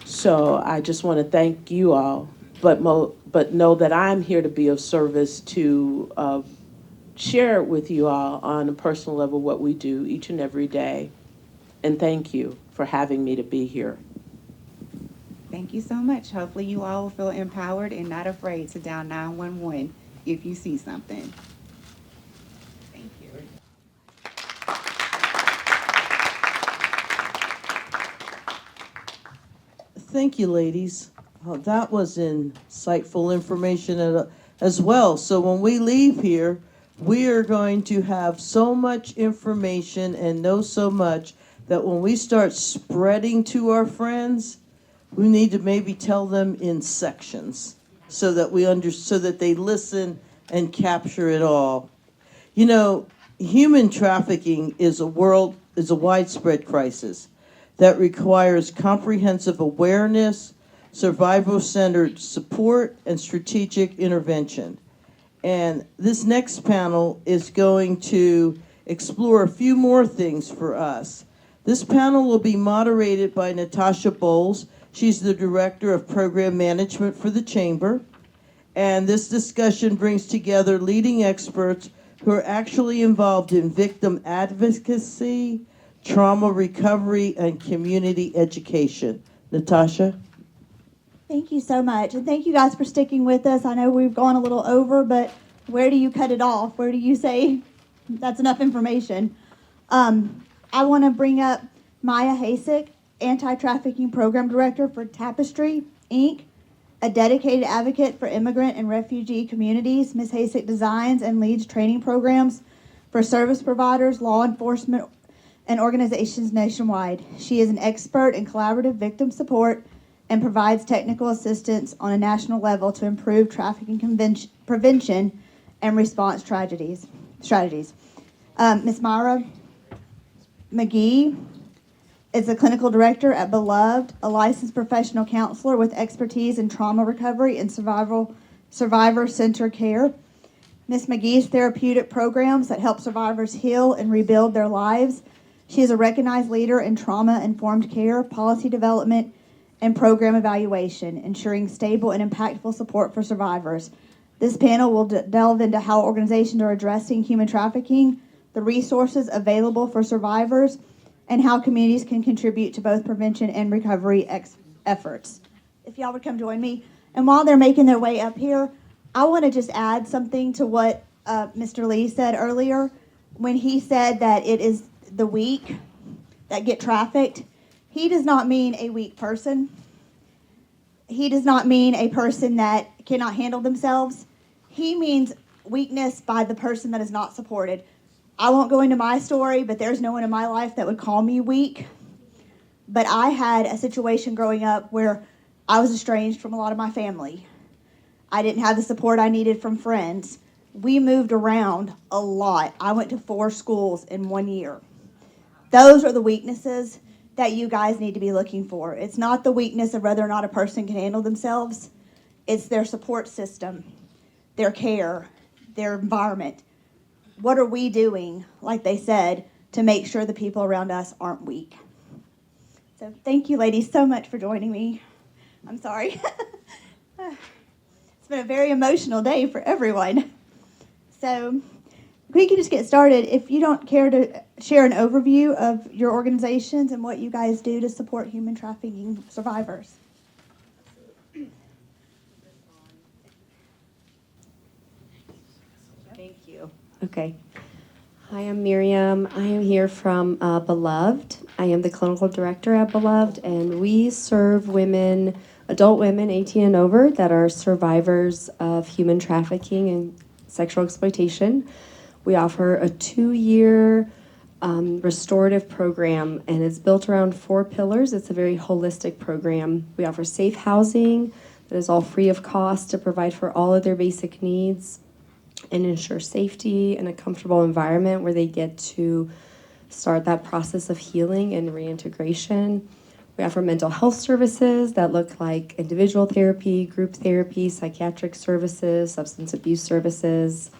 So I just want to thank you all, but know that I'm here to be of service to share with you all on a personal level what we do each and every day. And thank you for having me to be here. Thank you so much. Hopefully you all will feel empowered and not afraid to dial 911 if you see something. Thank you. Thank you, ladies. That was insightful information as well. So when we leave here, we are going to have so much information and know so much that when we start spreading to our friends, we need to maybe tell them in sections so that so that they listen and capture it all. You know, human trafficking is a world is a widespread crisis that requires comprehensive awareness, survival-centered support, and strategic intervention. And this next panel is going to explore a few more things for us. This panel will be moderated by Natasha Bowles. She's the Director of Program Management for the Chamber. And this discussion brings together leading experts who are actually involved in victim advocacy, trauma recovery, and community education. Natasha? Thank you so much. And thank you guys for sticking with us. I know we've gone a little over, but where do you cut it off? Where do you say that's enough information? I want to bring up Maya Hasek, Anti-Trafficking Program Director for Tapestry, Inc., a dedicated advocate for immigrant and refugee communities. Ms. Hasek designs and leads training programs for service providers, law enforcement, and organizations nationwide. She is an expert in collaborative victim support and provides technical assistance on a national level to improve trafficking prevention and response strategies. Ms. Myra McGee is a clinical director at Beloved, a licensed professional counselor with expertise in trauma recovery and survivor-centered care. Ms. McGee's therapeutic programs that help survivors heal and rebuild their lives. She is a recognized leader in trauma-informed care, policy development, and program evaluation, ensuring stable and impactful support for survivors. This panel will delve into how organizations are addressing human trafficking, the resources available for survivors, and how communities can contribute to both prevention and recovery efforts. If y'all would come join me. And while they're making their way up here, I want to just add something to what Mr. Lee said earlier when he said that it is the weak that get trafficked. He does not mean a weak person. He does not mean a person that cannot handle themselves. He means weakness by the person that is not supported. I won't go into my story, but there's no one in my life that would call me weak. But I had a situation growing up where I was estranged from a lot of my family. I didn't have the support I needed from friends. We moved around a lot. I went to 4 schools in 1 year. Those are the weaknesses that you guys need to be looking for. It's not the weakness of whether or not a person can handle themselves. It's their support system, their care, their environment. What are we doing, like they said, to make sure the people around us aren't weak? So thank you, ladies, so much for joining me. I'm sorry. It's been a very emotional day for everyone. So we can just get started. If you don't care to share an overview of your organizations and what you guys do to support human trafficking survivors. Thank you. Okay. Hi, I'm Miriam. I am here from Beloved. I am the clinical director at Beloved, and we serve women, adult women 18 and over that are survivors of human trafficking and sexual exploitation. We offer a 2-year restorative program, and it's built around 4 pillars. It's a very holistic program. We offer safe housing that is all free of cost to provide for all of their basic needs and ensure safety and a comfortable environment where they get to start that process of healing and reintegration. We offer mental health services that look like individual therapy, group therapy, psychiatric services, substance abuse services,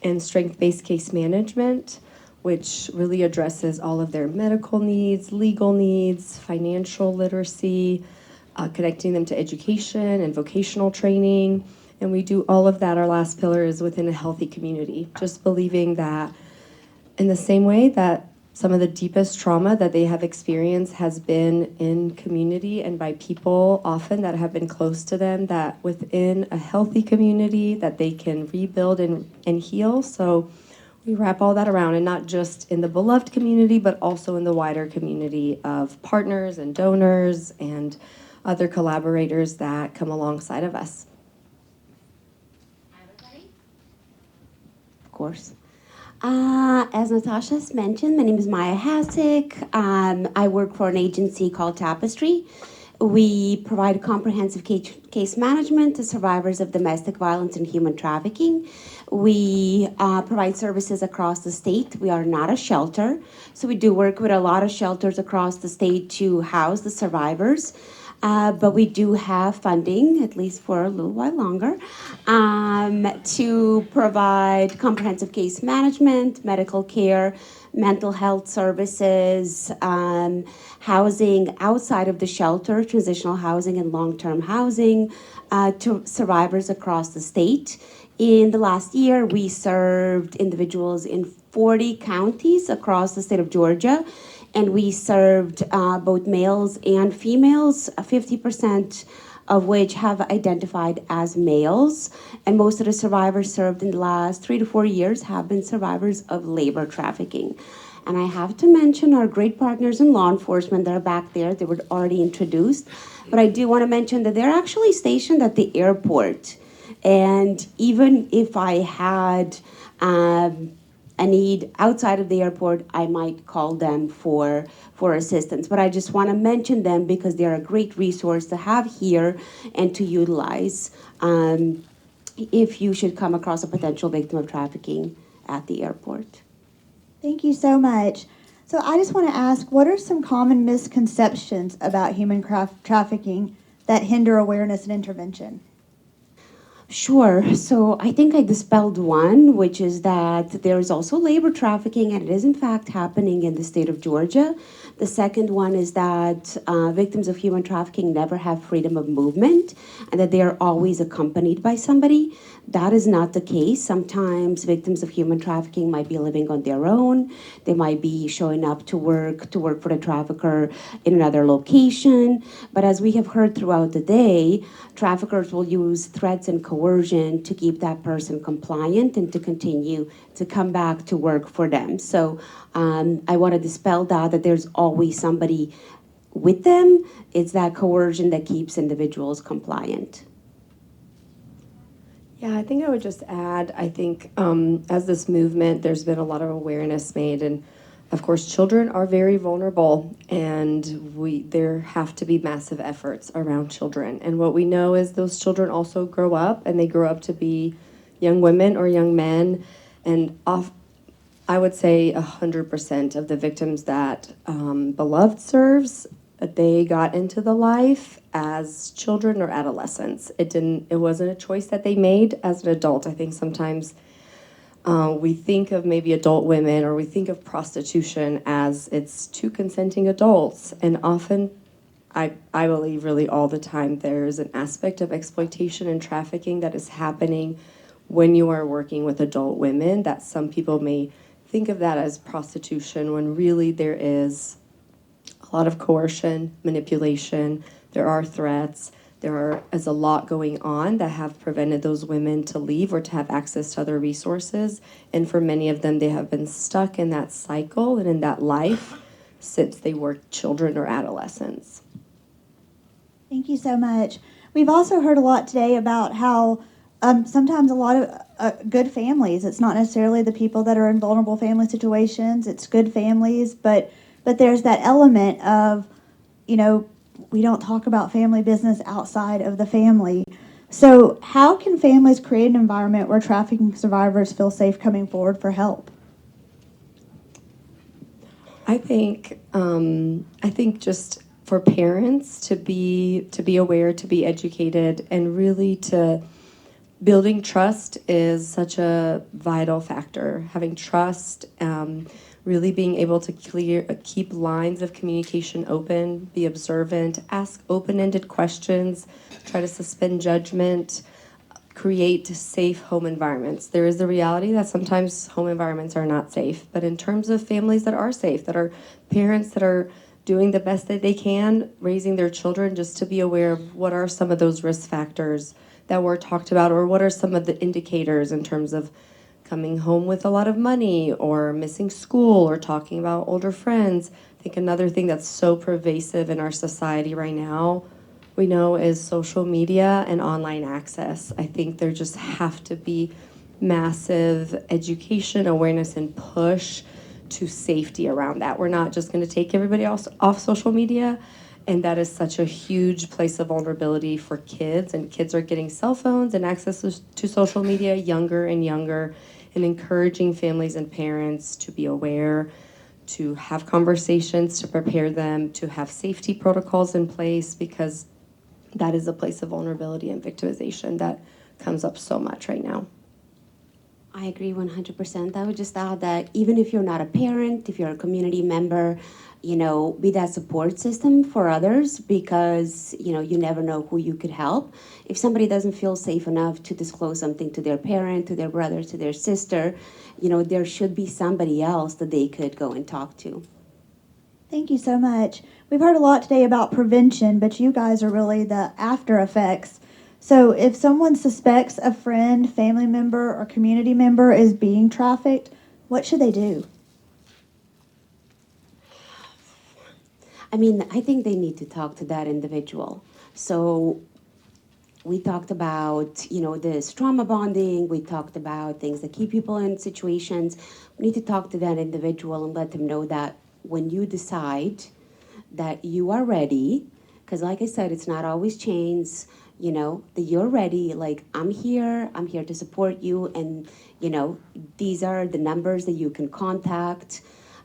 and strength-based case management, which really addresses all of their medical needs, legal needs, financial literacy, connecting them to education and vocational training. And we do all of that. Our last pillar is within a healthy community, just believing that in the same way that some of the deepest trauma that they have experienced has been in community and by people often that have been close to them, that within a healthy community that they can rebuild and heal. So we wrap all that around, and not just in the Beloved community, but also in the wider community of partners and donors and other collaborators that come alongside of us. Of course. As Natasha's mentioned, my name is Maya Hasek. I work for an agency called Tapestry, We provide comprehensive case management to survivors of domestic violence and human trafficking. We provide services across the state. We are not a shelter, so we do work with a lot of shelters across the state to house the survivors. But we do have funding, at least for a little while longer, to provide comprehensive case management, medical care, mental health services, housing outside of the shelter, transitional housing and long-term housing to survivors across the state. In the last year, we served individuals in 40 counties across the state of Georgia, and we served both males and females, 50% of which have identified as males. And most of the survivors served in the last 3 to 4 years have been survivors of labor trafficking. And I have to mention our great partners in law enforcement that are back there. They were already introduced. But I do want to mention that they're actually stationed at the airport. And even if I had a need outside of the airport, I might call them for assistance. But I just want to mention them because they're a great resource to have here and to utilize if you should come across a potential victim of trafficking at the airport. Thank you so much. So I just want to ask, what are some common misconceptions about human trafficking that hinder awareness and intervention? Sure. So I think I dispelled one, which is that there is also labor trafficking, and it is in fact happening in the state of Georgia. The second one is that victims of human trafficking never have freedom of movement and that they are always accompanied by somebody. That is not the case. Sometimes victims of human trafficking might be living on their own. They might be showing up to work for the trafficker in another location. But as we have heard throughout the day, traffickers will use threats and coercion to keep that person compliant and to continue to come back to work for them. So I want to dispel that there's always somebody with them. It's that coercion that keeps individuals compliant. Yeah, I think I would just add, I think as this movement, there's been a lot of awareness made, and of course, children are very vulnerable, and there have to be massive efforts around children. And what we know is those children also grow up, and they grow up to be young women or young men, and I would say 100% of the victims that Beloved serves, they got into the life as children or adolescents. It wasn't a choice that they made as an adult. I think sometimes we think of maybe adult women, or we think of prostitution as it's two consenting adults, and often I believe really all the time there's an aspect of exploitation and trafficking that is happening when you are working with adult women, that some people may think of that as prostitution when really there is a lot of coercion, manipulation, there are threats, there is a lot going on that have prevented those women to leave or to have access to other resources. And for many of them, they have been stuck in that cycle and in that life since they were children or adolescents. Thank you so much. We've also heard a lot today about how sometimes a lot of good families, it's not necessarily the people that are in vulnerable family situations, it's good families, but there's that element of, we don't talk about family business outside of the family. So how can families create an environment where trafficking survivors feel safe coming forward for help? I think just for parents to be aware, to be educated, and really to building trust is such a vital factor. Having trust, really being able to keep lines of communication open, be observant, ask open-ended questions, try to suspend judgment, create safe home environments. There is the reality that sometimes home environments are not safe, but in terms of families that are safe, that are parents that are doing the best that they can, raising their children, just to be aware of what are some of those risk factors that were talked about, or what are some of the indicators in terms of coming home with a lot of money, or missing school, or talking about older friends. I think another thing that's so pervasive in our society right now, we know, is social media and online access. I think there just have to be massive education, awareness, and push to safety around that. We're not just going to take everybody else off social media And that is such a huge place of vulnerability for kids. And kids are getting cell phones and access to social media younger and younger, and encouraging families and parents to be aware, to have conversations, to prepare them, to have safety protocols in place, because that is a place of vulnerability and victimization that comes up so much right now. I agree 100%. I would just add that even if you're not a parent, if you're a community member, be that support system for others, because, you never know who you could help. If somebody doesn't feel safe enough to disclose something to their parent, to their brother, to their sister, there should be somebody else that they could go and talk to. Thank you so much. We've heard a lot today about prevention, but you guys are really the after effects. So if someone suspects a friend, family member, or community member is being trafficked, what should they do? I think they need to talk to that individual. So we talked about, this trauma bonding. We talked about things that keep people in situations. We need to talk to that individual and let them know that when you decide that you are ready, because like I said, it's not always chains, that you're ready, like, I'm here to support you, and, these are the numbers that you can contact.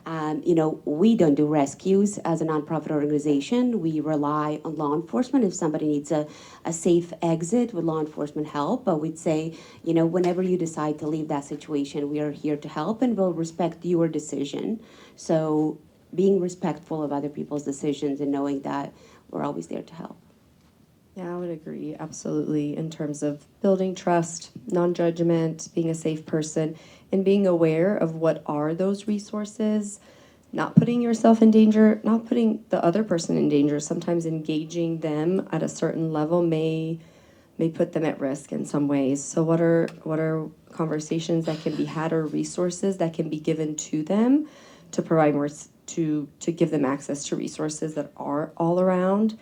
We don't do rescues as a nonprofit organization. We rely on law enforcement if somebody needs a safe exit with law enforcement help. But we'd say, whenever you decide to leave that situation, we are here to help and we'll respect your decision. So being respectful of other people's decisions and knowing that we're always there to help. Yeah, I would agree, absolutely, in terms of building trust, non-judgment, being a safe person, and being aware of what are those resources, not putting yourself in danger, not putting the other person in danger. Sometimes engaging them at a certain level may put them at risk in some ways. So what are conversations that can be had, or resources that can be given to them to provide more, to give them access to resources that are all around?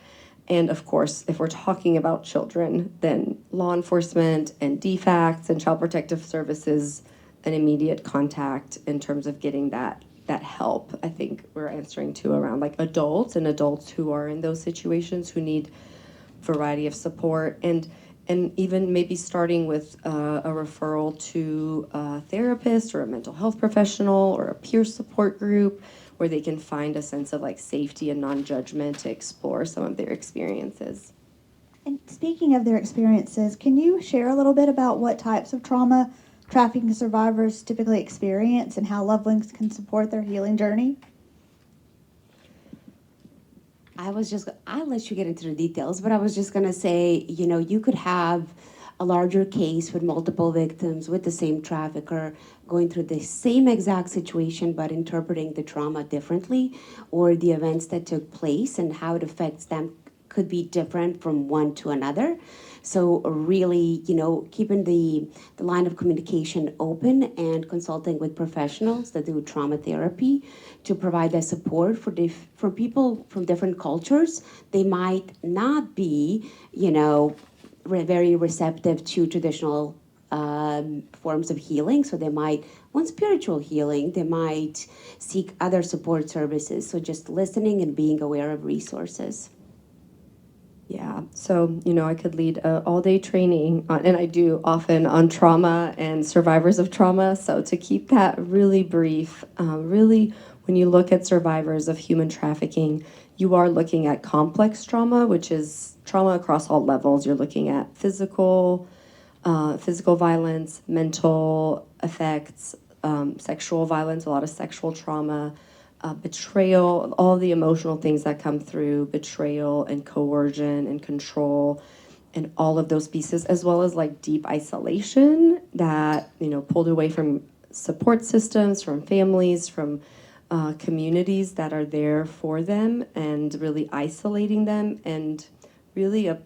And of course, if we're talking about children, then law enforcement and DFACS and Child Protective Services, an immediate contact in terms of getting that help. I think we're answering to around like adults who are in those situations who need variety of support, and even maybe starting with a referral to a therapist or a mental health professional or a peer support group, where they can find a sense of like safety and non-judgment to explore some of their experiences. And speaking of their experiences, can you share a little bit about what types of trauma trafficking survivors typically experience and how loved ones can support their healing journey? I'll let you get into the details, but I was just gonna say, you could have a larger case with multiple victims with the same trafficker going through the same exact situation but interpreting the trauma differently, or the events that took place and how it affects them could be different from one to another. So really, keeping the line of communication open and consulting with professionals that do trauma therapy to provide that support for people from different cultures. They might not be, very receptive to traditional forms of healing. So they might want spiritual healing. They might seek other support services. So just listening and being aware of resources. Yeah, so, I could lead an all-day training, and I do often, on trauma and survivors of trauma. So to keep that really brief, really, when you look at survivors of human trafficking, you are looking at complex trauma, which is trauma across all levels. You're looking at physical violence, mental effects, sexual violence, a lot of sexual trauma, betrayal, all the emotional things that come through betrayal and coercion and control, and all of those pieces, as well as like deep isolation that, pulled away from support systems, from families, from communities that are there for them, and really isolating them, and really a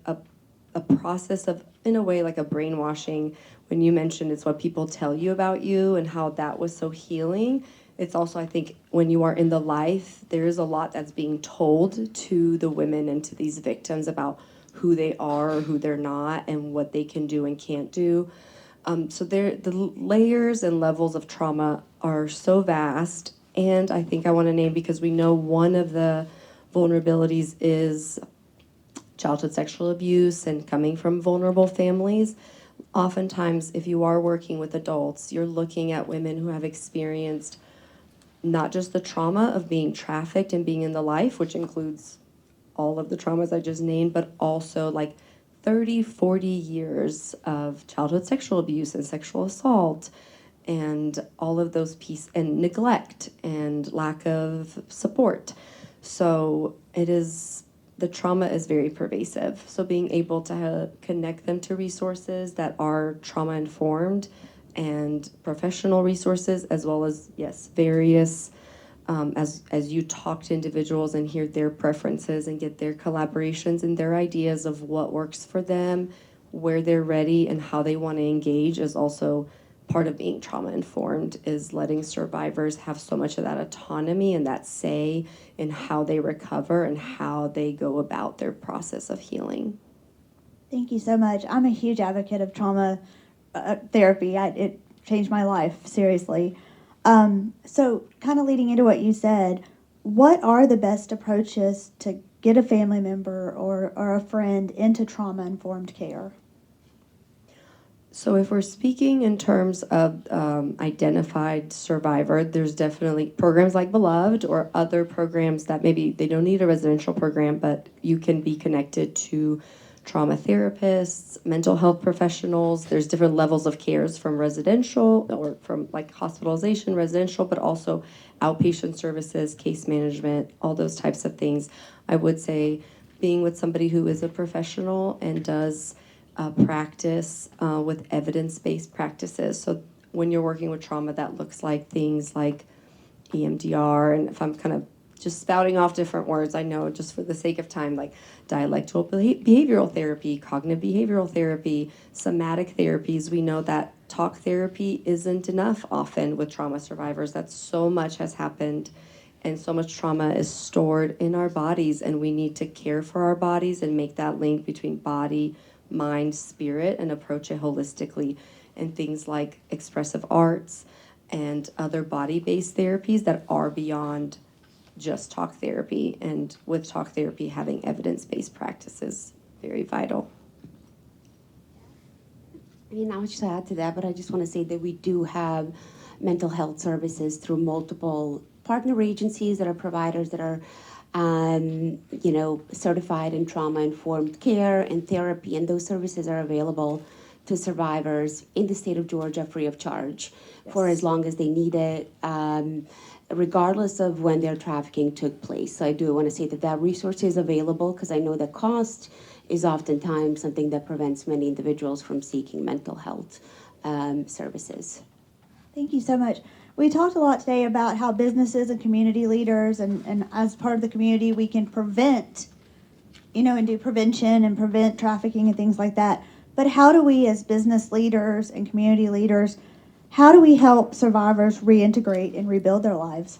process of, in a way, like a brainwashing. When you mentioned it's what people tell you about you and how that was so healing, it's also, I think, when you are in the life, there is a lot that's being told to the women and to these victims about who they are or who they're not and what they can do and can't do. So the layers and levels of trauma are so vast. And I think I want to name, because we know one of the vulnerabilities is childhood sexual abuse and coming from vulnerable families. Oftentimes, if you are working with adults, you're looking at women who have experienced not just the trauma of being trafficked and being in the life, which includes all of the traumas I just named, but also like 30, 40 years of childhood sexual abuse and sexual assault and all of those pieces, and neglect and lack of support. So the trauma is very pervasive. So being able to connect them to resources that are trauma informed and professional resources, as well as, yes, various, as you talk to individuals and hear their preferences and get their collaborations and their ideas of what works for them, where they're ready and how they want to engage, is also part of being trauma informed, is letting survivors have so much of that autonomy and that say in how they recover and how they go about their process of healing. Thank you so much. I'm a huge advocate of trauma therapy. It changed my life, seriously. So kind of leading into what you said, what are the best approaches to get a family member or a friend into trauma-informed care? So if we're speaking in terms of identified survivor, there's definitely programs like Beloved or other programs that maybe they don't need a residential program, but you can be connected to trauma therapists, mental health professionals. There's different levels of cares from residential or from like hospitalization, residential, but also outpatient services, case management, all those types of things. I would say being with somebody who is a professional and does practice with evidence-based practices. So when you're working with trauma, that looks like things like EMDR, and if I'm kind of just spouting off different words, I know just for the sake of time, like dialectical behavioral therapy, cognitive behavioral therapy, somatic therapies. We know that talk therapy isn't enough often with trauma survivors, that so much has happened and so much trauma is stored in our bodies, and we need to care for our bodies and make that link between body, mind, spirit, and approach it holistically. And things like expressive arts and other body-based therapies that are beyond just talk therapy, and with talk therapy having evidence-based practices, very vital. I mean, I would just add to that, but I just want to say that we do have mental health services through multiple partner agencies that are providers that are certified in trauma-informed care and therapy, and those services are available to survivors in the state of Georgia free of charge for as long as they need it, regardless of when their trafficking took place. So I do want to say that resource is available, because I know that cost is oftentimes something that prevents many individuals from seeking mental health services. Thank you so much. We talked a lot today about how businesses and community leaders and as part of the community, we can prevent, and do prevention and prevent trafficking and things like that. But how do we as business leaders and community leaders, how do we help survivors reintegrate and rebuild their lives?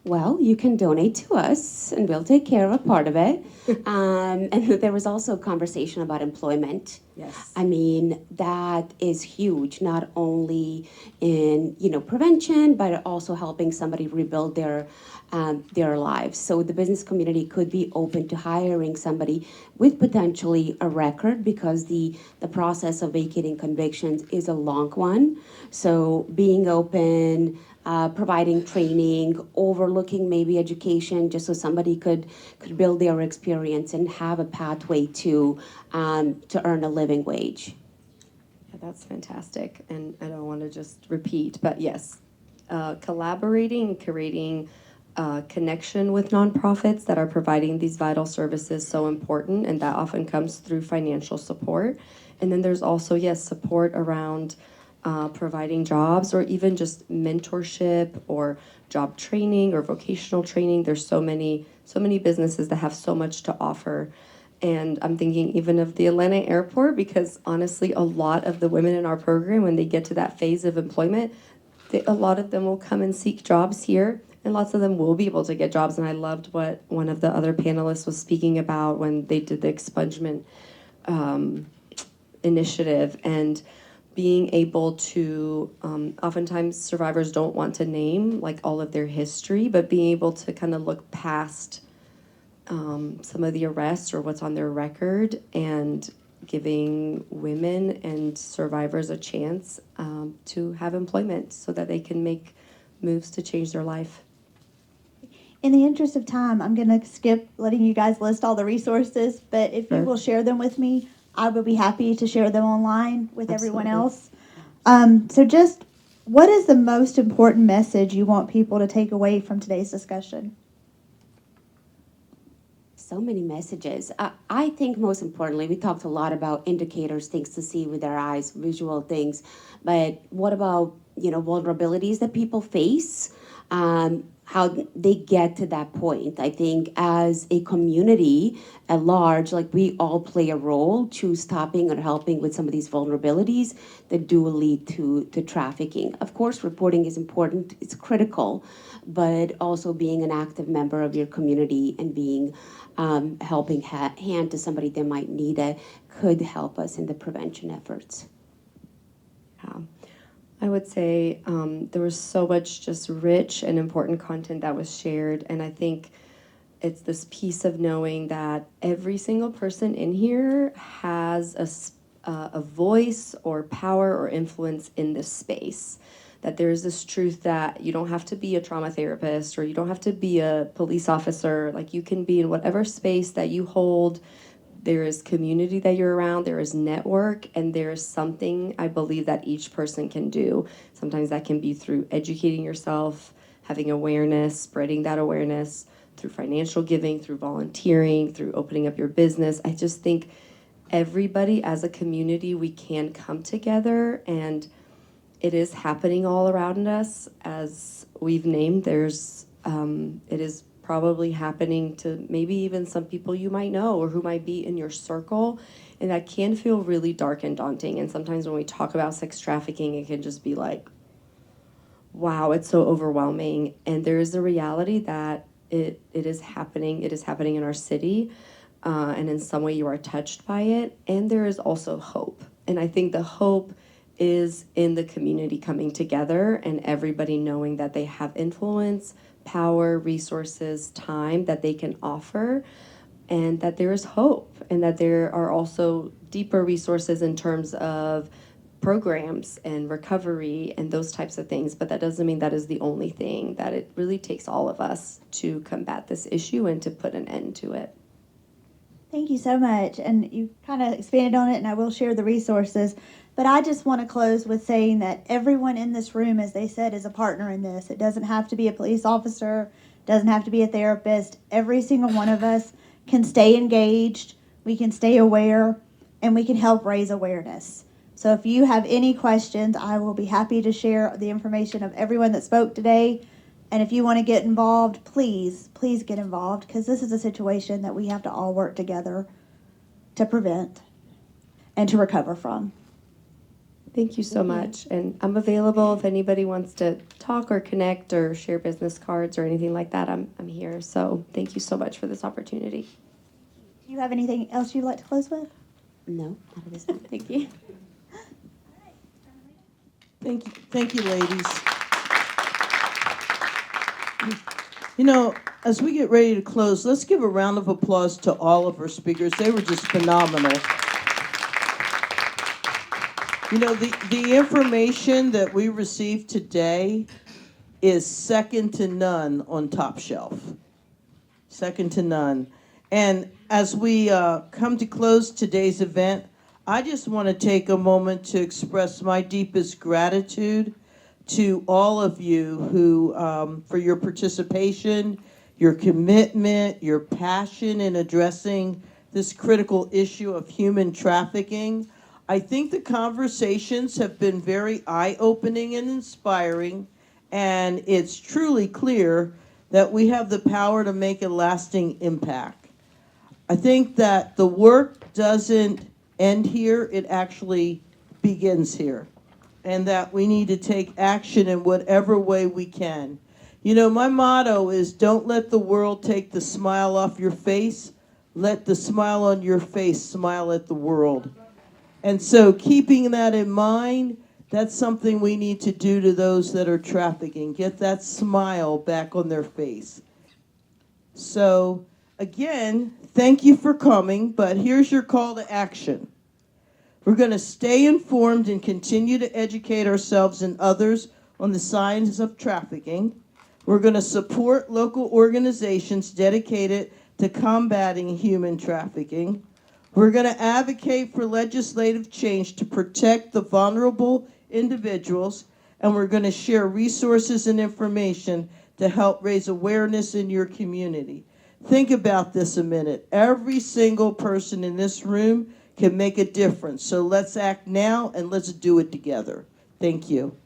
Well, you can donate to us, and we'll take care of a part of it. And there was also a conversation about employment. Yes. I mean, that is huge, not only in, prevention, but also helping somebody rebuild their lives. So the business community could be open to hiring somebody with potentially a record, because the process of vacating convictions is a long one. So being open, providing training, overlooking maybe education, just so somebody could build their experience and have a pathway to earn a living wage. Yeah, that's fantastic. And I don't want to just repeat, but yes, collaborating and creating connection with nonprofits that are providing these vital services is so important, and that often comes through financial support. And then there's also, yes, support around providing jobs, or even just mentorship or job training or vocational training. There's so many businesses that have so much to offer. And I'm thinking even of the Atlanta airport, because honestly, a lot of the women in our program, when they get to that phase of employment, a lot of them will come and seek jobs here, and lots of them will be able to get jobs. And I loved what one of the other panelists was speaking about when they did the expungement initiative, and being able to, oftentimes survivors don't want to name like all of their history, but being able to kind of look past some of the arrests or what's on their record, and giving women and survivors a chance to have employment so that they can make moves to change their life. In the interest of time, I'm going to skip letting you guys list all the resources, but if you Sure. will share them with me, I will be happy to share them online with everyone Absolutely. else. So just what is the most important message you want people to take away from today's discussion? So many messages. I think most importantly, we talked a lot about indicators, things to see with our eyes, visual things. But what about, vulnerabilities that people face? How they get to that point. I think as a community at large, like we all play a role to stopping or helping with some of these vulnerabilities that do lead to trafficking. Of course, reporting is important, it's critical, but also being an active member of your community and being helping hand to somebody that might need it could help us in the prevention efforts. I would say there was so much just rich and important content that was shared, and I think it's this piece of knowing that every single person in here has a voice or power or influence in this space. That there's this truth that you don't have to be a trauma therapist or you don't have to be a police officer. Like, you can be in whatever space that you hold. There is community that you're around, there is network, and there is something I believe that each person can do. Sometimes that can be through educating yourself, having awareness, spreading that awareness, through financial giving, through volunteering, through opening up your business. I just think everybody as a community, we can come together, and it is happening all around us. As we've named, it is probably happening to maybe even some people you might know or who might be in your circle, and that can feel really dark and daunting. And sometimes when we talk about sex trafficking, it can just be like, wow, it's so overwhelming. And there is a reality that it is happening. It is happening in our city, and in some way you are touched by it. And there is also hope. And I think the hope is in the community coming together and everybody knowing that they have influence, power, resources, time that they can offer, and that there is hope, and that there are also deeper resources in terms of programs and recovery and those types of things. But that doesn't mean that is the only thing, that it really takes all of us to combat this issue and to put an end to it. Thank you so much. And you kind of expanded on it, and I will share the resources. But I just want to close with saying that everyone in this room, as they said, is a partner in this. It doesn't have to be a police officer, doesn't have to be a therapist. Every single one of us can stay engaged, we can stay aware, and we can help raise awareness. So if you have any questions, I will be happy to share the information of everyone that spoke today. And if you want to get involved, please get involved, because this is a situation that we have to all work together to prevent and to recover from. Thank you so much. And I'm available if anybody wants to talk or connect or share business cards or anything like that. I'm here. So thank you so much for this opportunity. Do you have anything else you'd like to close with? No, not at this time. Thank you. Thank you, ladies. As we get ready to close, let's give a round of applause to all of our speakers. They were just phenomenal. The information that we received today is second to none on Top Shelf. Second to none. And as we come to close today's event, I just want to take a moment to express my deepest gratitude to all of you who, for your participation, your commitment, your passion in addressing this critical issue of human trafficking. I think the conversations have been very eye-opening and inspiring, and it's truly clear that we have the power to make a lasting impact. I think that the work doesn't end here, it actually begins here, and that we need to take action in whatever way we can. My motto is, don't let the world take the smile off your face, let the smile on your face smile at the world. And so keeping that in mind, that's something we need to do to those that are trafficking, get that smile back on their face. So Again, thank you for coming, but here's your call to action. We're going to stay informed and continue to educate ourselves and others on the signs of trafficking. We're going to support local organizations dedicated to combating human trafficking. We're going to advocate for legislative change to protect the vulnerable individuals, and we're going to share resources and information to help raise awareness in your community. Think about this a minute. Every single person in this room can make a difference. So let's act now and let's do it together. Thank you.